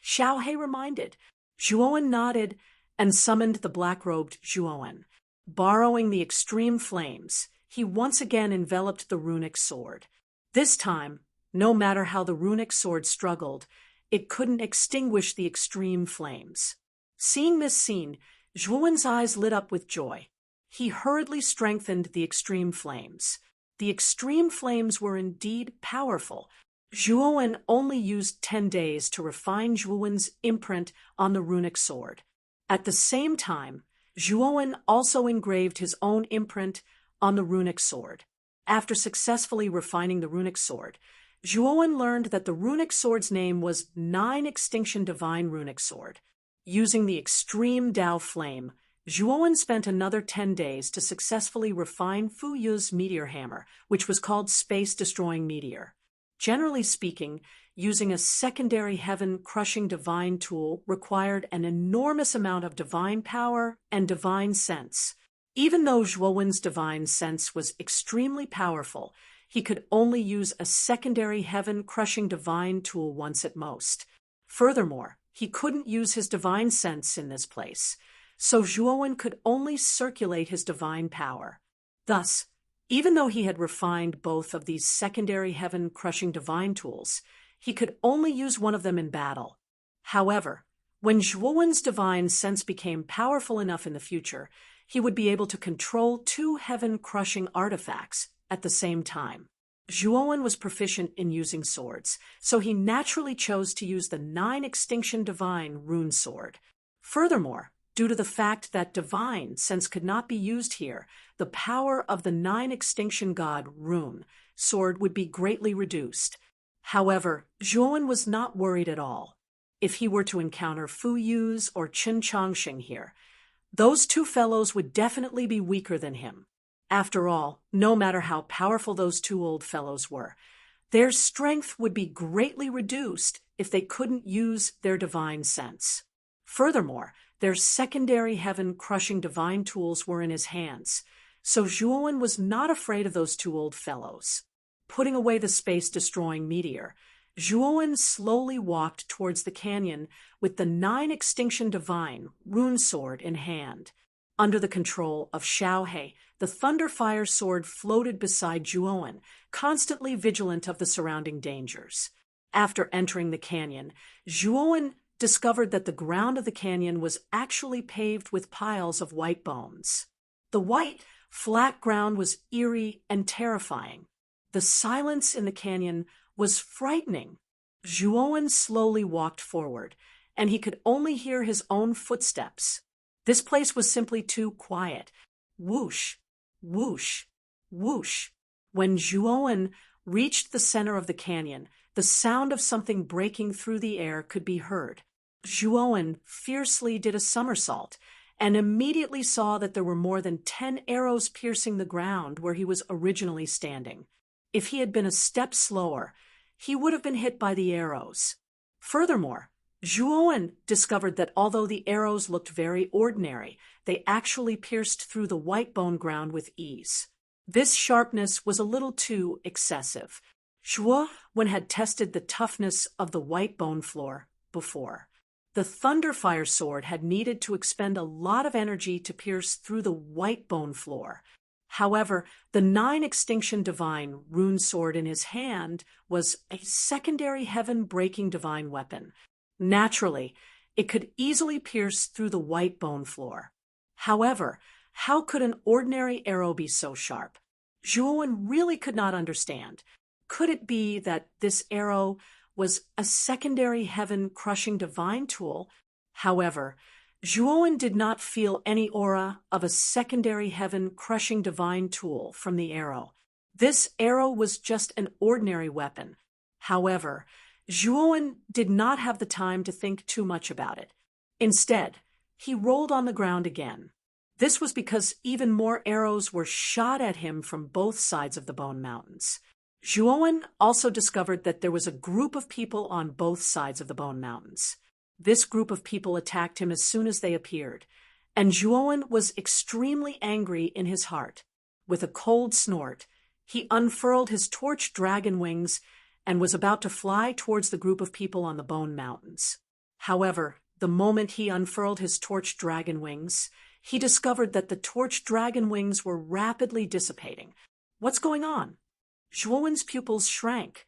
Xiao He reminded. Zhuowen nodded and summoned the black-robed Zhuowen. Borrowing the extreme flames, he once again enveloped the runic sword. This time, no matter how the runic sword struggled, it couldn't extinguish the extreme flames. Seeing this scene, Zhuowen's eyes lit up with joy. He hurriedly strengthened the extreme flames. The extreme flames were indeed powerful. Zhuowen only used 10 days to refine Zhuowen's imprint on the runic sword. At the same time, Zhuowen also engraved his own imprint on the runic sword. After successfully refining the runic sword, Zhuowen learned that the runic sword's name was 9 Extinction Divine Runic Sword. Using the extreme Dao flame, Zhuowen spent another 10 days to successfully refine Fu Yu's meteor hammer, which was called Space-Destroying Meteor. Generally speaking, using a secondary heaven-crushing divine tool required an enormous amount of divine power and divine sense. Even though Zhuowen's divine sense was extremely powerful, he could only use a secondary heaven-crushing divine tool once at most. Furthermore, he couldn't use his divine sense in this place, so Zhuowen could only circulate his divine power. Thus, even though he had refined both of these secondary heaven-crushing divine tools, he could only use one of them in battle. However, when Zhuowen's divine sense became powerful enough in the future, he would be able to control two heaven-crushing artifacts at the same time. Zhuowen was proficient in using swords, so he naturally chose to use the Nine Extinction Divine rune sword. Furthermore, due to the fact that divine sense could not be used here, the power of the Nine Extinction God rune sword would be greatly reduced. However, Zhuowen was not worried at all. If he were to encounter Fu Yuz or Qin Changxing here, those two fellows would definitely be weaker than him. After all, no matter how powerful those two old fellows were, their strength would be greatly reduced if they couldn't use their divine sense. Furthermore, their secondary heaven-crushing divine tools were in his hands, so Zhuowen was not afraid of those two old fellows. Putting away the space-destroying meteor, Zhuowen slowly walked towards the canyon with the Nine Extinction Divine rune sword in hand. Under the control of Xiaohe, the Thunderfire sword floated beside Zhuowen, constantly vigilant of the surrounding dangers. After entering the canyon, Zhuowen discovered that the ground of the canyon was actually paved with piles of white bones. The white, flat ground was eerie and terrifying. The silence in the canyon was frightening. Zhuowen slowly walked forward, and he could only hear his own footsteps. This place was simply too quiet. Whoosh, whoosh, whoosh. When Zhuowen reached the center of the canyon, the sound of something breaking through the air could be heard. Zhuowen fiercely did a somersault and immediately saw that there were more than 10 arrows piercing the ground where he was originally standing. If he had been a step slower, he would have been hit by the arrows. Furthermore, Zhuowen discovered that although the arrows looked very ordinary, they actually pierced through the white bone ground with ease. This sharpness was a little too excessive. Zhuowen had tested the toughness of the white bone floor before. The Thunderfire sword had needed to expend a lot of energy to pierce through the white bone floor. However, the Nine Extinction Divine rune sword in his hand was a secondary heaven-breaking divine weapon. Naturally, it could easily pierce through the white bone floor. However, how could an ordinary arrow be so sharp? Zhuowen really could not understand. Could it be that this arrow was a secondary heaven-crushing divine tool? However, Zhuowen did not feel any aura of a secondary heaven-crushing divine tool from the arrow. This arrow was just an ordinary weapon. However, Zhuowen did not have the time to think too much about it. Instead, he rolled on the ground again. This was because even more arrows were shot at him from both sides of the Bone Mountains. Zhuowen also discovered that there was a group of people on both sides of the Bone Mountains. This group of people attacked him as soon as they appeared, and Zhuowen was extremely angry in his heart. With a cold snort, he unfurled his torch dragon wings and was about to fly towards the group of people on the Bone Mountains. However, the moment he unfurled his torch dragon wings, he discovered that the torch dragon wings were rapidly dissipating. What's going on? Zhuowen's pupils shrank.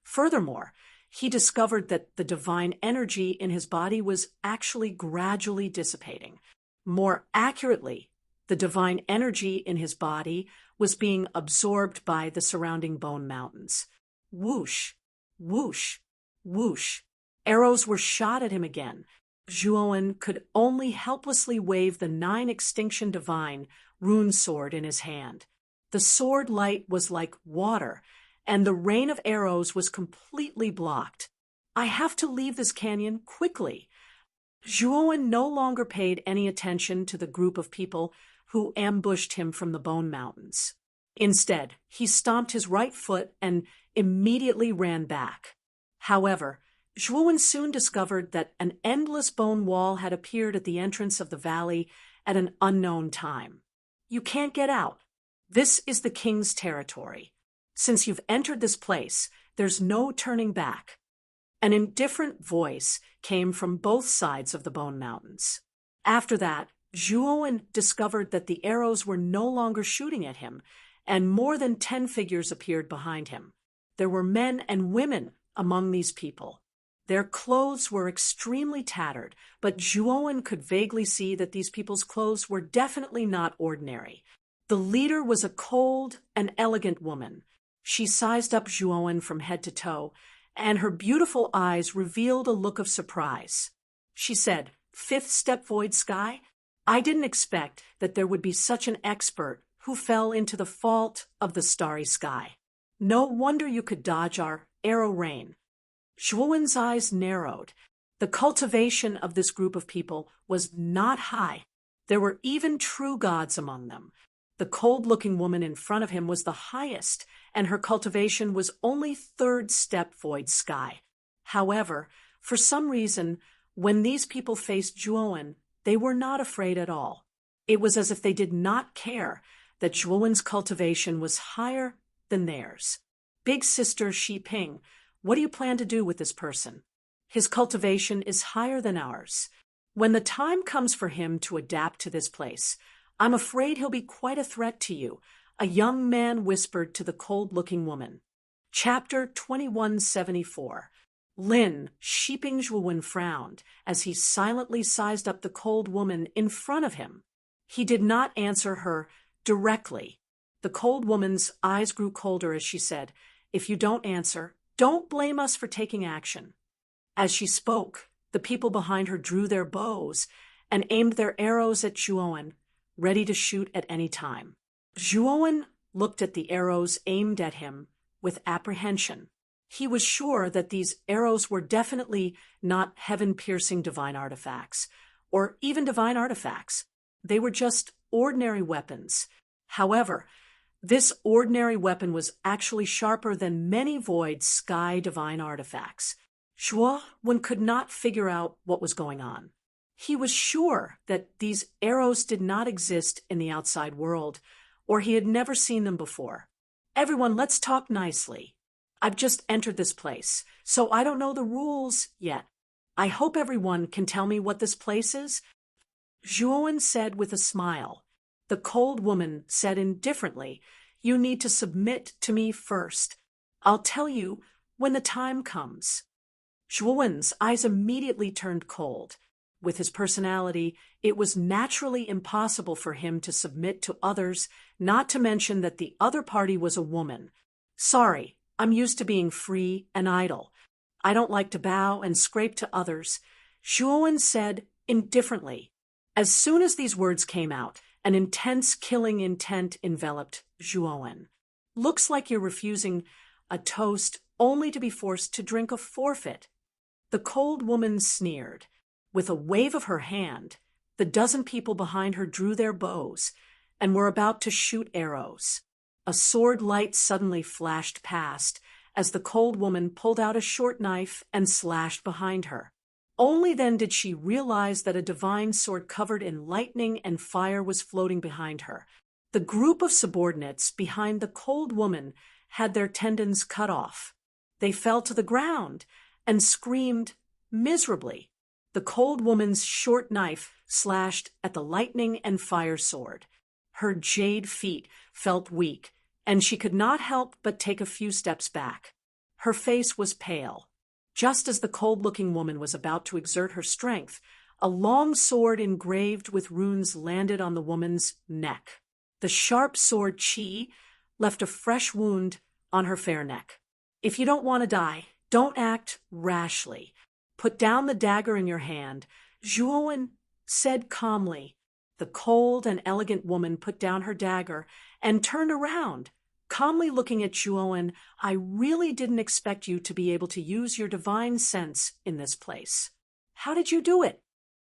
Furthermore, he discovered that the divine energy in his body was actually gradually dissipating. More accurately, the divine energy in his body was being absorbed by the surrounding Bone Mountains. Whoosh, whoosh, whoosh. Arrows were shot at him again. Zhuowen could only helplessly wave the Nine Extinction Divine rune sword in his hand. The sword light was like water, and the rain of arrows was completely blocked. I have to leave this canyon quickly. Zhuowen no longer paid any attention to the group of people who ambushed him from the Bone Mountains. Instead, he stomped his right foot and immediately ran back. However, Zhuowen soon discovered that an endless bone wall had appeared at the entrance of the valley at an unknown time. You can't get out. This is the king's territory. Since you've entered this place, there's no turning back. An indifferent voice came from both sides of the Bone Mountains. After that, Zhuowen discovered that the arrows were no longer shooting at him, and more than 10 figures appeared behind him. There were men and women among these people. Their clothes were extremely tattered, but Zhuowen could vaguely see that these people's clothes were definitely not ordinary. The leader was a cold and elegant woman. She sized up Zhuowen from head to toe, and her beautiful eyes revealed a look of surprise. She said, "Fifth step void sky? I didn't expect that there would be such an expert who fell into the fault of the starry sky. No wonder you could dodge our arrow rain." Zhuowen's eyes narrowed. The cultivation of this group of people was not high. There were even true gods among them. The cold-looking woman in front of him was the highest, and her cultivation was only third step void sky. However, for some reason, when these people faced Zhuowen, they were not afraid at all. It was as if they did not care that Zhuowen's cultivation was higher than theirs. "Big sister Xi Ping, what do you plan to do with this person? His cultivation is higher than ours. When the time comes for him to adapt to this place, I'm afraid he'll be quite a threat to you," a young man whispered to the cold-looking woman. Chapter 2174. Lin, Shiping Zhuowen frowned as he silently sized up the cold woman in front of him. He did not answer her directly. The cold woman's eyes grew colder as she said, "If you don't answer, don't blame us for taking action." As she spoke, the people behind her drew their bows and aimed their arrows at Zhuowen, ready to shoot at any time. Zhuowen looked at the arrows aimed at him with apprehension. He was sure that these arrows were definitely not heaven-piercing divine artifacts, or even divine artifacts. They were just ordinary weapons. However, this ordinary weapon was actually sharper than many void sky divine artifacts. Zhuowen could not figure out what was going on. He was sure that these arrows did not exist in the outside world, or he had never seen them before. "Everyone, let's talk nicely. I've just entered this place, so I don't know the rules yet. I hope everyone can tell me what this place is," Zhuowen said with a smile. The cold woman said indifferently, "You need to submit to me first. I'll tell you when the time comes." Zhuowen's eyes immediately turned cold. With his personality, it was naturally impossible for him to submit to others, not to mention that the other party was a woman. "Sorry, I'm used to being free and idle. I don't like to bow and scrape to others," Zhuowen said indifferently. As soon as these words came out, an intense killing intent enveloped Zhuowen. "Looks like you're refusing a toast only to be forced to drink a forfeit." The cold woman sneered. With a wave of her hand, the dozen people behind her drew their bows and were about to shoot arrows. A sword light suddenly flashed past as the cold woman pulled out a short knife and slashed behind her. Only then did she realize that a divine sword covered in lightning and fire was floating behind her. The group of subordinates behind the cold woman had their tendons cut off. They fell to the ground and screamed miserably. The cold woman's short knife slashed at the lightning and fire sword. Her jade feet felt weak, and she could not help but take a few steps back. Her face was pale. Just as the cold-looking woman was about to exert her strength, a long sword engraved with runes landed on the woman's neck. The sharp sword Qi left a fresh wound on her fair neck. "If you don't want to die, don't act rashly. Put down the dagger in your hand," Zhuowen said calmly. The cold and elegant woman put down her dagger and turned around, calmly looking at Zhuowen. "I really didn't expect you to be able to use your divine sense in this place. How did you do it?"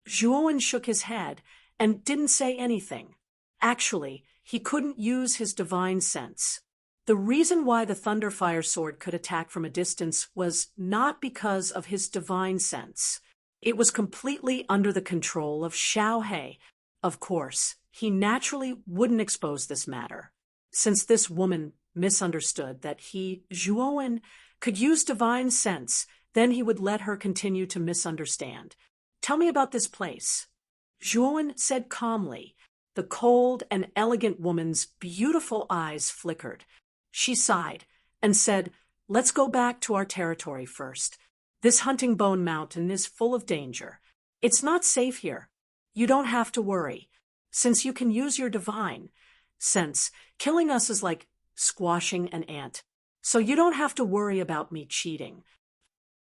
Zhuowen shook his head and didn't say anything. Actually, he couldn't use his divine sense. The reason why the Thunderfire sword could attack from a distance was not because of his divine sense. It was completely under the control of Xiaohe. Of course, he naturally wouldn't expose this matter. Since this woman misunderstood that he, Zhuowen, could use divine sense Then he would let her continue to misunderstand. Tell me about this place. Zhuowen said calmly. The cold and elegant woman's beautiful eyes flickered. She sighed and said, Let's go back to our territory first. This hunting bone mountain is full of danger. It's not safe here. You don't have to worry. Since you can use your divine sense, killing us is like squashing an ant. So you don't have to worry about me cheating.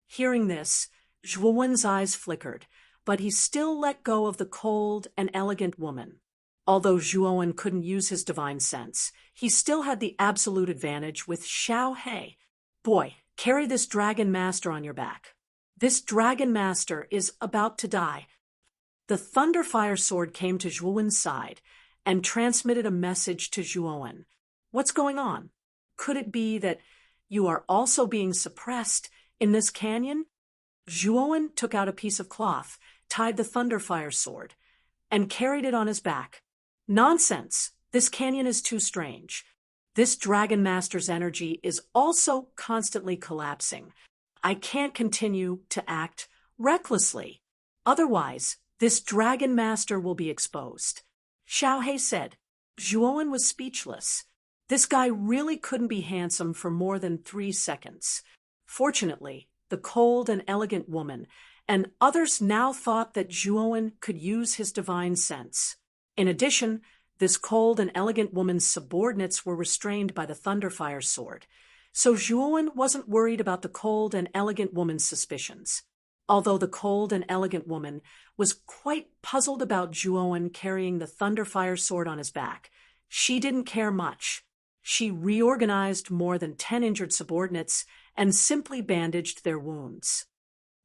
Hearing this, Zhuowen's eyes flickered, but he still let go of the cold and elegant woman. Although Zhuowen couldn't use his divine sense, he still had the absolute advantage with Xiao He. Boy, carry this dragon master on your back. This dragon master is about to die. The Thunderfire sword came to Zhuowen's side and transmitted a message to Zhuowen. What's going on? Could it be that you are also being suppressed in this canyon? Zhuowen took out a piece of cloth, tied the Thunderfire sword, and carried it on his back. Nonsense! This canyon is too strange. This Dragon Master's energy is also constantly collapsing. I can't continue to act recklessly. Otherwise, this Dragon Master will be exposed. Xiao He said. Zhuowen was speechless. This guy really couldn't be handsome for more than 3 seconds. Fortunately, the cold and elegant woman and others now thought that Zhuowen could use his divine sense. In addition, this cold and elegant woman's subordinates were restrained by the Thunderfire sword, so Zhuowen wasn't worried about the cold and elegant woman's suspicions. Although the cold and elegant woman was quite puzzled about Zhuowen carrying the Thunderfire sword on his back, she didn't care much. She reorganized more than 10 injured subordinates and simply bandaged their wounds.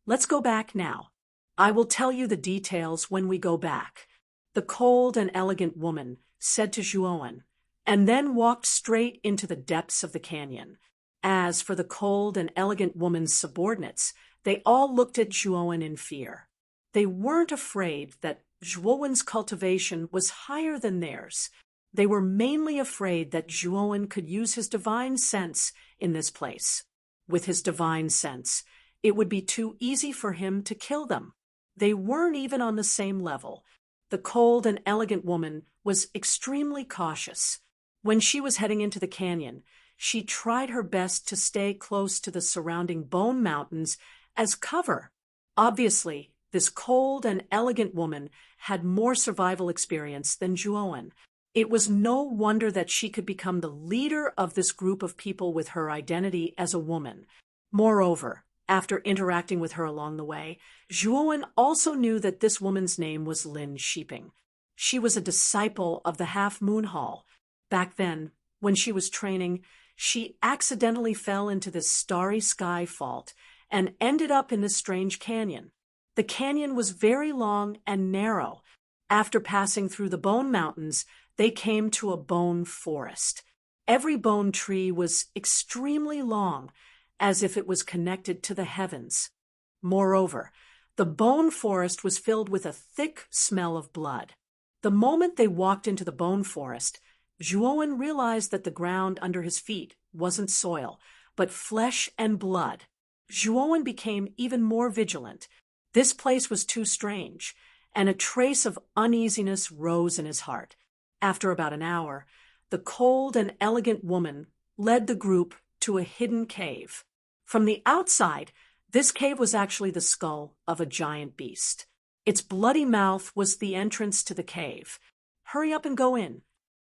Let's go back now. I will tell you the details when we go back. The cold and elegant woman said to Zhuowen, and then walked straight into the depths of the canyon. As for the cold and elegant woman's subordinates, they all looked at Zhuowen in fear. They weren't afraid that Zhuowen's cultivation was higher than theirs. They were mainly afraid that Zhuowen could use his divine sense in this place. With his divine sense, it would be too easy for him to kill them. They weren't even on the same level. The cold and elegant woman was extremely cautious. When she was heading into the canyon, she tried her best to stay close to the surrounding bone mountains as cover. Obviously, this cold and elegant woman had more survival experience than Zhuowen. It was no wonder that she could become the leader of this group of people with her identity as a woman. Moreover, after interacting with her along the way, Zhuowen also knew that this woman's name was Lin Shiping. She was a disciple of the Half Moon Hall. Back then, when she was training, she accidentally fell into this starry sky fault and ended up in this strange canyon. The canyon was very long and narrow. After passing through the Bone Mountains, they came to a bone forest. Every bone tree was extremely long, as if it was connected to the heavens. Moreover, the bone forest was filled with a thick smell of blood. The moment they walked into the bone forest, Zhuowen realized that the ground under his feet wasn't soil, but flesh and blood. Zhuowen became even more vigilant. This place was too strange, and a trace of uneasiness rose in his heart. After about an hour, the cold and elegant woman led the group to a hidden cave. From the outside, this cave was actually the skull of a giant beast. Its bloody mouth was the entrance to the cave. Hurry up and go in.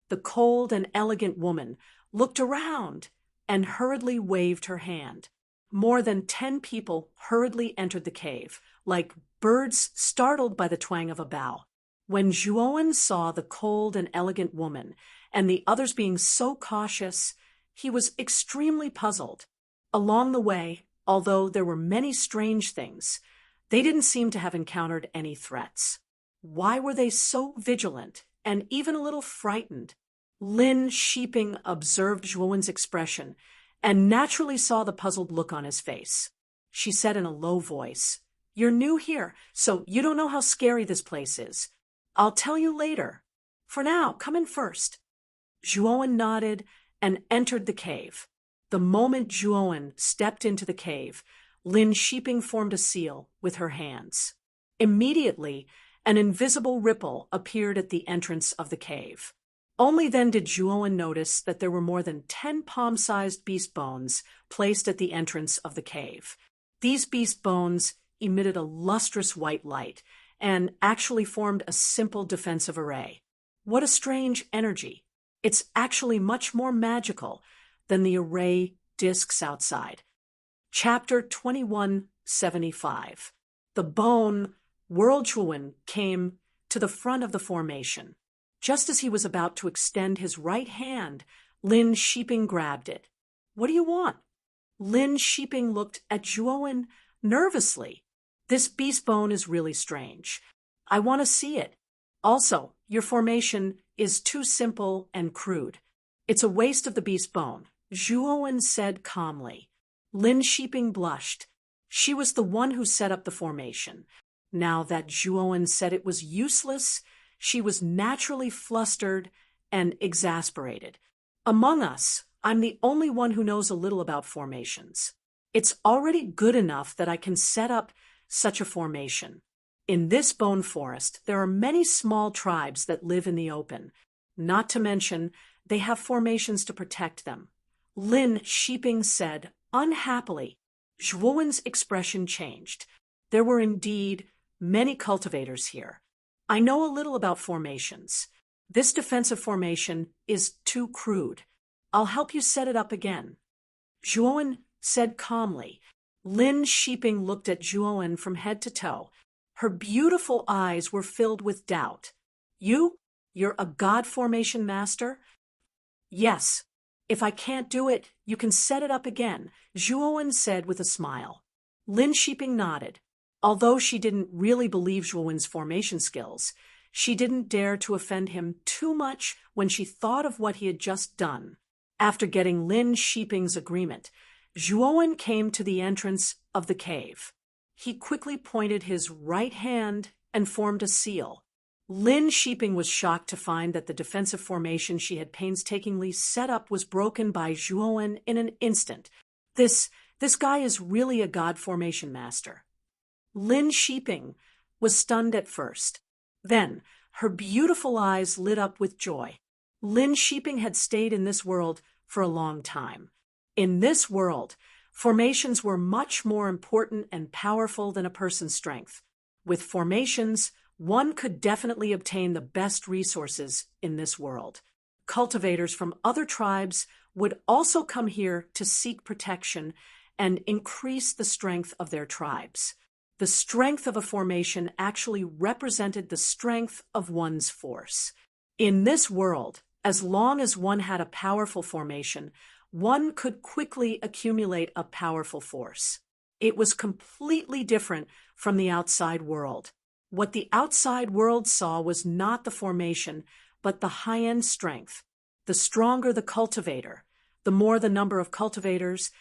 The cold and elegant woman looked around and hurriedly waved her hand. More than 10 people hurriedly entered the cave, like birds startled by the twang of a bow. When Zhuowen saw the cold and elegant woman and the others being so cautious, he was extremely puzzled. Along the way, although there were many strange things, they didn't seem to have encountered any threats. Why were they so vigilant and even a little frightened? Lin Shiping observed Zhuowen's expression and naturally saw the puzzled look on his face. She said in a low voice, "You're new here, so you don't know how scary this place is. I'll tell you later. For now, come in first." Zhuowen nodded and entered the cave. The moment Zhuowen stepped into the cave, Lin Shiping formed a seal with her hands. Immediately, an invisible ripple appeared at the entrance of the cave. Only then did Zhuowen notice that there were more than 10 palm-sized beast bones placed at the entrance of the cave. These beast bones emitted a lustrous white light and actually formed a simple defensive array. What a strange energy. It's actually much more magical than the array discs outside. Chapter 2175. The bone Whirlchuan came to the front of the formation. Just as he was about to extend his right hand, Lin Shiping grabbed it. "What do you want?" Lin Shiping looked at Zhuowen nervously. "This beast bone is really strange. I want to see it. Also, your formation is too simple and crude. It's a waste of the beast bone," Zhuowen said calmly. Lin Shiping blushed. She was the one who set up the formation. Now that Zhuowen said it was useless, she was naturally flustered and exasperated. "Among us, I'm the only one who knows a little about formations. It's already good enough that I can set up such a formation. In this bone forest, there are many small tribes that live in the open. Not to mention, they have formations to protect them." Lin Shiping said, unhappily. Zhuowen's expression changed. There were indeed many cultivators here. "I know a little about formations. This defensive formation is too crude. I'll help you set it up again," Zhuowen said calmly. Lin Shiping looked at Zhuowen from head to toe. Her beautiful eyes were filled with doubt. You're a god formation master?" "Yes. If I can't do it, you can set it up again," Zhuowen said with a smile. Lin Shiping nodded. Although she didn't really believe Zhuowen's formation skills, she didn't dare to offend him too much when she thought of what he had just done. After getting Lin Shiping's agreement, Zhuowen came to the entrance of the cave. He quickly pointed his right hand and formed a seal. Lin Shiping was shocked to find that the defensive formation she had painstakingly set up was broken by Zhuowen in an instant. This guy is really a god formation master. Lin Shiping was stunned at first. Then, her beautiful eyes lit up with joy. Lin Shiping had stayed in this world for a long time. In this world, formations were much more important and powerful than a person's strength. With formations, one could definitely obtain the best resources in this world. Cultivators from other tribes would also come here to seek protection and increase the strength of their tribes. The strength of a formation actually represented the strength of one's force. In this world, as long as one had a powerful formation, one could quickly accumulate a powerful force. It was completely different from the outside world. What the outside world saw was not the formation, but the high-end strength. The stronger the cultivator, the more the number of cultivators,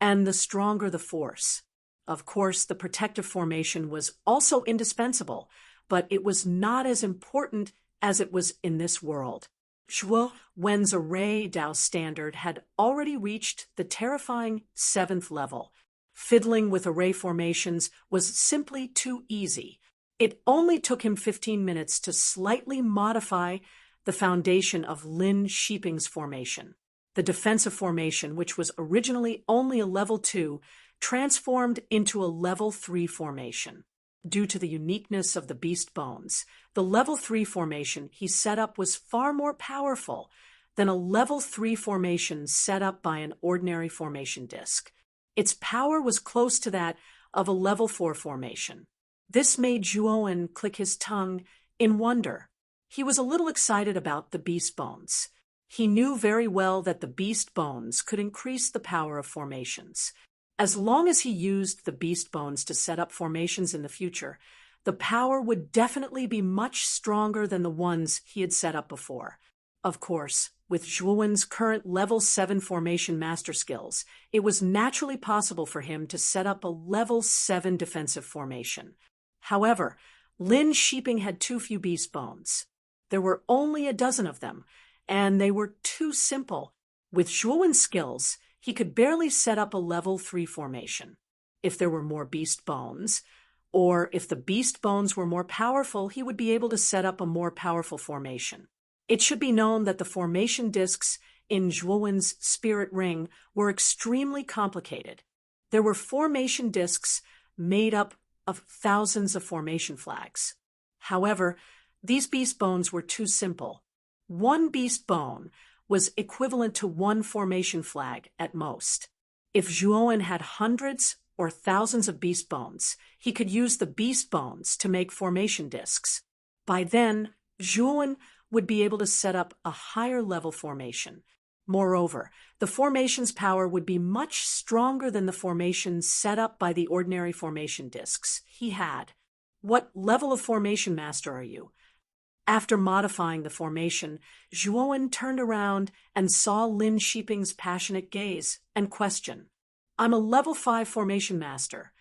and the stronger the force. Of course, the protective formation was also indispensable, but it was not as important as it was in this world. Zhuowen's array Dao standard had already reached the terrifying 7th level. Fiddling with array formations was simply too easy. It only took him 15 minutes to slightly modify the foundation of Lin Shiping's formation. The defensive formation, which was originally only a level 2, transformed into a level 3 formation. Due to the uniqueness of the beast bones, the level 3 formation he set up was far more powerful than a level 3 formation set up by an ordinary formation disc. Its power was close to that of a level 4 formation. This made Zhuowen click his tongue in wonder. He was a little excited about the beast bones. He knew very well that the beast bones could increase the power of formations. As long as he used the beast bones to set up formations in the future, the power would definitely be much stronger than the ones he had set up before. Of course, with Zhuowen's current level 7 formation master skills, it was naturally possible for him to set up a level 7 defensive formation. However, Lin Shiping had too few beast bones. There were only a dozen of them, and they were too simple. With Zhuowen's skills, he could barely set up a level 3 formation. if there were more beast bones, or if the beast bones were more powerful, he would be able to set up a more powerful formation. It should be known that the formation discs in Zhuowen's spirit ring were extremely complicated. There were formation discs made up of thousands of formation flags. However, these beast bones were too simple. One beast bone was equivalent to one formation flag at most. If Zhuowen had hundreds or thousands of beast bones, he could use the beast bones to make formation discs. By then, Zhuowen would be able to set up a higher level formation. Moreover, the formation's power would be much stronger than the formations set up by the ordinary formation discs he had. What level of formation master are you? After modifying the formation, Zhuowen turned around and saw Lin Shiping's passionate gaze and question. I'm a level 5 formation master.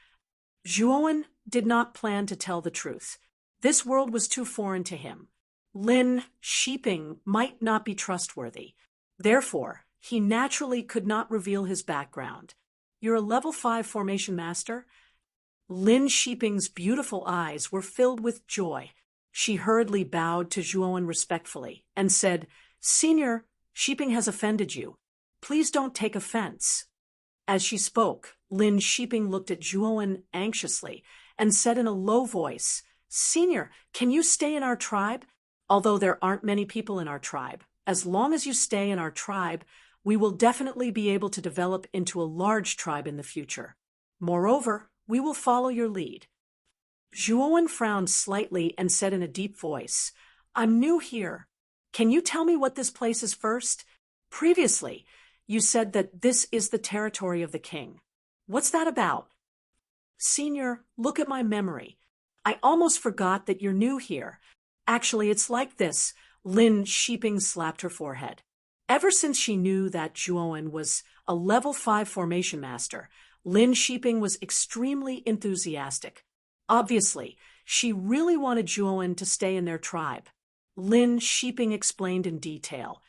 Zhuowen did not plan to tell the truth. This world was too foreign to him. Lin Shiping might not be trustworthy. Therefore, he naturally could not reveal his background. You're a level 5 formation master? Lin Shiping's beautiful eyes were filled with joy. She hurriedly bowed to Zhuowen respectfully and said, Senior, Shiping has offended you. Please don't take offense. As she spoke, Lin Shiping looked at Zhuowen anxiously and said in a low voice, Senior, can you stay in our tribe? Although there aren't many people in our tribe, as long as you stay in our tribe, we will definitely be able to develop into a large tribe in the future. Moreover, we will follow your lead. Zhuowen frowned slightly and said in a deep voice, I'm new here. Can you tell me what this place is first? Previously, you said that this is the territory of the king. What's that about? Senior, look at my memory. I almost forgot that you're new here. Actually, it's like this. Lin Shiping slapped her forehead. Ever since she knew that Zhuowen was a level 5 formation master, Lin Shiping was extremely enthusiastic. Obviously, she really wanted Zhuowen to stay in their tribe. Lin Shiping explained in detail,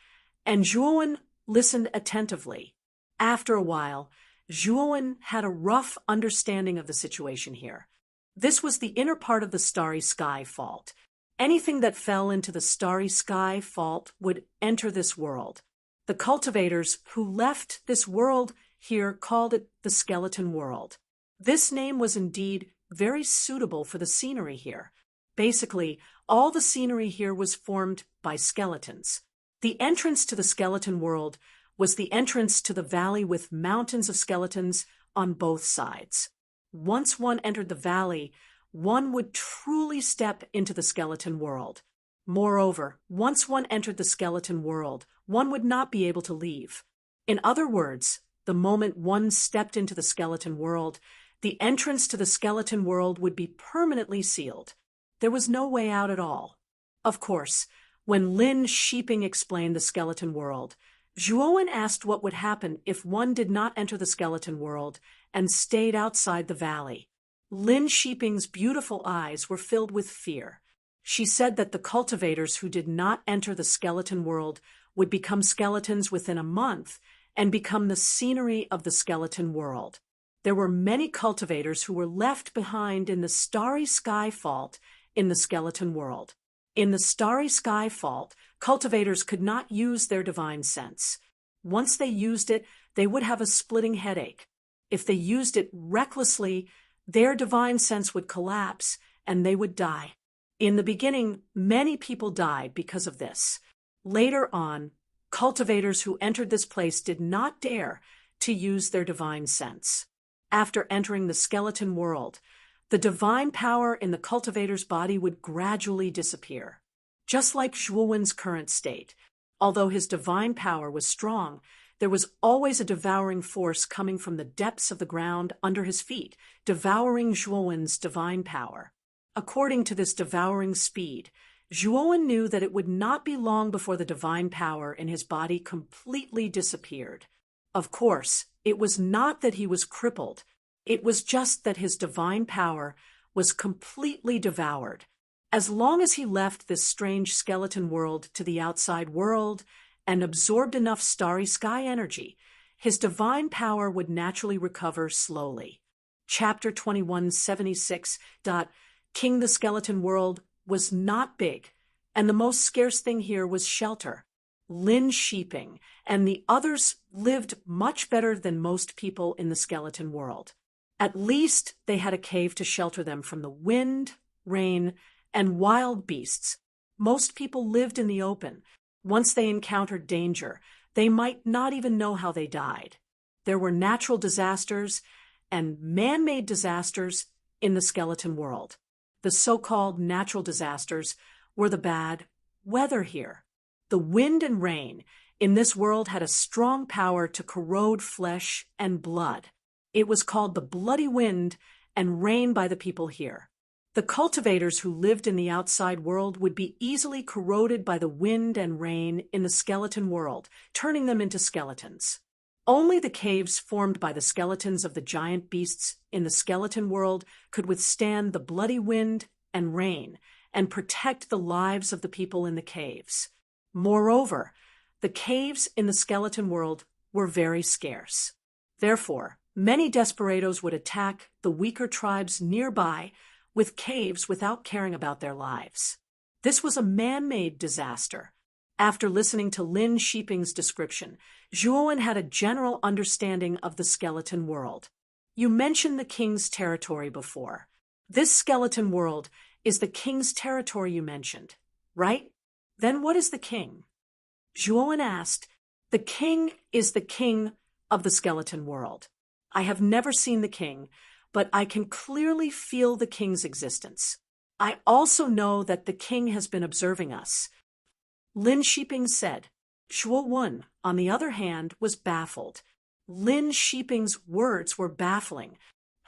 and Zhuowen listened attentively. After a while, Zhuowen had a rough understanding of the situation here. This was the inner part of the Starry Sky Fault. Anything that fell into the Starry Sky Fault would enter this world. The cultivators who left this world here called it the Skeleton World. This name was indeed very suitable for the scenery here. Basically, all the scenery here was formed by skeletons. The entrance to the Skeleton World was the entrance to the valley with mountains of skeletons on both sides. Once one entered the valley, one would truly step into the skeleton world. Moreover, once one entered the skeleton world, one would not be able to leave. In other words, the moment one stepped into the skeleton world, the entrance to the skeleton world would be permanently sealed. There was no way out at all. Of course, when Lin Shiping explained the skeleton world, Zhuowen asked what would happen if one did not enter the skeleton world and stayed outside the valley. Lin Shiping's beautiful eyes were filled with fear. She said that the cultivators who did not enter the skeleton world would become skeletons within a month and become the scenery of the skeleton world. There were many cultivators who were left behind in the Starry Sky Fault in the skeleton world. In the Starry Sky Fault, cultivators could not use their divine sense. Once they used it, they would have a splitting headache. If they used it recklessly, their divine sense would collapse and they would die. In the beginning, many people died because of this. Later on, cultivators who entered this place did not dare to use their divine sense. After entering the skeleton world, the divine power in the cultivator's body would gradually disappear. Just like Zhuowen's current state, although his divine power was strong, there was always a devouring force coming from the depths of the ground under his feet, devouring Zhuowen's divine power. According to this devouring speed, Zhuowen knew that it would not be long before the divine power in his body completely disappeared. Of course, it was not that he was crippled. It was just that his divine power was completely devoured. As long as he left this strange skeleton world to the outside world and absorbed enough starry sky energy, his divine power would naturally recover slowly. Chapter 2176. King the Skeleton World was not big, and the most scarce thing here was shelter. Lin Sheeping and the others lived much better than most people in the skeleton world. At least they had a cave to shelter them from the wind, rain, and wild beasts. Most people lived in the open. Once they encountered danger, they might not even know how they died. There were natural disasters and man-made disasters in the skeleton world. The so-called natural disasters were the bad weather here. The wind and rain in this world had a strong power to corrode flesh and blood. It was called the bloody wind and rain by the people here. The cultivators who lived in the outside world would be easily corroded by the wind and rain in the skeleton world, turning them into skeletons. Only the caves formed by the skeletons of the giant beasts in the skeleton world could withstand the bloody wind and rain and protect the lives of the people in the caves. Moreover, the caves in the skeleton world were very scarce. Therefore, many desperados would attack the weaker tribes nearby with caves without caring about their lives. This was a man-made disaster. After listening to Lin Sheeping's description, Zhuowen had a general understanding of the skeleton world. You mentioned the king's territory before. This skeleton world is the king's territory you mentioned, right? Then what is the king? Zhuowen asked. The king is the king of the skeleton world. I have never seen the king, but I can clearly feel the king's existence. I also know that the king has been observing us. Lin Sheeping said. Zhuowen, on the other hand, was baffled. Lin Sheeping's words were baffling.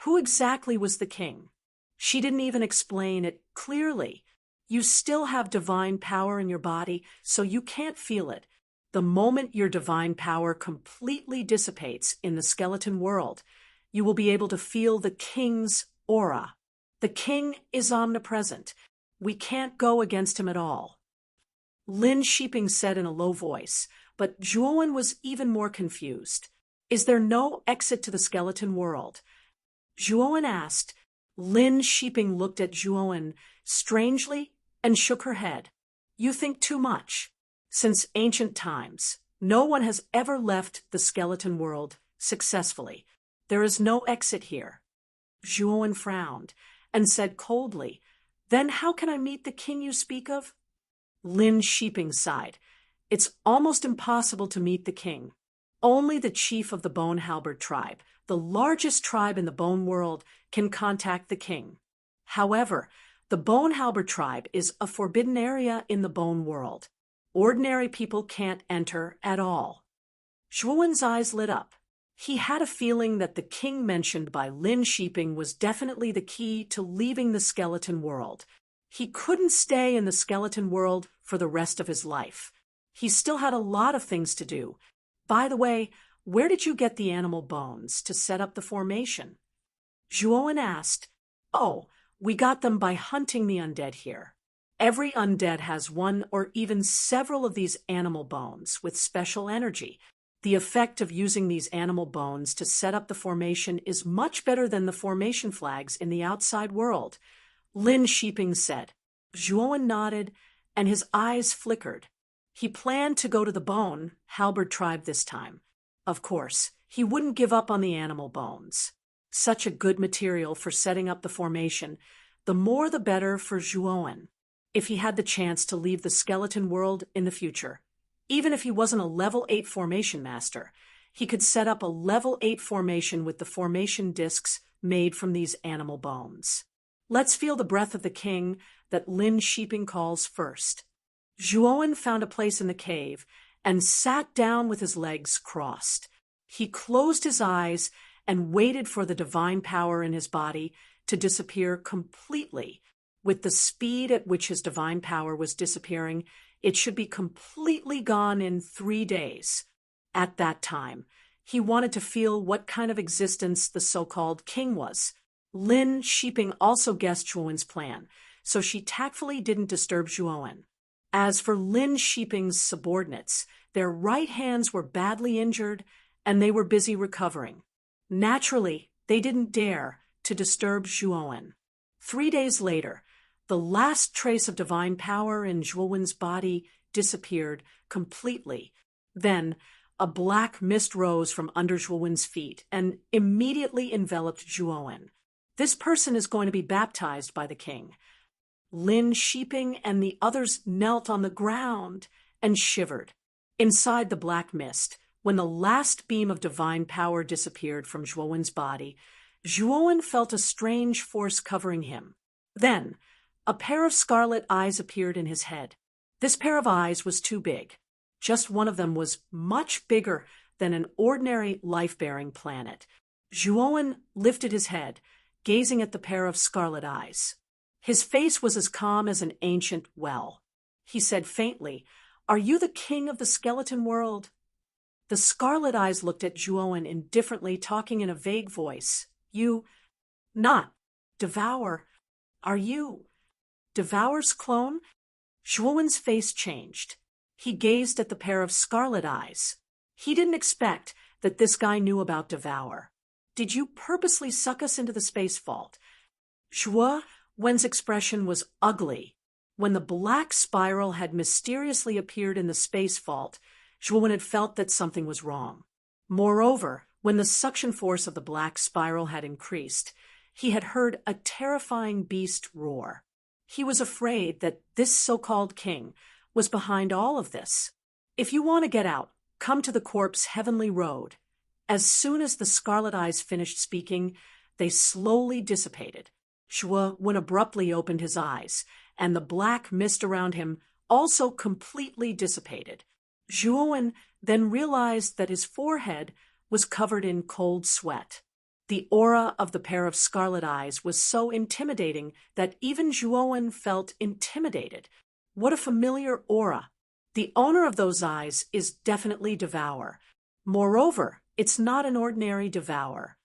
Who exactly was the king? She didn't even explain it clearly. You still have divine power in your body, so you can't feel it. The moment your divine power completely dissipates in the skeleton world, you will be able to feel the king's aura. The king is omnipresent. We can't go against him at all. Lin Sheeping said in a low voice, but Zhuowen was even more confused. Is there no exit to the skeleton world? Zhuowen asked. Lin Sheeping looked at Zhuowen strangely and shook her head. You think too much. Since ancient times, no one has ever left the skeleton world successfully. There is no exit here. Zhuowen frowned and said coldly, Then how can I meet the king you speak of? Lin Sheeping sighed. It's almost impossible to meet the king. Only the chief of the Bone Halberd tribe, the largest tribe in the bone world, can contact the king. However, the Bone Halberd tribe is a forbidden area in the bone world. Ordinary people can't enter at all. Zhuowen's eyes lit up. He had a feeling that the king mentioned by Lin Sheeping was definitely the key to leaving the skeleton world. He couldn't stay in the skeleton world for the rest of his life. He still had a lot of things to do. By the way, where did you get the animal bones to set up the formation? Zhuowen asked. Oh, we got them by hunting the undead here. Every undead has one or even several of these animal bones with special energy. The effect of using these animal bones to set up the formation is much better than the formation flags in the outside world. Lin Sheeping said. Zhuowen nodded, and his eyes flickered. He planned to go to the Bone Halberd tribe this time. Of course, he wouldn't give up on the animal bones. Such a good material for setting up the formation. The more the better for Zhuowen. If he had the chance to leave the skeleton world in the future, even if he wasn't a level 8 formation master, he could set up a level 8 formation with the formation discs made from these animal bones. Let's feel the breath of the king that Lin Sheeping calls first. Zhuowen found a place in the cave and sat down with his legs crossed. He closed his eyes and waited for the divine power in his body to disappear completely. With the speed at which his divine power was disappearing, it should be completely gone in 3 days. At that time, he wanted to feel what kind of existence the so-called king was. Lin Sheeping also guessed Zhuowen's plan, so she tactfully didn't disturb Zhuowen. As for Lin Sheeping's subordinates, their right hands were badly injured, and they were busy recovering. Naturally, they didn't dare to disturb Zhuowen. 3 days later, the last trace of divine power in Zhuowen's body disappeared completely. Then, a black mist rose from under Zhuowen's feet and immediately enveloped Zhuowen. This person is going to be baptized by the king. Lin Shiping and the others knelt on the ground and shivered. Inside the black mist, when the last beam of divine power disappeared from Zhuowen's body, Zhuowen felt a strange force covering him. Then, a pair of scarlet eyes appeared in his head. This pair of eyes was too big. Just one of them was much bigger than an ordinary life-bearing planet. Zhuowen lifted his head, gazing at the pair of scarlet eyes. His face was as calm as an ancient well. He said faintly, "Are you the king of the skeleton world?" The scarlet eyes looked at Zhuowen indifferently, talking in a vague voice. "You, not, Devour. Are you Devour's clone?" Zhuowen's face changed. He gazed at the pair of scarlet eyes. He didn't expect that this guy knew about Devour. "Did you purposely suck us into the space vault?" Zhuowen's expression was ugly. When the black spiral had mysteriously appeared in the space vault, Zhuowen had felt that something was wrong. Moreover, when the suction force of the black spiral had increased, he had heard a terrifying beast roar. He was afraid that this so-called king was behind all of this. "If you want to get out, come to the corpse Heavenly Road." As soon as the scarlet eyes finished speaking, they slowly dissipated. Zhuowen abruptly opened his eyes, and the black mist around him also completely dissipated. Zhuowen then realized that his forehead was covered in cold sweat. The aura of the pair of scarlet eyes was so intimidating that even Zhuowen felt intimidated. What a familiar aura. The owner of those eyes is definitely Devour. Moreover, it's not an ordinary Devour.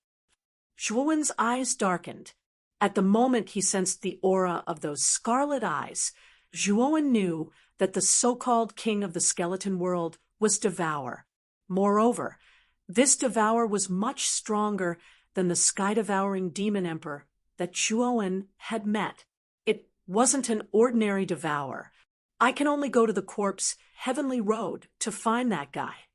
Zhuowen's eyes darkened. At the moment he sensed the aura of those scarlet eyes, Zhuowen knew that the so-called king of the skeleton world was Devour. Moreover, this Devour was much stronger than the sky-devouring demon emperor that Zhuowen had met. It wasn't an ordinary Devour. "I can only go to the corpse Heavenly Road to find that guy."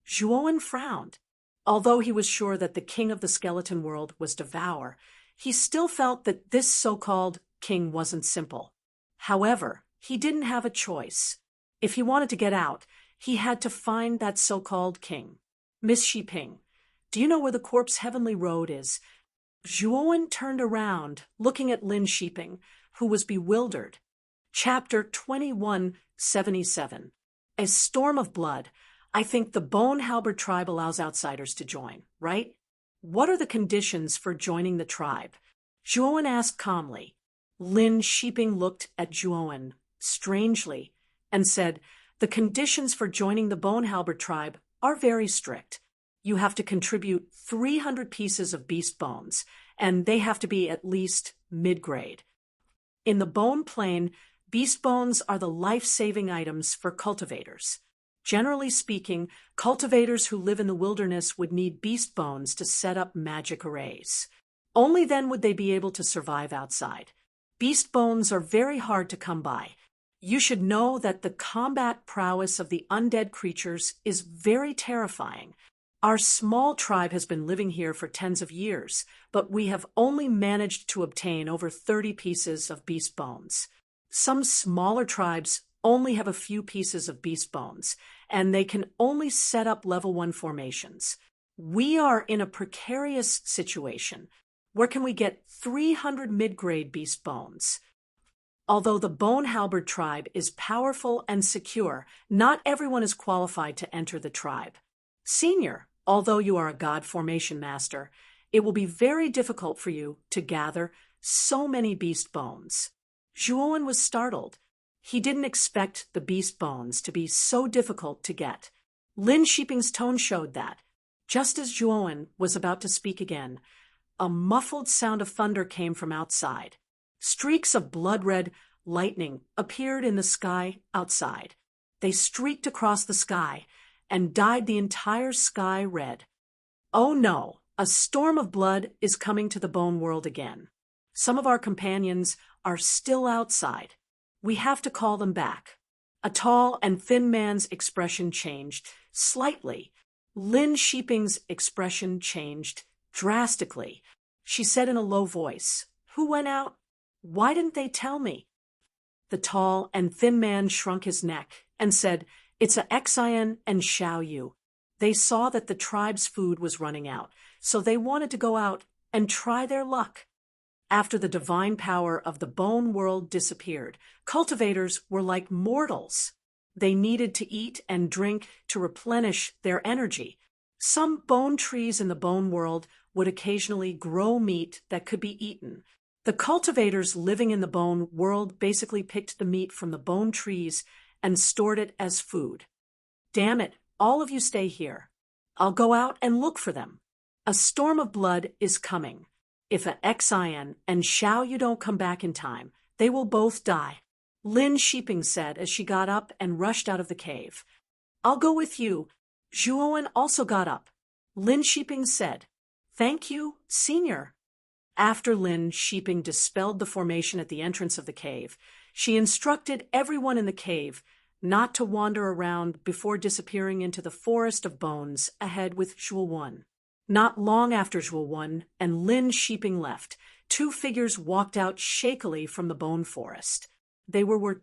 Zhuowen frowned. Although he was sure that the king of the skeleton world was Devour, he still felt that this so-called king wasn't simple. However, he didn't have a choice. If he wanted to get out, he had to find that so-called king. "Miss Shiping, do you know where the corpse Heavenly Road is?" Zhuowen turned around, looking at Lin Shiping, who was bewildered. Chapter 2177. A Storm of Blood. "I think the Bone Halberd tribe allows outsiders to join, right? What are the conditions for joining the tribe?" Zhuowen asked calmly. Lin Shiping looked at Zhuowen strangely and said, "The conditions for joining the Bone Halberd tribe are very strict. You have to contribute 300 pieces of beast bones, and they have to be at least mid-grade. In the bone plane, beast bones are the life-saving items for cultivators. Generally speaking, cultivators who live in the wilderness would need beast bones to set up magic arrays. Only then would they be able to survive outside. Beast bones are very hard to come by. You should know that the combat prowess of the undead creatures is very terrifying. Our small tribe has been living here for tens of years, but we have only managed to obtain over 30 pieces of beast bones. Some smaller tribes only have a few pieces of beast bones, and they can only set up level 1 formations. We are in a precarious situation. Where can we get 300 mid-grade beast bones? Although the Bone Halberd tribe is powerful and secure, not everyone is qualified to enter the tribe. Senior, although you are a god formation master, it will be very difficult for you to gather so many beast bones." Zhuowen was startled. He didn't expect the beast bones to be so difficult to get. Lin Shiping's tone showed that. Just as Zhuowen was about to speak again, a muffled sound of thunder came from outside. Streaks of blood-red lightning appeared in the sky outside. They streaked across the sky and dyed the entire sky red. "Oh no, A storm of blood is coming to the bone world again. Some of our companions are still outside. We have to call them back. A tall and thin man's expression changed slightly. Lin Sheeping's expression changed drastically. She said in a low voice, "Who went out? Why didn't they tell me?" The tall and thin man shrunk his neck and said, "It's a Xian and Xiao Yu. They saw that the tribe's food was running out, so they wanted to go out and try their luck." After the divine power of the bone world disappeared, cultivators were like mortals. They needed to eat and drink to replenish their energy. Some bone trees in the bone world would occasionally grow meat that could be eaten. The cultivators living in the bone world basically picked the meat from the bone trees and stored it as food. "Damn it, all of you stay here. I'll go out and look for them. A storm of blood is coming. If a Xian and Xiao Yu don't come back in time, they will both die," Lin Sheeping said as she got up and rushed out of the cave. "I'll go with you." Zhuowen also got up. Lin Sheeping said, "Thank you, Senior." After Lin Sheeping dispelled the formation at the entrance of the cave, she instructed everyone in the cave not to wander around before disappearing into the forest of bones ahead with Zhuowen. Not long after Zhuowen and Lin Sheeping left, two figures walked out shakily from the bone forest. They were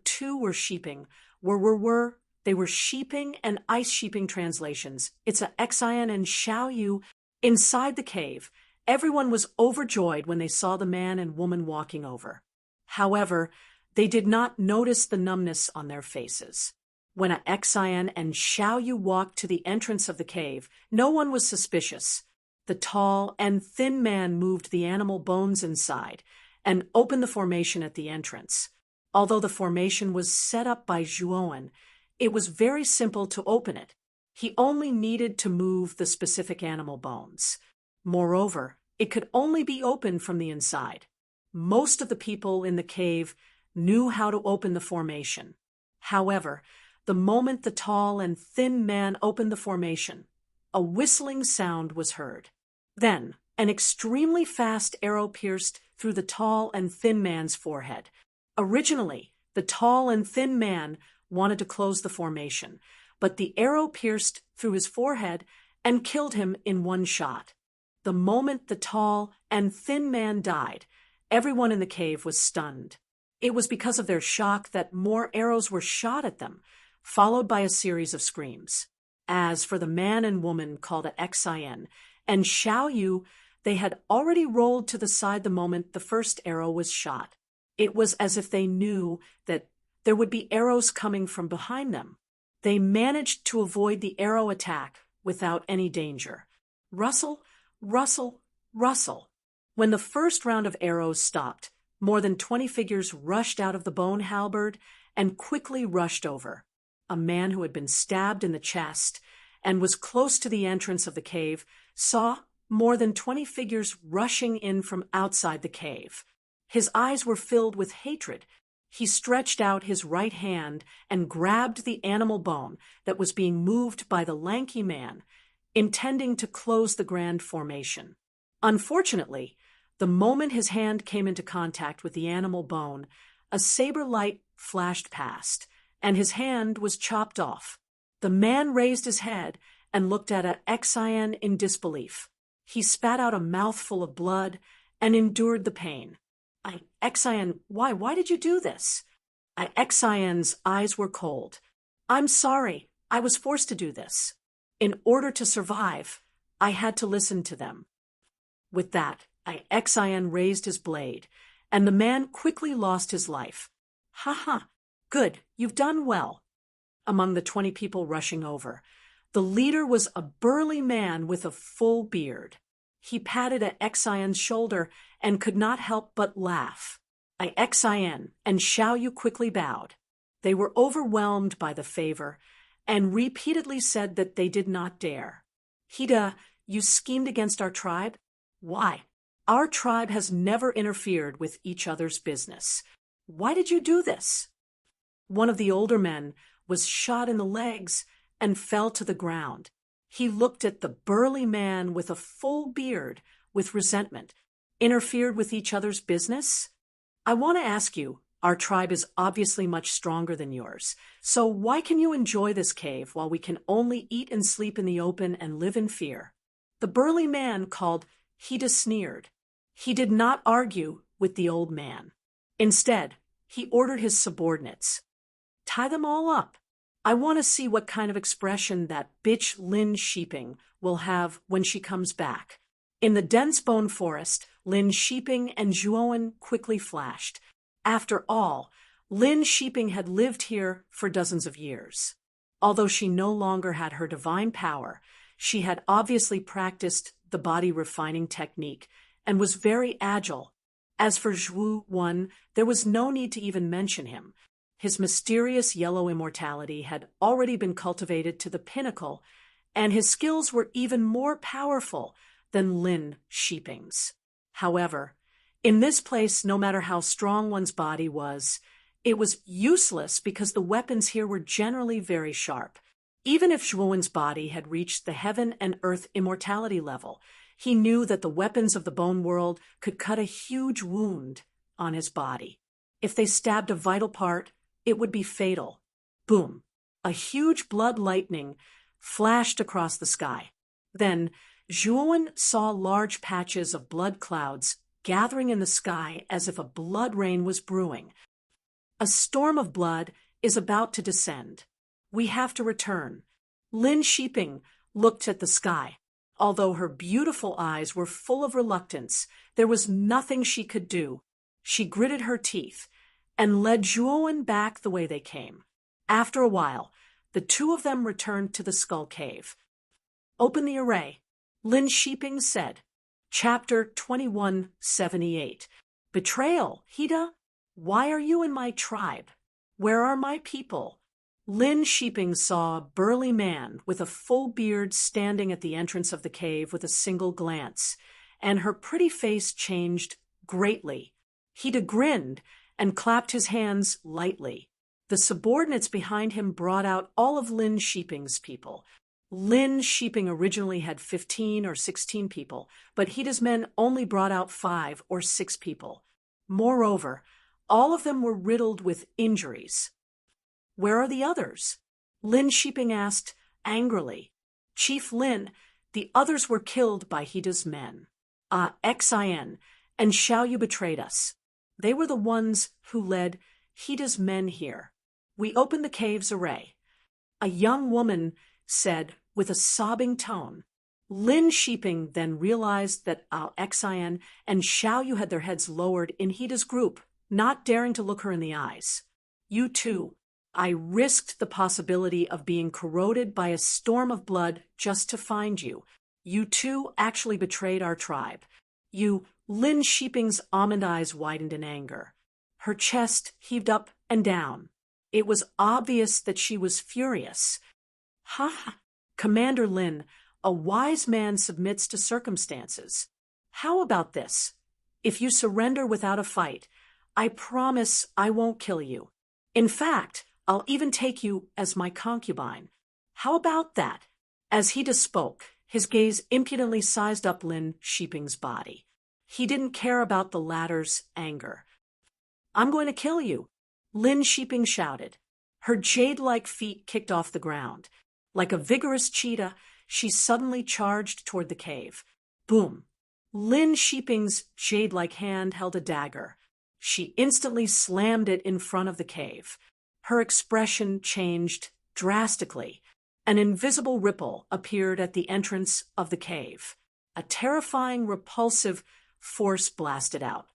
sheeping. They were sheeping and ice sheeping translations. It's a Xian and Xiao Yu. Inside the cave, everyone was overjoyed when they saw the man and woman walking over. However, they did not notice the numbness on their faces. When a Xian and Xiao Yu walked to the entrance of the cave, no one was suspicious. The tall and thin man moved the animal bones inside and opened the formation at the entrance. Although the formation was set up by Zhuowen, it was very simple to open it. He only needed to move the specific animal bones. Moreover, it could only be opened from the inside. Most of the people in the cave knew how to open the formation. However, the moment the tall and thin man opened the formation, a whistling sound was heard. Then, an extremely fast arrow pierced through the tall and thin man's forehead. Originally, the tall and thin man wanted to close the formation, but the arrow pierced through his forehead and killed him in one shot. The moment the tall and thin man died, everyone in the cave was stunned. It was because of their shock that more arrows were shot at them, followed by a series of screams. As for the man and woman called a Xian and Xiao Yu, they had already rolled to the side the moment the first arrow was shot. It was as if they knew that there would be arrows coming from behind them. They managed to avoid the arrow attack without any danger. Rustle, rustle, rustle. When the first round of arrows stopped, more than 20 figures rushed out of the bone halberd and quickly rushed over. A man who had been stabbed in the chest and was close to the entrance of the cave saw more than 20 figures rushing in from outside the cave. His eyes were filled with hatred. He stretched out his right hand and grabbed the animal bone that was being moved by the lanky man, intending to close the grand formation. Unfortunately, the moment his hand came into contact with the animal bone, a saber light flashed past, and his hand was chopped off. The man raised his head and looked at Xian in disbelief. He spat out a mouthful of blood and endured the pain. Xian, why did you do this? Xian's eyes were cold. "I'm sorry. I was forced to do this. In order to survive, I had to listen to them." With that, Xian raised his blade, and the man quickly lost his life. "Ha ha, good, you've done well." Among the 20 people rushing over, the leader was a burly man with a full beard. He patted Xian's shoulder and could not help but laugh. Xian and Xiao Yu quickly bowed. They were overwhelmed by the favor and repeatedly said that they did not dare. "Hida, you schemed against our tribe? Why? Our tribe has never interfered with each other's business. Why did you do this?" One of the older men was shot in the legs and fell to the ground. He looked at the burly man with a full beard with resentment. Interfered with each other's business? I want to ask you, our tribe is obviously much stronger than yours, so why can you enjoy this cave while we can only eat and sleep in the open and live in fear? The burly man called Hida sneered. He did not argue with the old man. Instead, he ordered his subordinates. Tie them all up. I want to see what kind of expression that bitch Lin Sheeping will have when she comes back. In the dense bone forest, Lin Sheeping and Zhuowen quickly flashed. After all, Lin Sheeping had lived here for dozens of years. Although she no longer had her divine power, she had obviously practiced the body refining technique and was very agile. As for Zhuowen, there was no need to even mention him. His mysterious yellow immortality had already been cultivated to the pinnacle, and his skills were even more powerful than Lin Sheeping's. However, in this place, no matter how strong one's body was, it was useless because the weapons here were generally very sharp. Even if Zhuowen's body had reached the heaven and earth immortality level, he knew that the weapons of the bone world could cut a huge wound on his body. If they stabbed a vital part, it would be fatal. Boom! A huge blood lightning flashed across the sky. Then, Zhuowen saw large patches of blood clouds gathering in the sky as if a blood rain was brewing. A storm of blood is about to descend. We have to return. Lin Sheeping looked at the sky. Although her beautiful eyes were full of reluctance, there was nothing she could do. She gritted her teeth and led Zhuowen back the way they came. After a while, the two of them returned to the skull cave. Open the array, Lin Sheeping said. Chapter 2178. Betrayal, Hida? Why are you in my tribe? Where are my people? Lin Sheeping saw a burly man with a full beard standing at the entrance of the cave with a single glance, and her pretty face changed greatly. Hida grinned and clapped his hands lightly. The subordinates behind him brought out all of Lin Sheeping's people. Lin Sheeping originally had 15 or 16 people, but Hida's men only brought out 5 or 6 people. Moreover, all of them were riddled with injuries. Where are the others? Lin Sheeping asked angrily. Chief Lin, the others were killed by Hida's men. Xin and Xiaoyu betrayed us. They were the ones who led Hida's men here. We opened the cave's array. A young woman said with a sobbing tone. Lin Sheeping then realized that Xin and Xiaoyu had their heads lowered in Hida's group, not daring to look her in the eyes. You too. I risked the possibility of being corroded by a storm of blood just to find you. You too actually betrayed our tribe. You, Lin Sheeping's almond eyes widened in anger. Her chest heaved up and down. It was obvious that she was furious. Ha! Commander Lin, a wise man submits to circumstances. How about this? If you surrender without a fight, I promise I won't kill you. In fact, I'll even take you as my concubine. How about that? As Hida spoke, his gaze impudently sized up Lin Sheeping's body. He didn't care about the latter's anger. I'm going to kill you, Lin Sheeping shouted. Her jade-like feet kicked off the ground. Like a vigorous cheetah, she suddenly charged toward the cave. Boom! Lin Sheeping's jade-like hand held a dagger. She instantly slammed it in front of the cave. Her expression changed drastically. An invisible ripple appeared at the entrance of the cave. A terrifying, repulsive force blasted out.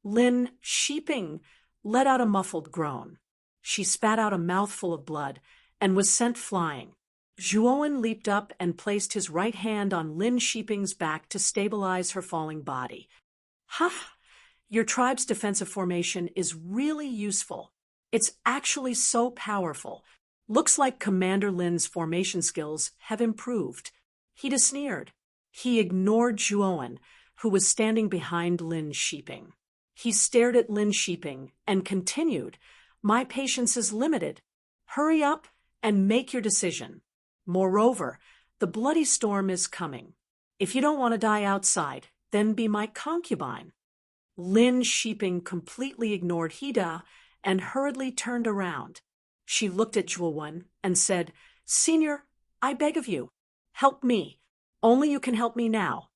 Lin Sheeping let out a muffled groan. She spat out a mouthful of blood and was sent flying. Zhuowen leaped up and placed his right hand on Lin Sheeping's back to stabilize her falling body. Ha! Your tribe's defensive formation is really useful. It's actually so powerful. Looks like Commander Lin's formation skills have improved. Hida sneered. He ignored Zhuowen, who was standing behind Lin Sheeping. He stared at Lin Sheeping and continued, My patience is limited. Hurry up and make your decision. Moreover, The bloody storm is coming. If you don't want to die outside, then be my concubine. Lin Shiping completely ignored Hida and hurriedly turned around. She looked at Zhuowen and said, "Senior, I beg of you, help me. Only you can help me now."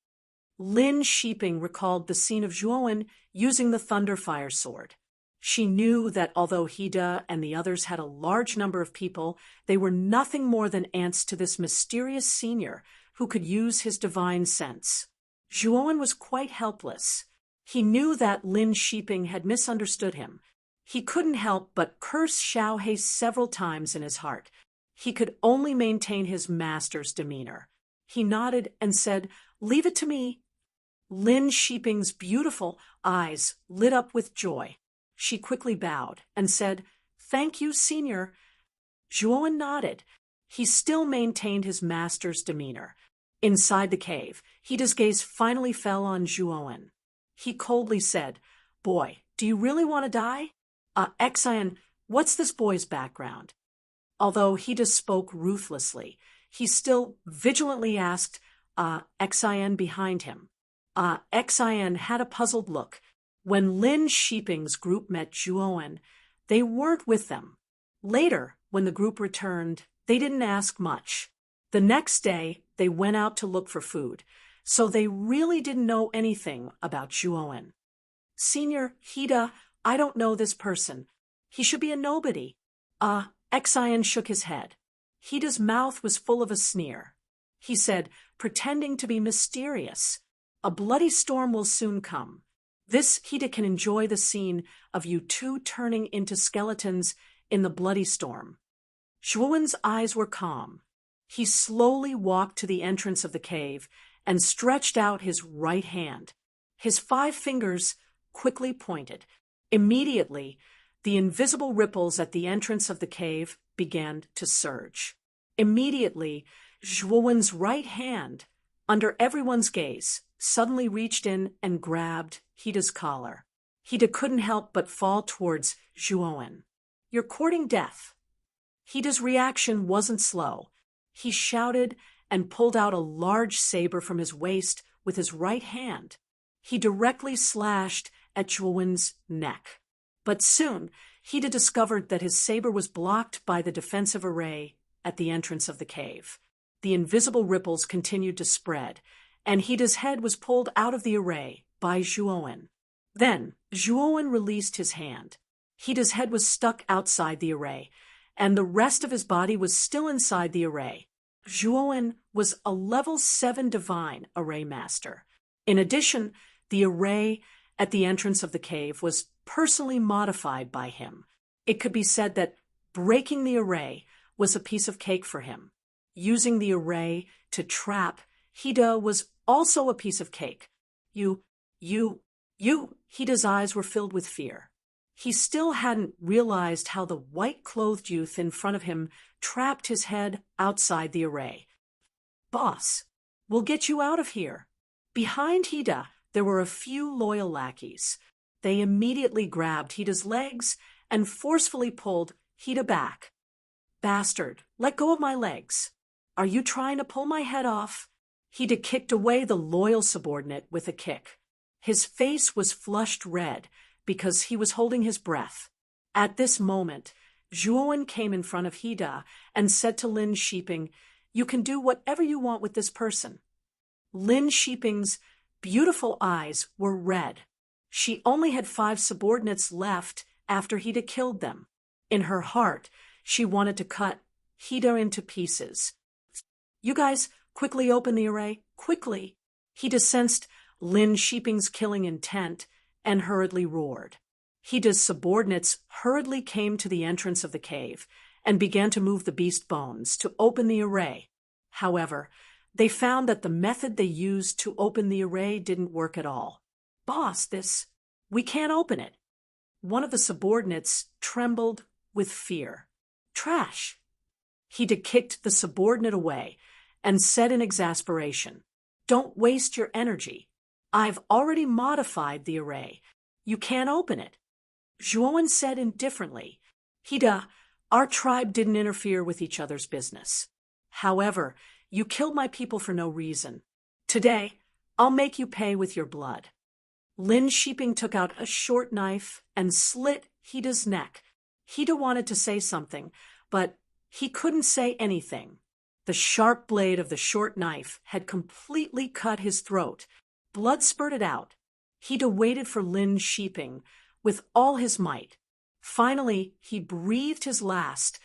Lin Shiping recalled the scene of Zhuowen using the Thunderfire sword. She knew that although Hida and the others had a large number of people, they were nothing more than ants to this mysterious senior who could use his divine sense. Zhuowen was quite helpless. He knew that Lin Shiping had misunderstood him. He couldn't help but curse Xiaohe several times in his heart. He could only maintain his master's demeanor. He nodded and said, "Leave it to me." Lin Shiping's beautiful eyes lit up with joy. She quickly bowed and said, "Thank you, Senior." Zhuowen nodded. He still maintained his master's demeanor. Inside the cave, Hida's gaze finally fell on Zhuowen. He coldly said, "Boy, do you really want to die? Xian, what's this boy's background?" Although Hida spoke ruthlessly, he still vigilantly asked Xian behind him. Xian had a puzzled look. When Lin Shiping's group met Zhuowen, they weren't with them. Later, when the group returned, they didn't ask much. The next day, they went out to look for food, so they really didn't know anything about Zhuowen. "Senior, Hida, I don't know this person. He should be a nobody." Xian shook his head. Hida's mouth was full of a sneer. He said, pretending to be mysterious, "A bloody storm will soon come. This Hida can enjoy the scene of you two turning into skeletons in the bloody storm." Zhuowen's eyes were calm. He slowly walked to the entrance of the cave and stretched out his right hand. His 5 fingers quickly pointed. Immediately, the invisible ripples at the entrance of the cave began to surge. Immediately, Zhuowen's right hand, under everyone's gaze, suddenly reached in and grabbed Hida's collar. Hida couldn't help but fall towards Zhuowen. "You're courting death." Hida's reaction wasn't slow. He shouted and pulled out a large saber from his waist with his right hand. He directly slashed at Zhuowen's neck. But soon, Hida discovered that his saber was blocked by the defensive array at the entrance of the cave. The invisible ripples continued to spread, and Hida's head was pulled out of the array by Zhuowen. Then, Zhuowen released his hand. Hida's head was stuck outside the array, and the rest of his body was still inside the array. Zhuowen was a level 7 divine array master. In addition, the array at the entrance of the cave was personally modified by him. It could be said that breaking the array was a piece of cake for him. Using the array to trap Hida was also a piece of cake. You, Hida's eyes were filled with fear. He still hadn't realized how the white-clothed youth in front of him trapped his head outside the array. "Boss, we'll get you out of here." Behind Hida, there were a few loyal lackeys. They immediately grabbed Hida's legs and forcefully pulled Hida back. "Bastard, let go of my legs. Are you trying to pull my head off?" Hida kicked away the loyal subordinate with a kick. His face was flushed red because he was holding his breath. At this moment, Zhuowen came in front of Hida and said to Lin Shiping, "You can do whatever you want with this person." Lin Shiping's beautiful eyes were red. She only had 5 subordinates left after Hida killed them. In her heart, she wanted to cut Hida into pieces. "You guys, quickly open the array, quickly." Hida sensed Lin Shiping's killing intent and hurriedly roared. Hida's subordinates hurriedly came to the entrance of the cave and began to move the beast bones to open the array. However, they found that the method they used to open the array didn't work at all. "Boss, we can't open it." One of the subordinates trembled with fear. "Trash." Hida kicked the subordinate away and said in exasperation, "Don't waste your energy. I've already modified the array. You can't open it." Zhuowen said indifferently, "Hida, our tribe didn't interfere with each other's business." However, You killed my people for no reason. Today, I'll make you pay with your blood. Lin Shiping took out a short knife and slit Hida's neck. Hida wanted to say something, but he couldn't say anything. The sharp blade of the short knife had completely cut his throat. Blood spurted out. Hida waited for Lin Shiping with all his might. Finally, he breathed his last.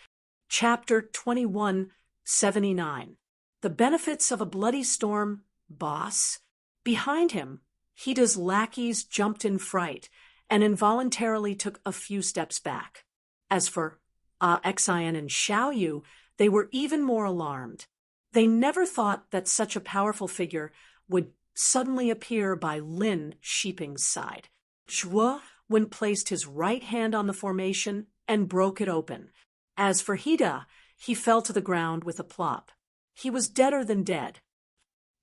Chapter 2179. The benefits of a bloody storm, boss. Behind him, Hida's lackeys jumped in fright and involuntarily took a few steps back. As for Xian and Xiaoyu, they were even more alarmed. They never thought that such a powerful figure would suddenly appear by Lin Shiping's side. Zhuo Wen placed his right hand on the formation and broke it open. As for Hida, he fell to the ground with a plop. He was deader than dead.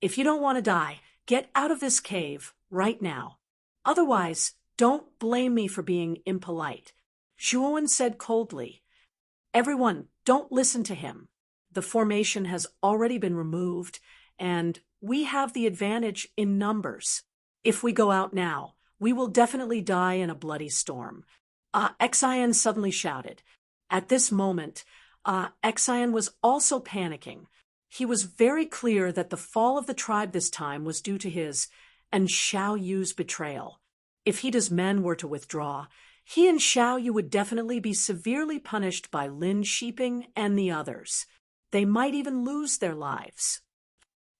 If you don't want to die, get out of this cave right now. Otherwise, don't blame me for being impolite. Zhuo Wen said coldly. Everyone, don't listen to him. The formation has already been removed, and we have the advantage in numbers. If we go out now, we will definitely die in a bloody storm. Xian suddenly shouted. At this moment, Xian was also panicking. He was very clear that the fall of the tribe this time was due to his and Xiaoyu's betrayal. If Hida's men were to withdraw, he and Xiaoyu would definitely be severely punished by Lin Shiping and the others. They might even lose their lives.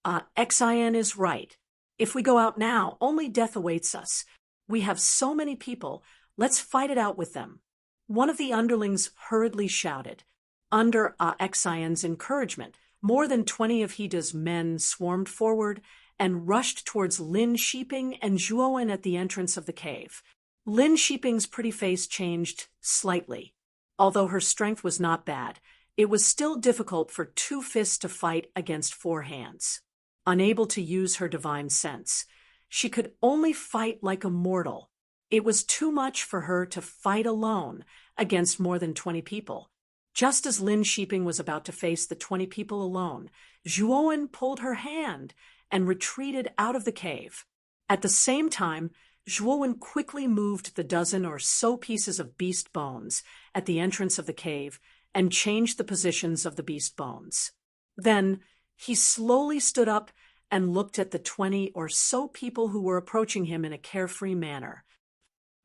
Xian is right. If we go out now, only death awaits us. We have so many people, let's fight it out with them. One of the underlings hurriedly shouted. Under Xian's encouragement, more than 20 of Hida's men swarmed forward and rushed towards Lin Shiping and Zhuo Wen at the entrance of the cave. Lin Shiping's pretty face changed slightly. Although her strength was not bad, it was still difficult for 2 fists to fight against 4 hands. Unable to use her divine sense, she could only fight like a mortal. It was too much for her to fight alone against more than 20 people. Just as Lin Shiping was about to face the 20 people alone, Zhuo Wen pulled her hand and retreated out of the cave. At the same time, Zhuo Wen quickly moved the dozen or so pieces of beast bones at the entrance of the cave and changed the positions of the beast bones. Then he slowly stood up and looked at the 20 or so people who were approaching him in a carefree manner.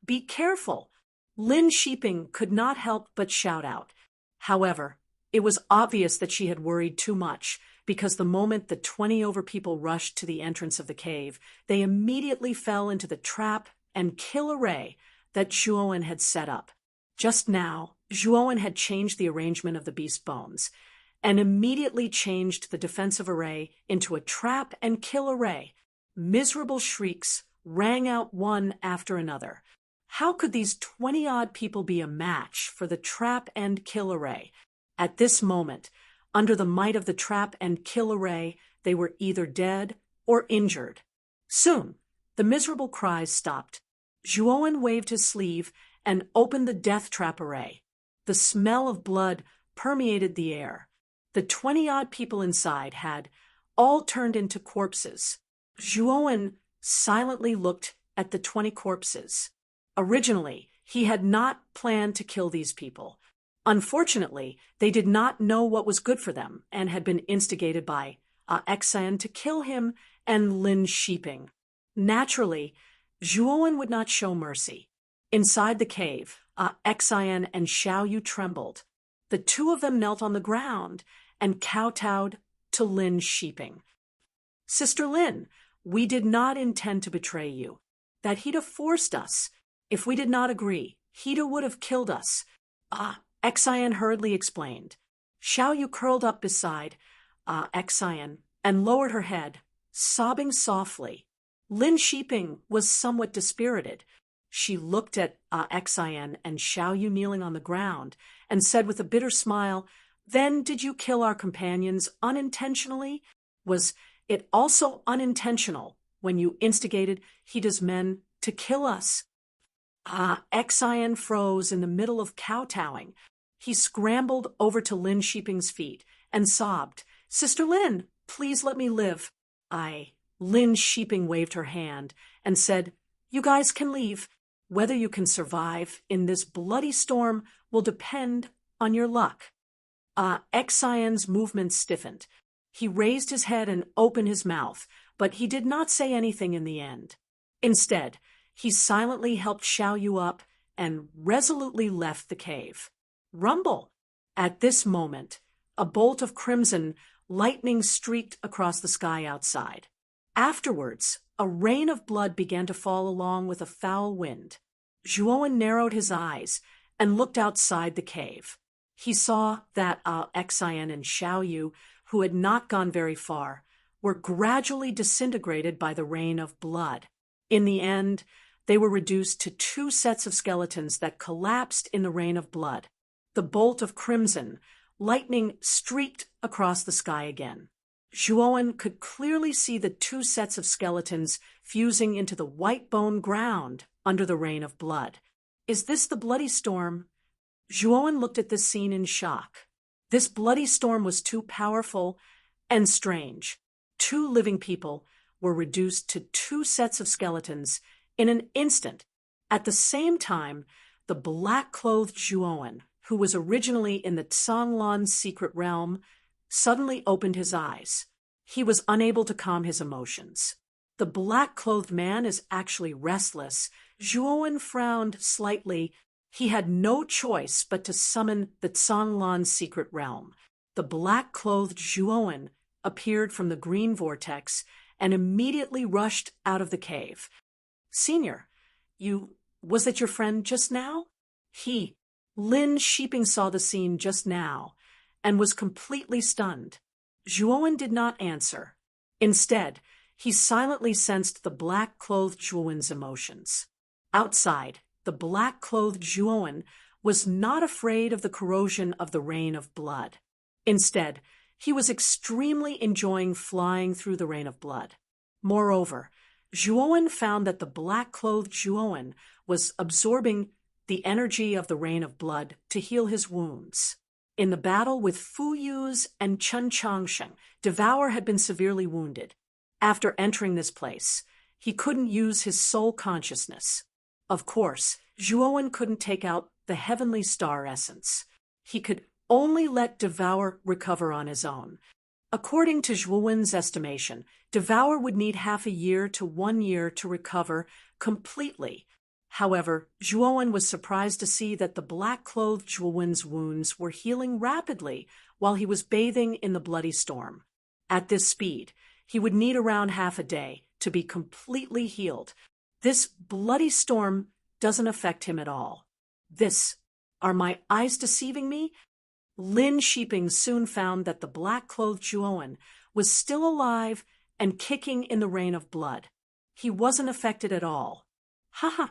Be careful! Lin Shiping could not help but shout out. However, it was obvious that she had worried too much, because the moment the 20 over people rushed to the entrance of the cave, they immediately fell into the trap and kill array that Zhuo Wen had set up. Just now, Zhuo Wen had changed the arrangement of the beast bones, and immediately changed the defensive array into a trap and kill array. Miserable shrieks rang out one after another. How could these 20-odd people be a match for the trap and kill array? At this moment, under the might of the trap and kill array, they were either dead or injured. Soon, the miserable cries stopped. Zhuo Wen waved his sleeve and opened the death trap array. The smell of blood permeated the air. The 20-odd people inside had all turned into corpses. Zhuo Wen silently looked at the 20 corpses. Originally, he had not planned to kill these people. Unfortunately, they did not know what was good for them and had been instigated by Xian to kill him and Lin Shiping. Naturally, Zhuo Wen would not show mercy. Inside the cave, Xian and Xiaoyu trembled. The 2 of them knelt on the ground and kowtowed to Lin Shiping. Sister Lin, we did not intend to betray you. That Hida forced us. If we did not agree, Hida would have killed us. Xian hurriedly explained. Xiaoyu curled up beside Xian and lowered her head, sobbing softly. Lin Shiping was somewhat dispirited. She looked at Xian and Xiaoyu kneeling on the ground and said with a bitter smile, "Then did you kill our companions unintentionally? Was it also unintentional when you instigated Hida's men to kill us?" Xian froze in the middle of kowtowing. He scrambled over to Lin Shiping's feet and sobbed, "Sister Lin, please let me live. Lin Sheeping waved her hand and said, you guys can leave. Whether you can survive in this bloody storm will depend on your luck. Xian's movement stiffened. He raised his head and opened his mouth, but he did not say anything in the end. Instead, he silently helped Xiao Yu up and resolutely left the cave. Rumble! At this moment, a bolt of crimson lightning streaked across the sky outside. Afterwards, a rain of blood began to fall along with a foul wind. Zhuowen narrowed his eyes and looked outside the cave. He saw that Xian and Xiao Yu, who had not gone very far, were gradually disintegrated by the rain of blood. In the end, they were reduced to 2 sets of skeletons that collapsed in the rain of blood. The bolt of crimson lightning streaked across the sky again. Zhuowen could clearly see the 2 sets of skeletons fusing into the white bone ground under the rain of blood. Is this the bloody storm? Zhuowen looked at this scene in shock. This bloody storm was too powerful and strange. 2 living people were reduced to 2 sets of skeletons in an instant. At the same time, the black-clothed Zhuowen, who was originally in the Tsanglan's secret realm, suddenly opened his eyes. He was unable to calm his emotions. The black-clothed man is actually restless. Zhuowen frowned slightly. He had no choice but to summon the Tsanglan's secret realm. The black-clothed Zhuowen appeared from the green vortex and immediately rushed out of the cave. Senior, was that your friend just now? Lin Sheeping saw the scene just now and was completely stunned. Zhuowen did not answer. Instead, he silently sensed the black-clothed Zhuowen's emotions. Outside, the black-clothed Zhuowen was not afraid of the corrosion of the rain of blood. Instead, he was extremely enjoying flying through the rain of blood. Moreover, Zhuowen found that the black-clothed Zhuowen was absorbing the energy of the rain of blood to heal his wounds. In the battle with Fu Yu's and Chen Changsheng, Devour had been severely wounded. After entering this place, he couldn't use his soul consciousness. Of course, Zhuowen couldn't take out the heavenly star essence. He could only let Devour recover on his own. According to Zhuowen's estimation, Devour would need half a year to 1 year to recover completely. However, Zhuowen was surprised to see that the black-clothed Zhuowen's wounds were healing rapidly while he was bathing in the bloody storm. At this speed, he would need around half a day to be completely healed. This bloody storm doesn't affect him at all. Are my eyes deceiving me? Lin Sheeping soon found that the black-clothed Zhuowen was still alive and kicking in the rain of blood. He wasn't affected at all.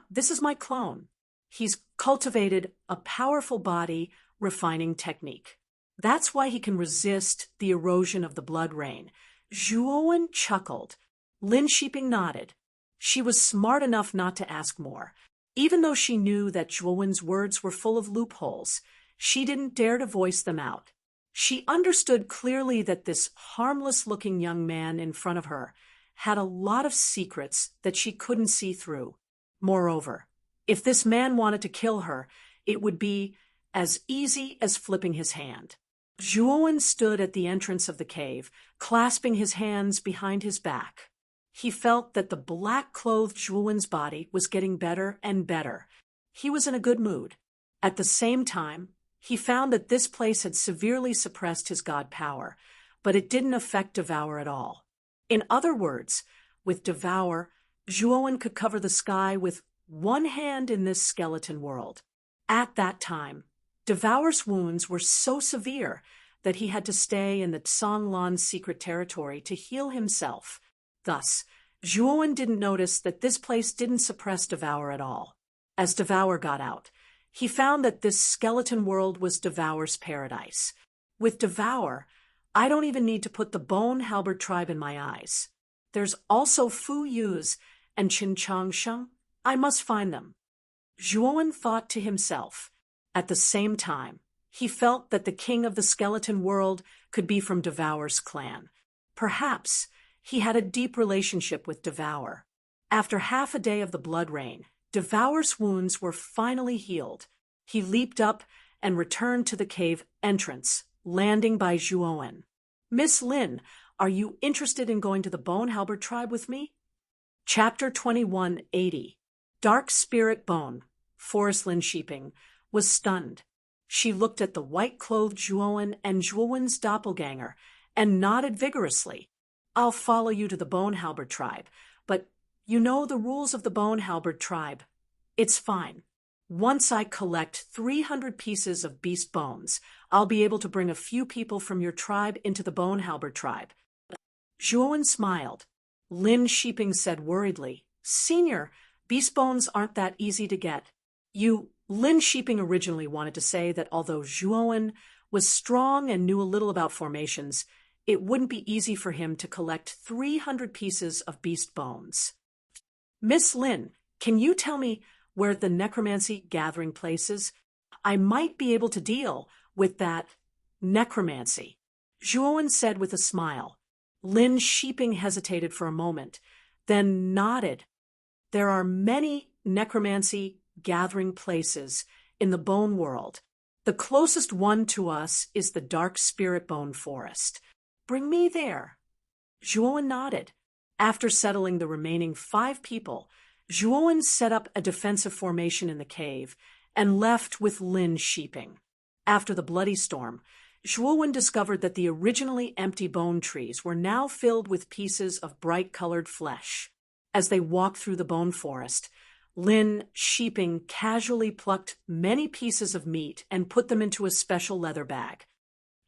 This is my clone. He's cultivated a powerful body refining technique. That's why he can resist the erosion of the blood rain. Zhuowen chuckled. Lin Sheeping nodded. She was smart enough not to ask more. Even though she knew that Zhuowen's words were full of loopholes, she didn't dare to voice them out. She understood clearly that this harmless-looking young man in front of her had a lot of secrets that she couldn't see through. Moreover, if this man wanted to kill her, it would be as easy as flipping his hand. Zhuowen stood at the entrance of the cave, clasping his hands behind his back. He felt that the black-clothed Zhuowen's body was getting better and better. He was in a good mood. At the same time, he found that this place had severely suppressed his god power, but it didn't affect Devour at all. In other words, with Devour, Zhuowen could cover the sky with one hand in this skeleton world. At that time, Devour's wounds were so severe that he had to stay in the Tsanglan's secret territory to heal himself. Thus, Zhuowen didn't notice that this place didn't suppress Devour at all. As Devour got out, he found that this skeleton world was Devour's paradise. With Devour, I don't even need to put the Bone Halberd tribe in my eyes. There's also Fu Yu's and Chen Changsheng. I must find them. Zhuowen thought to himself. At the same time, he felt that the king of the skeleton world could be from Devour's clan. Perhaps he had a deep relationship with Devour. After half a day of the blood rain, Devour's wounds were finally healed. He leaped up and returned to the cave entrance, landing by Zhuowen. "Miss Lin, are you interested in going to the Bone Halberd tribe with me?" Chapter 2180. Dark Spirit Bone, Forest Lin Sheeping, was stunned. She looked at the white-clothed Zhuowen and Zhuowen's doppelganger and nodded vigorously. "I'll follow you to the Bone Halberd tribe, but you know the rules of the Bone Halberd tribe. It's fine. Once I collect 300 pieces of beast bones, I'll be able to bring a few people from your tribe into the Bone Halberd tribe." Zhuowen smiled. Lin Sheeping said worriedly, "Senior, beast bones aren't that easy to get." Lin Sheeping originally wanted to say that although Zhuowen was strong and knew a little about formations, it wouldn't be easy for him to collect 300 pieces of beast bones. "Miss Lin, can you tell me where the necromancy gathering place is? I might be able to deal with that necromancy," Zhuowen said with a smile. Lin Sheeping hesitated for a moment, then nodded. "There are many necromancy gathering places in the bone world. The closest one to us is the Dark Spirit Bone Forest. Bring me there." Zhuowen nodded. After settling the remaining 5 people, Zhuowen set up a defensive formation in the cave and left with Lin Sheeping. After the bloody storm, Zhuowen discovered that the originally empty bone trees were now filled with pieces of bright-colored flesh. As they walked through the bone forest, Lin Sheeping casually plucked many pieces of meat and put them into a special leather bag.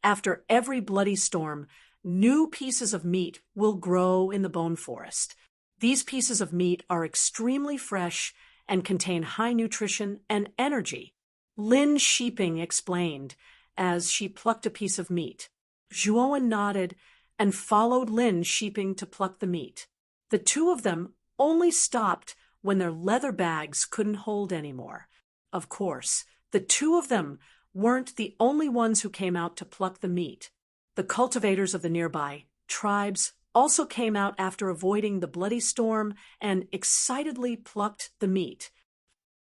After every bloody storm, new pieces of meat will grow in the bone forest. These pieces of meat are extremely fresh and contain high nutrition and energy, Lin Sheeping explained as she plucked a piece of meat. Zhuowen nodded and followed Lin Sheeping to pluck the meat. The two of them only stopped when their leather bags couldn't hold anymore. Of course, the two of them weren't the only ones who came out to pluck the meat. The cultivators of the nearby tribes also came out after avoiding the bloody storm and excitedly plucked the meat.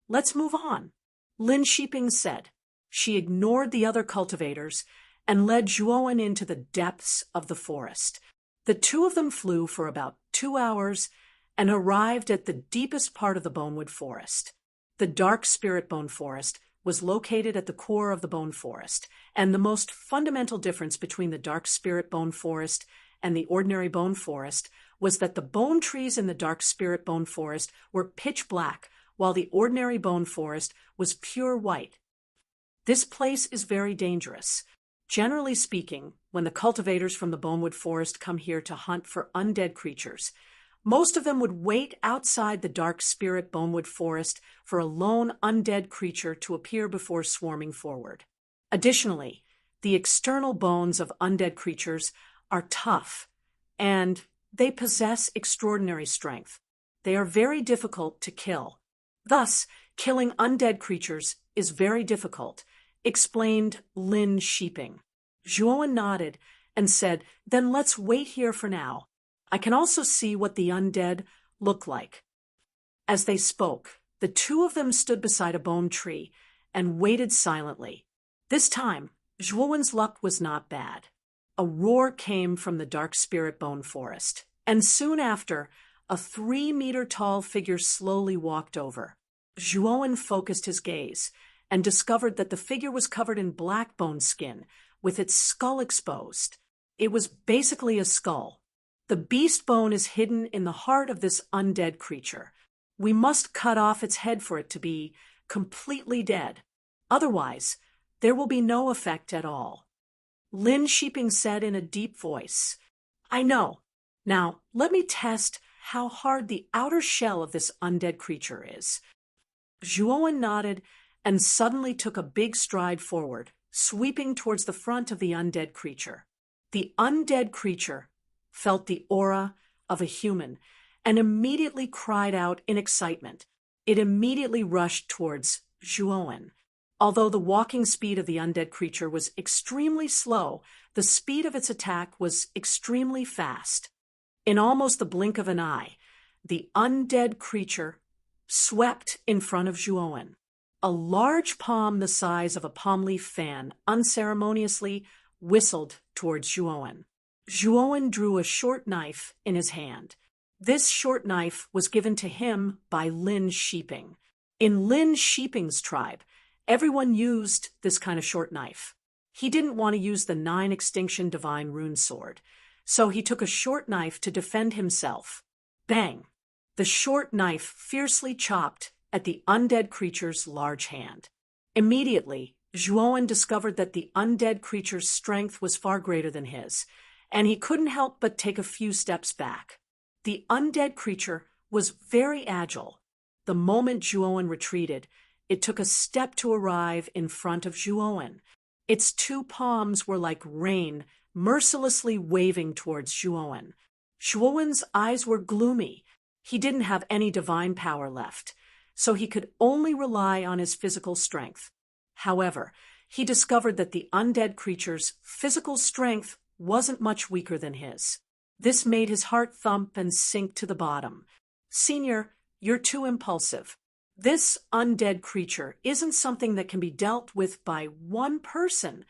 "Let's move on," Lin Sheeping said. She ignored the other cultivators and led Zhuowen into the depths of the forest. The two of them flew for about 2 hours and arrived at the deepest part of the bonewood forest. The Dark Spirit Bone Forest was located at the core of the bone forest, and the most fundamental difference between the Dark Spirit Bone Forest and the ordinary bone forest was that the bone trees in the Dark Spirit Bone Forest were pitch black, while the ordinary bone forest was pure white. This place is very dangerous. Generally speaking, when the cultivators from the bonewood forest come here to hunt for undead creatures, most of them would wait outside the Dark Spirit Bonewood Forest for a lone undead creature to appear before swarming forward. Additionally, the external bones of undead creatures are tough, and they possess extraordinary strength. They are very difficult to kill. Thus, killing undead creatures is very difficult, explained Lin Sheeping. Zhuowen nodded and said, "Then let's wait here for now. I can also see what the undead look like." As they spoke, the two of them stood beside a bone tree and waited silently. This time, Zhuowen's luck was not bad. A roar came from the Dark Spirit Bone Forest, and soon after, a 3-meter-tall figure slowly walked over. Zhuowen focused his gaze and discovered that the figure was covered in black bone skin, with its skull exposed. It was basically a skull. "The beast bone is hidden in the heart of this undead creature. We must cut off its head for it to be completely dead. Otherwise, there will be no effect at all," Lin Sheeping said in a deep voice. "I know. Now, let me test how hard the outer shell of this undead creature is." Zhuowen nodded and suddenly took a big stride forward, sweeping towards the front of the undead creature. The undead creature felt the aura of a human and immediately cried out in excitement. It immediately rushed towards Zhuowen. Although the walking speed of the undead creature was extremely slow, the speed of its attack was extremely fast. In almost the blink of an eye, the undead creature swept in front of Zhuowen. A large palm the size of a palm leaf fan unceremoniously whistled towards Zhuowen. Zhuowen drew a short knife in his hand. This short knife was given to him by Lin Shiping. In Lin Shiping's tribe, everyone used this kind of short knife. He didn't want to use the 9 Extinction Divine Rune Sword, so he took a short knife to defend himself. Bang! The short knife fiercely chopped at the undead creature's large hand. Immediately, Zhuowen discovered that the undead creature's strength was far greater than his, and he couldn't help but take a few steps back. The undead creature was very agile. The moment Zhuowen retreated, it took a step to arrive in front of Zhuowen. Its 2 palms were like rain, mercilessly waving towards Zhuowen. Zhuowen's eyes were gloomy. He didn't have any divine power left, so he could only rely on his physical strength. However, he discovered that the undead creature's physical strength wasn't much weaker than his. This made his heart thump and sink to the bottom. "Senior, you're too impulsive. This undead creature isn't something that can be dealt with by one person."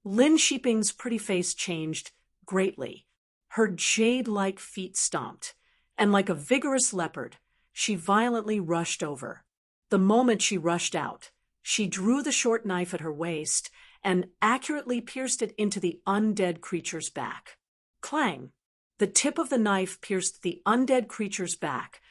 Lin Shiping's pretty face changed greatly. Her jade-like feet stomped, and like a vigorous leopard, she violently rushed over. The moment she rushed out, she drew the short knife at her waist and accurately pierced it into the undead creature's back. Clang! The tip of the knife pierced the undead creature's back,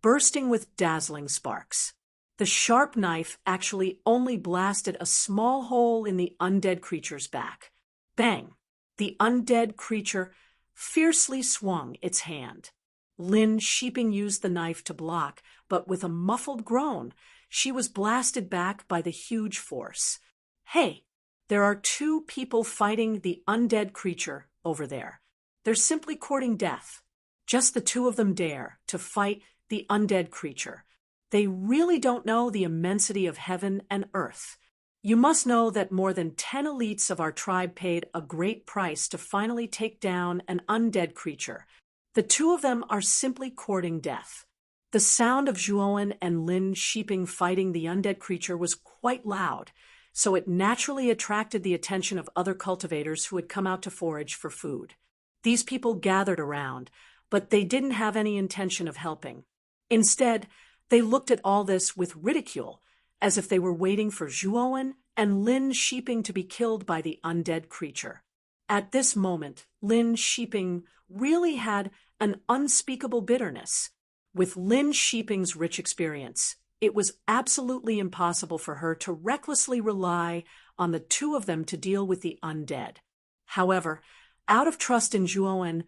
bursting with dazzling sparks. The sharp knife actually only blasted a small hole in the undead creature's back. Bang! The undead creature fiercely swung its hand. Lin Shiping used the knife to block, but with a muffled groan, she was blasted back by the huge force. "Hey, there are 2 people fighting the undead creature over there. They're simply courting death. Just the 2 of them dare to fight the undead creature. They really don't know the immensity of heaven and earth. You must know that more than 10 elites of our tribe paid a great price to finally take down an undead creature. The 2 of them are simply courting death." The sound of Zhuowen and Lin Shiping fighting the undead creature was quite loud, so it naturally attracted the attention of other cultivators who had come out to forage for food. These people gathered around, but they didn't have any intention of helping. Instead, they looked at all this with ridicule, as if they were waiting for Zhuowen and Lin Shiping to be killed by the undead creature. At this moment, Lin Shiping really had an unspeakable bitterness. With Lin Shiping's rich experience, it was absolutely impossible for her to recklessly rely on the 2 of them to deal with the undead. However, out of trust in Zhuowen,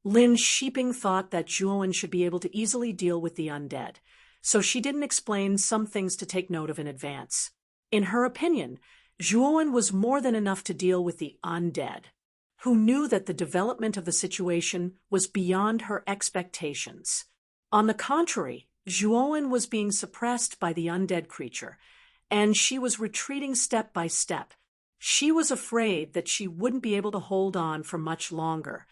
Lin Shiping thought that Zhuowen should be able to easily deal with the undead, so she didn't explain some things to take note of in advance. In her opinion, Zhuowen was more than enough to deal with the undead, who knew that the development of the situation was beyond her expectations. On the contrary, Zhuowen was being suppressed by the undead creature, and she was retreating step by step. She was afraid that she wouldn't be able to hold on for much longer.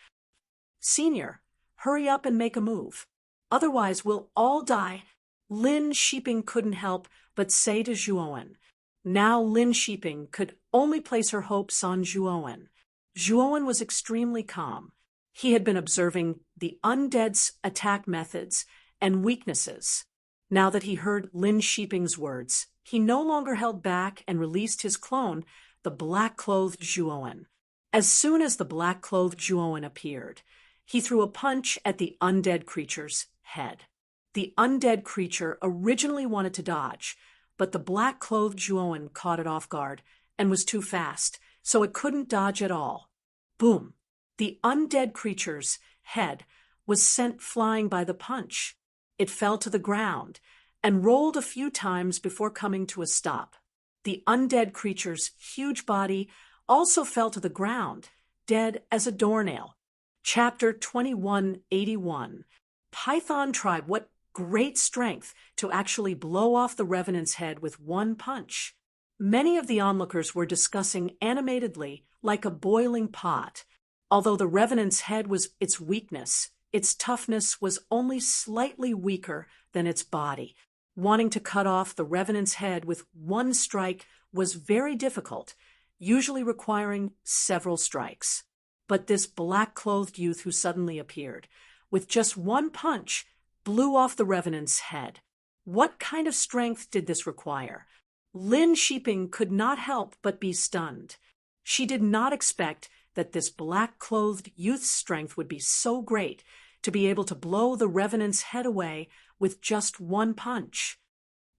"Senior, hurry up and make a move. Otherwise, we'll all die." Lin Shiping couldn't help but say to Zhuowen. Now Lin Shiping could only place her hopes on Zhuowen. Zhuowen was extremely calm. He had been observing the undead's attack methods and weaknesses. Now that he heard Lin Shiping's words, he no longer held back and released his clone, the black-clothed Zhuowen. As soon as the black-clothed Zhuowen appeared, he threw a punch at the undead creature's head. The undead creature originally wanted to dodge, but the black-clothed Zhuowen caught it off guard and was too fast, so it couldn't dodge at all. Boom! The undead creature's head was sent flying by the punch. It fell to the ground and rolled a few times before coming to a stop. The undead creature's huge body also fell to the ground, dead as a doornail. Chapter 2181. Python Tribe, what great strength to actually blow off the Revenant's head with one punch. Many of the onlookers were discussing animatedly like a boiling pot. Although the revenant's head was its weakness, its toughness was only slightly weaker than its body. Wanting to cut off the revenant's head with one strike was very difficult, usually requiring several strikes. But this black-clothed youth who suddenly appeared, with just one punch, blew off the revenant's head. What kind of strength did this require? Lin Shiping could not help but be stunned. She did not expect that this black-clothed youth's strength would be so great to be able to blow the revenant's head away with just one punch.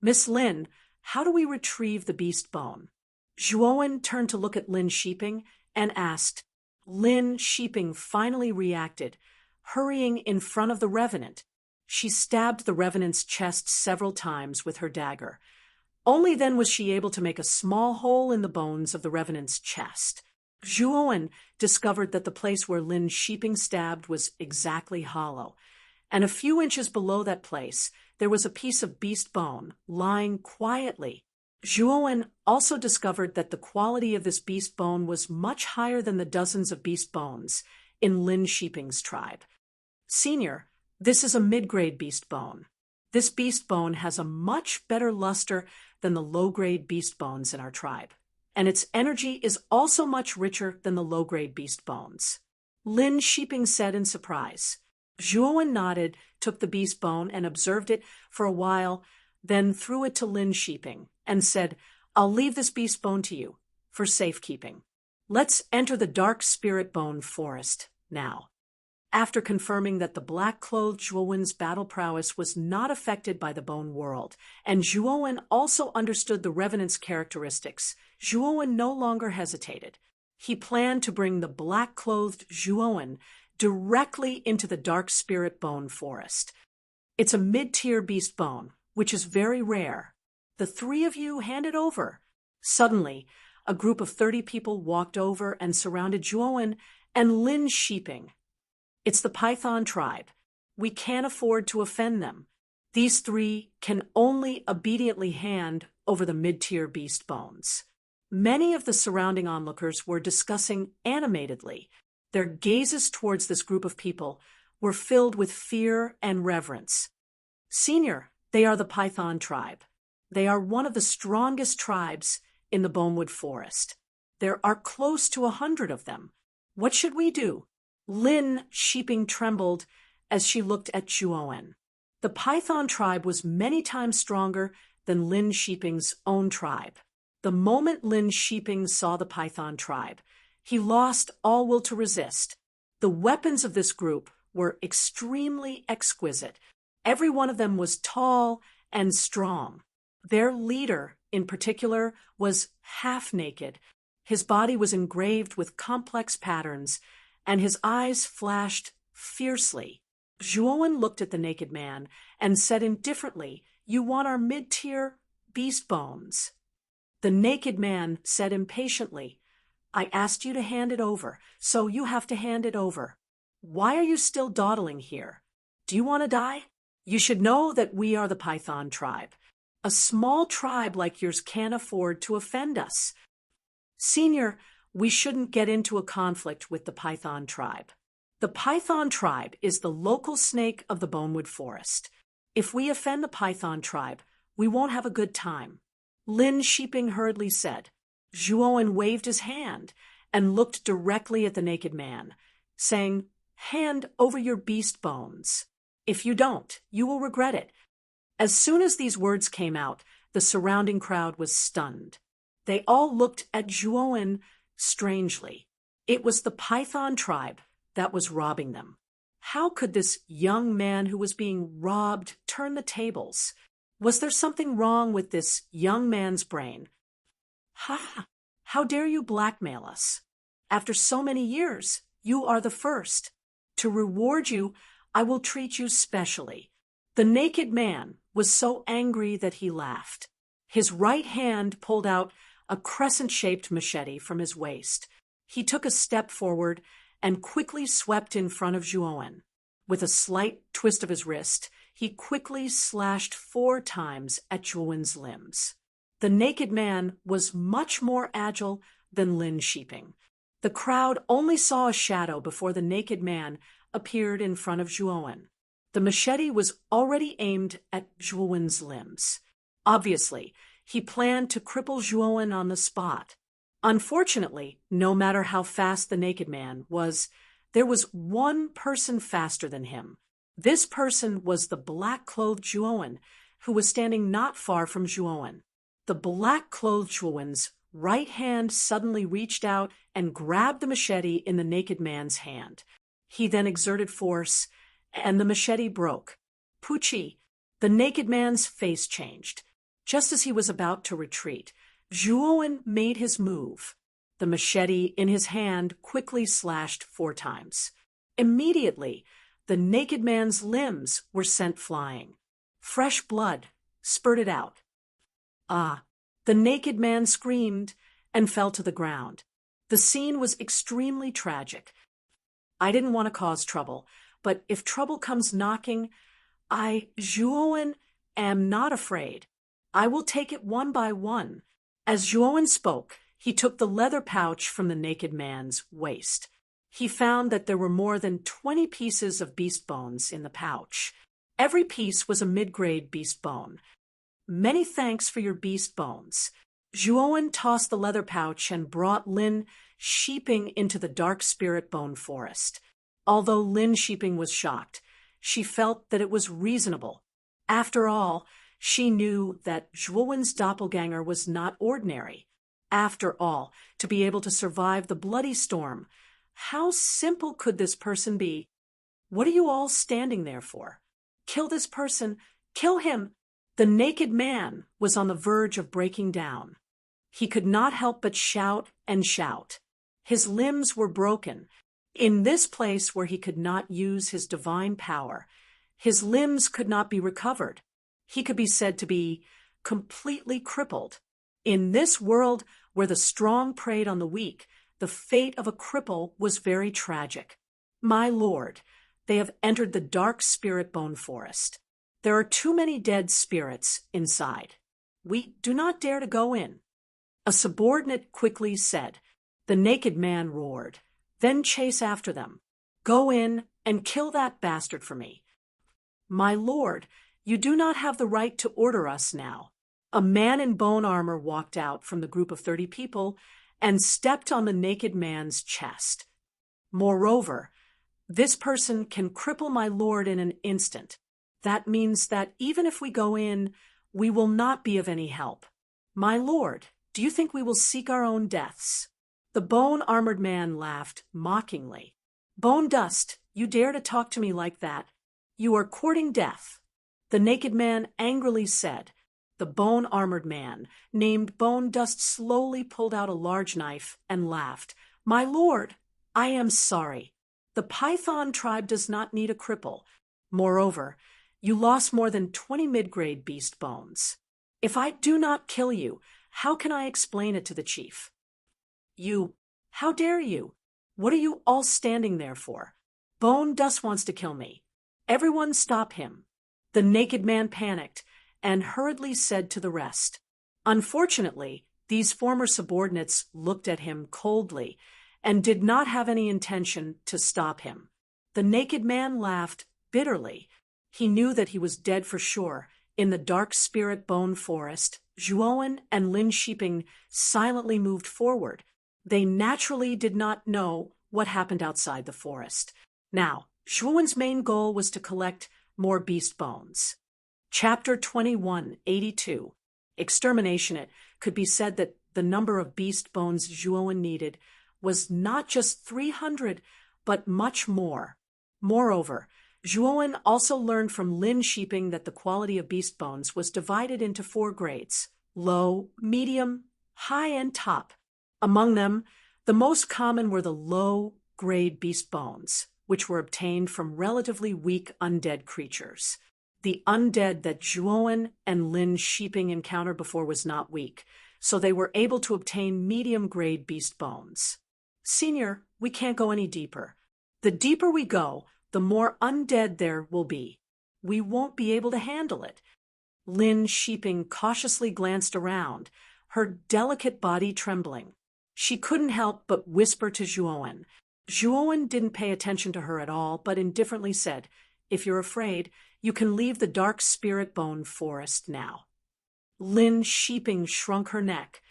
"Miss Lin, how do we retrieve the beast bone?" Zhuowen turned to look at Lin Shiping and asked. Lin Shiping finally reacted, hurrying in front of the revenant. She stabbed the revenant's chest several times with her dagger. Only then was she able to make a small hole in the bones of the revenant's chest. Zhuowen discovered that the place where Lin Shiping stabbed was exactly hollow, and a few inches below that place there was a piece of beast bone lying quietly. Zhuowen also discovered that the quality of this beast bone was much higher than the dozens of beast bones in Lin Shiping's tribe. "Senior, this is a mid-grade beast bone. This beast bone has a much better luster than the low-grade beast bones in our tribe, and its energy is also much richer than the low-grade beast bones," Lin Shiping said in surprise. Zhuowen nodded, took the beast bone and observed it for a while, then threw it to Lin Shiping and said, "I'll leave this beast bone to you for safekeeping. Let's enter the dark spirit bone forest now." After confirming that the black-clothed Zhuowen's battle prowess was not affected by the bone world, and Zhuowen also understood the revenant's characteristics, Zhuowen no longer hesitated. He planned to bring the black-clothed Zhuowen directly into the dark spirit bone forest. It's a mid-tier beast bone, which is very rare. The three of you hand it over. Suddenly, a group of 30 people walked over and surrounded Zhuowen and Lin Shiping. "It's the Python tribe. We can't afford to offend them. These three can only obediently hand over the mid-tier beast bones." Many of the surrounding onlookers were discussing animatedly. Their gazes towards this group of people were filled with fear and reverence. "Senior, they are the Python tribe. They are one of the strongest tribes in the Bonewood Forest. There are close to 100 of them. What should we do?" Lin Shiping trembled as she looked at Zhuowen. The Python tribe was many times stronger than Lin Shiping's own tribe. The moment Lin Shiping saw the Python tribe, he lost all will to resist. The weapons of this group were extremely exquisite. Every one of them was tall and strong. Their leader, in particular, was half-naked. His body was engraved with complex patterns, and his eyes flashed fiercely. Zhuowen looked at the naked man and said indifferently, "You want our mid-tier beast bones." The naked man said impatiently, "I asked you to hand it over, so you have to hand it over. Why are you still dawdling here? Do you want to die? You should know that we are the Python tribe. A small tribe like yours can't afford to offend us. Senior, we shouldn't get into a conflict with the Python tribe. The Python tribe is the local snake of the Bonewood Forest. If we offend the Python tribe, we won't have a good time," Lin Shiping hurriedly said. Zhuowen waved his hand and looked directly at the naked man, saying, "Hand over your beast bones. If you don't, you will regret it." As soon as these words came out, the surrounding crowd was stunned. They all looked at Zhuowen strangely. It was the Python tribe that was robbing them. How could this young man who was being robbed turn the tables? Was there something wrong with this young man's brain? "Ha! How dare you blackmail us? After so many years, you are the first. To reward you, I will treat you specially." The naked man was so angry that he laughed. His right hand pulled out a crescent-shaped machete from his waist. He took a step forward and quickly swept in front of Zhuowen. With a slight twist of his wrist, he quickly slashed 4 times at Zhuowen's limbs. The naked man was much more agile than Lin Sheeping. The crowd only saw a shadow before the naked man appeared in front of Zhuowen. The machete was already aimed at Zhuowen's limbs. Obviously, he planned to cripple Zhuowen on the spot. Unfortunately, no matter how fast the naked man was, there was one person faster than him. This person was the black-clothed Zhuowen, who was standing not far from Zhuowen. The black-clothed Zhuowen's right hand suddenly reached out and grabbed the machete in the naked man's hand. He then exerted force, and the machete broke. Pucci, the naked man's face changed. Just as he was about to retreat, Zhuowen made his move. The machete in his hand quickly slashed 4 times. Immediately, the naked man's limbs were sent flying. Fresh blood spurted out. Ah! The naked man screamed and fell to the ground. The scene was extremely tragic. I didn't want to cause trouble, but if trouble comes knocking, Zhuowen, am not afraid. I will take it one by one. As Zhuowen spoke, he took the leather pouch from the naked man's waist. He found that there were more than 20 pieces of beast bones in the pouch. Every piece was a mid-grade beast bone. Many thanks for your beast bones. Zhuowen tossed the leather pouch and brought Lin Sheeping into the dark spirit bone forest. Although Lin Sheeping was shocked, she felt that it was reasonable. After all, she knew that Zhuowen's doppelganger was not ordinary. After all, to be able to survive the bloody storm, how simple could this person be? What are you all standing there for? Kill this person! Kill him! The naked man was on the verge of breaking down. He could not help but shout and shout. His limbs were broken. In this place where he could not use his divine power, his limbs could not be recovered. He could be said to be completely crippled. In this world where the strong preyed on the weak, the fate of a cripple was very tragic. My lord, they have entered the dark spirit bone forest. There are too many dead spirits inside. We do not dare to go in. A subordinate quickly said. The naked man roared. Then chase after them. Go in and kill that bastard for me. My lord, you do not have the right to order us now. A man in bone armor walked out from the group of 30 people and stepped on the naked man's chest. Moreover, this person can cripple my lord in an instant. That means that even if we go in, we will not be of any help. My lord, do you think we will seek our own deaths? The bone-armored man laughed mockingly. Bone Dust, you dare to talk to me like that? You are courting death. The naked man angrily said. The bone-armored man, named Bone Dust, slowly pulled out a large knife and laughed. My lord, I am sorry. The Python tribe does not need a cripple. Moreover, you lost more than 20 mid-grade beast bones. If I do not kill you, how can I explain it to the chief? How dare you? What are you all standing there for? Bone Dust wants to kill me. Everyone stop him. The naked man panicked and hurriedly said to the rest. Unfortunately, these former subordinates looked at him coldly and did not have any intention to stop him. The naked man laughed bitterly. He knew that he was dead for sure. In the dark spirit bone forest, Zhuowen and Lin Sheeping silently moved forward. They naturally did not know what happened outside the forest. Now, Zhuowen's main goal was to collect more beast bones. Chapter 2182. Extermination. It could be said that the number of beast bones Zhuowen needed was not just 300, but much more. Moreover, Zhuowen also learned from Lin Sheeping that the quality of beast bones was divided into 4 grades: low, medium, high, and top. Among them, the most common were the low-grade beast bones, which were obtained from relatively weak undead creatures. The undead that Zhuowen and Lin Sheeping encountered before was not weak, so they were able to obtain medium-grade beast bones. Senior, we can't go any deeper. The deeper we go, the more undead there will be. We won't be able to handle it. Lin Shiping cautiously glanced around, her delicate body trembling. She couldn't help but whisper to Zhuowen. Zhuowen didn't pay attention to her at all, but indifferently said, "If you're afraid, you can leave the dark spirit bone forest now." Lin Shiping shrunk her neck,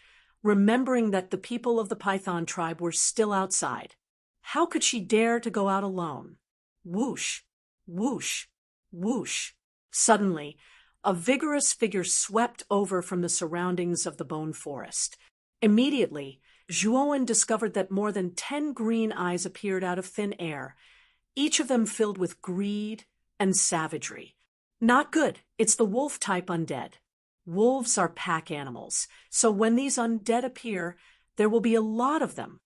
remembering that the people of the Python tribe were still outside. How could she dare to go out alone? Whoosh, whoosh, whoosh. Suddenly, a vigorous figure swept over from the surroundings of the bone forest. Immediately, Zhuowen discovered that more than 10 green eyes appeared out of thin air, each of them filled with greed and savagery. Not good. It's the wolf-type undead. Wolves are pack animals, so when these undead appear, there will be a lot of them.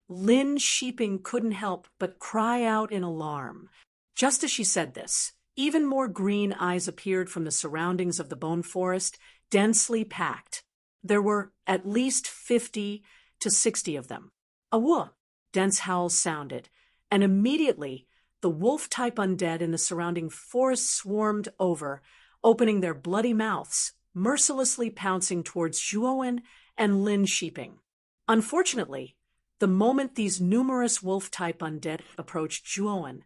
Lin Shiping couldn't help but cry out in alarm. Just as she said this, even more green eyes appeared from the surroundings of the bone forest, densely packed. There were at least 50 to 60 of them. A woof! Dense howls sounded, and immediately the wolf-type undead in the surrounding forest swarmed over, opening their bloody mouths, mercilessly pouncing towards Zhuowen and Lin Shiping. Unfortunately, the moment these numerous wolf-type undead approached Zhuowen,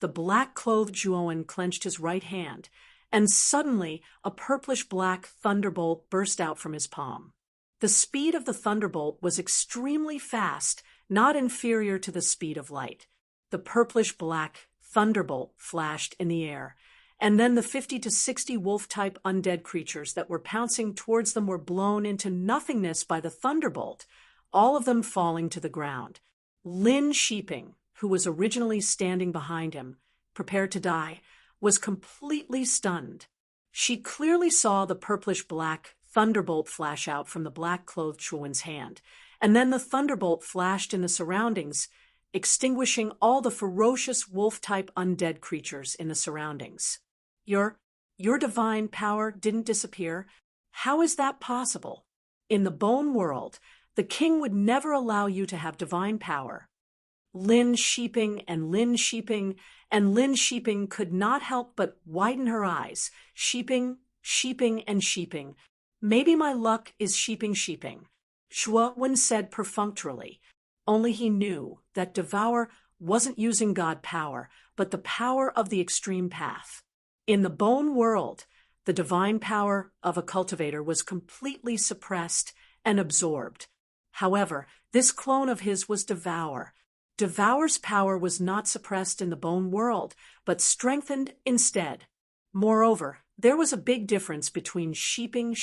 the black-clothed Zhuowen clenched his right hand, and suddenly a purplish-black thunderbolt burst out from his palm. The speed of the thunderbolt was extremely fast, not inferior to the speed of light. The purplish-black thunderbolt flashed in the air, and then the 50 to 60 wolf-type undead creatures that were pouncing towards them were blown into nothingness by the thunderbolt, all of them falling to the ground. Lin Shiping, who was originally standing behind him, prepared to die, was completely stunned. She clearly saw the purplish-black thunderbolt flash out from the black-clothed Zhuowen's hand, and then the thunderbolt flashed in the surroundings, extinguishing all the ferocious wolf-type undead creatures in the surroundings. Your divine power didn't disappear. How is that possible? In the bone world, the king would never allow you to have divine power. Lin Shiping and Lin Shiping and Lin Shiping could not help but widen her eyes. Shiping, Shiping, and Shiping. Maybe my luck is Shiping. Zhuowen said perfunctorily. Only he knew that Devour wasn't using God power, but the power of the extreme path. In the bone world, the divine power of a cultivator was completely suppressed and absorbed. However, this clone of his was Devour. Devour's power was not suppressed in the bone world, but strengthened instead. Moreover, there was a big difference between Shiping,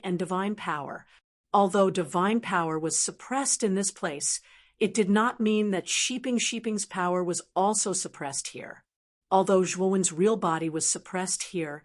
and divine power. Although divine power was suppressed in this place, it did not mean that Shiping's power was also suppressed here. Although Zhuowen's real body was suppressed here,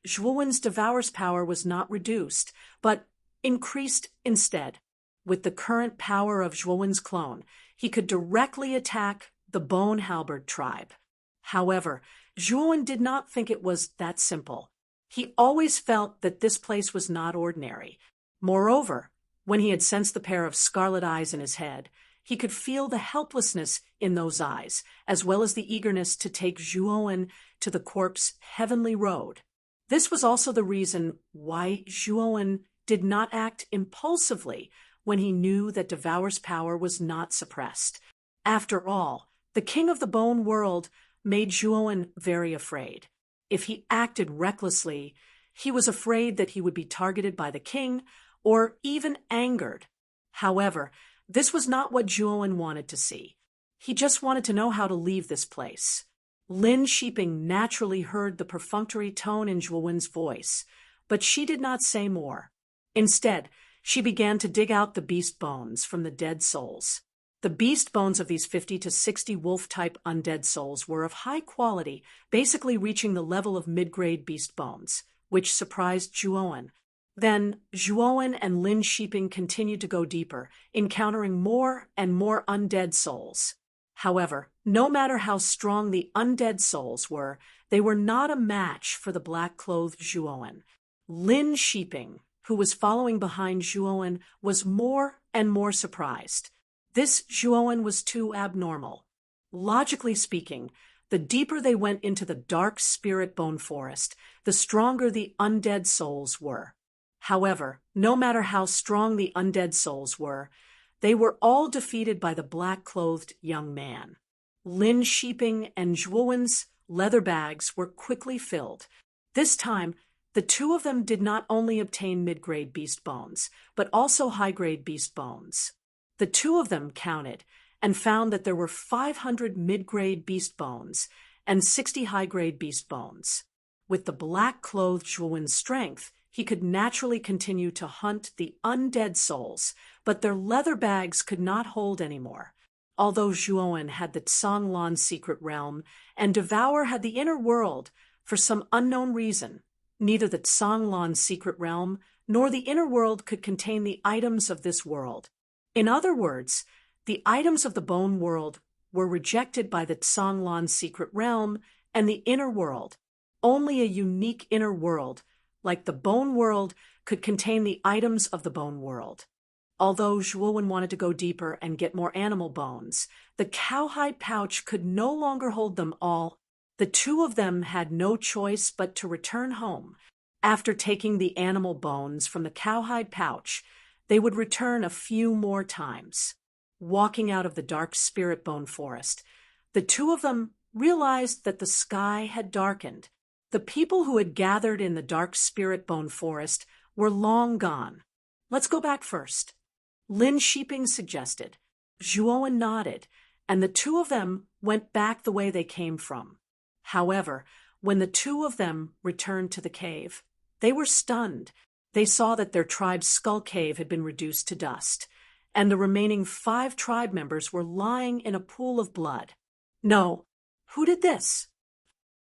Zhuowen's Devour's power was not reduced, but increased instead. With the current power of Zhuowen's clone, he could directly attack the Bone Halberd tribe. However, Zhuowen did not think it was that simple. He always felt that this place was not ordinary. Moreover, when he had sensed the pair of scarlet eyes in his head, he could feel the helplessness in those eyes, as well as the eagerness to take Zhuowen to the corpse heavenly road. This was also the reason why Zhuowen did not act impulsively when he knew that Devour's power was not suppressed. After all, the king of the bone world made Zhuowen very afraid. If he acted recklessly, he was afraid that he would be targeted by the king or even angered. However, this was not what Zhuowen wanted to see. He just wanted to know how to leave this place. Lin Shiping naturally heard the perfunctory tone in Zhuowen's voice, but she did not say more. Instead, she began to dig out the beast bones from the dead souls. The beast bones of these 50 to 60 wolf-type undead souls were of high quality, basically reaching the level of mid-grade beast bones, which surprised Zhuowen. Then Zhuowen and Lin Shiping continued to go deeper, encountering more and more undead souls. However, no matter how strong the undead souls were, they were not a match for the black-clothed Zhuowen. Lin Shiping, who was following behind Zhuowen, was more and more surprised. This Zhuowen was too abnormal. Logically speaking, The deeper they went into the dark spirit bone forest, the stronger the undead souls were. However, no matter how strong the undead souls were, they were all defeated by the black-clothed young man. Lin Sheeping and Zhuowen's leather bags were quickly filled. This time, the two of them did not only obtain mid-grade beast bones, but also high-grade beast bones. The two of them counted and found that there were 500 mid-grade beast bones and 60 high-grade beast bones. With the black-clothed Zhuowen's strength, he could naturally continue to hunt the undead souls, but their leather bags could not hold anymore. Although Zhuowen had the Canglan's secret realm and Devour had the inner world, for some unknown reason, neither the Canglan's secret realm nor the inner world could contain the items of this world. In other words, the items of the bone world were rejected by the Canglan's secret realm and the inner world. Only a unique inner world, like the bone world, could contain the items of the bone world. Although Zhuowen wanted to go deeper and get more animal bones, the cowhide pouch could no longer hold them all. The two of them had no choice but to return home. After taking the animal bones from the cowhide pouch, they would return a few more times. Walking out of the dark spirit bone forest, the two of them realized that the sky had darkened. The people who had gathered in the dark spirit bone forest were long gone. Let's go back first. Lin Sheeping suggested. Zhuowen nodded, and the two of them went back the way they came from. However, when the two of them returned to the cave, they were stunned. They saw that their tribe's skull cave had been reduced to dust, and the remaining 5 tribe members were lying in a pool of blood. No, who did this?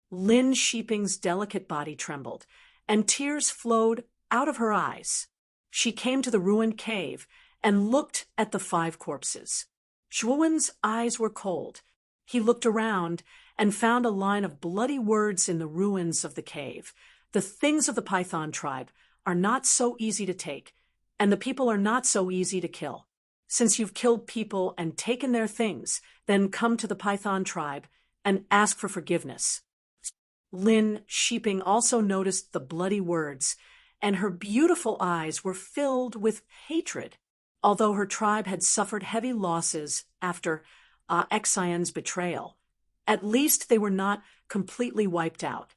Lin Sheeping's delicate body trembled, and tears flowed out of her eyes. She came to the ruined cave and looked at the 5 corpses. Zhuowen's eyes were cold. He looked around and found a line of bloody words in the ruins of the cave. The things of the Python tribe are not so easy to take, and the people are not so easy to kill. Since you've killed people and taken their things, then come to the Python tribe and ask for forgiveness. Lin Sheeping also noticed the bloody words, and her beautiful eyes were filled with hatred. Although her tribe had suffered heavy losses after Xian's betrayal, at least they were not completely wiped out.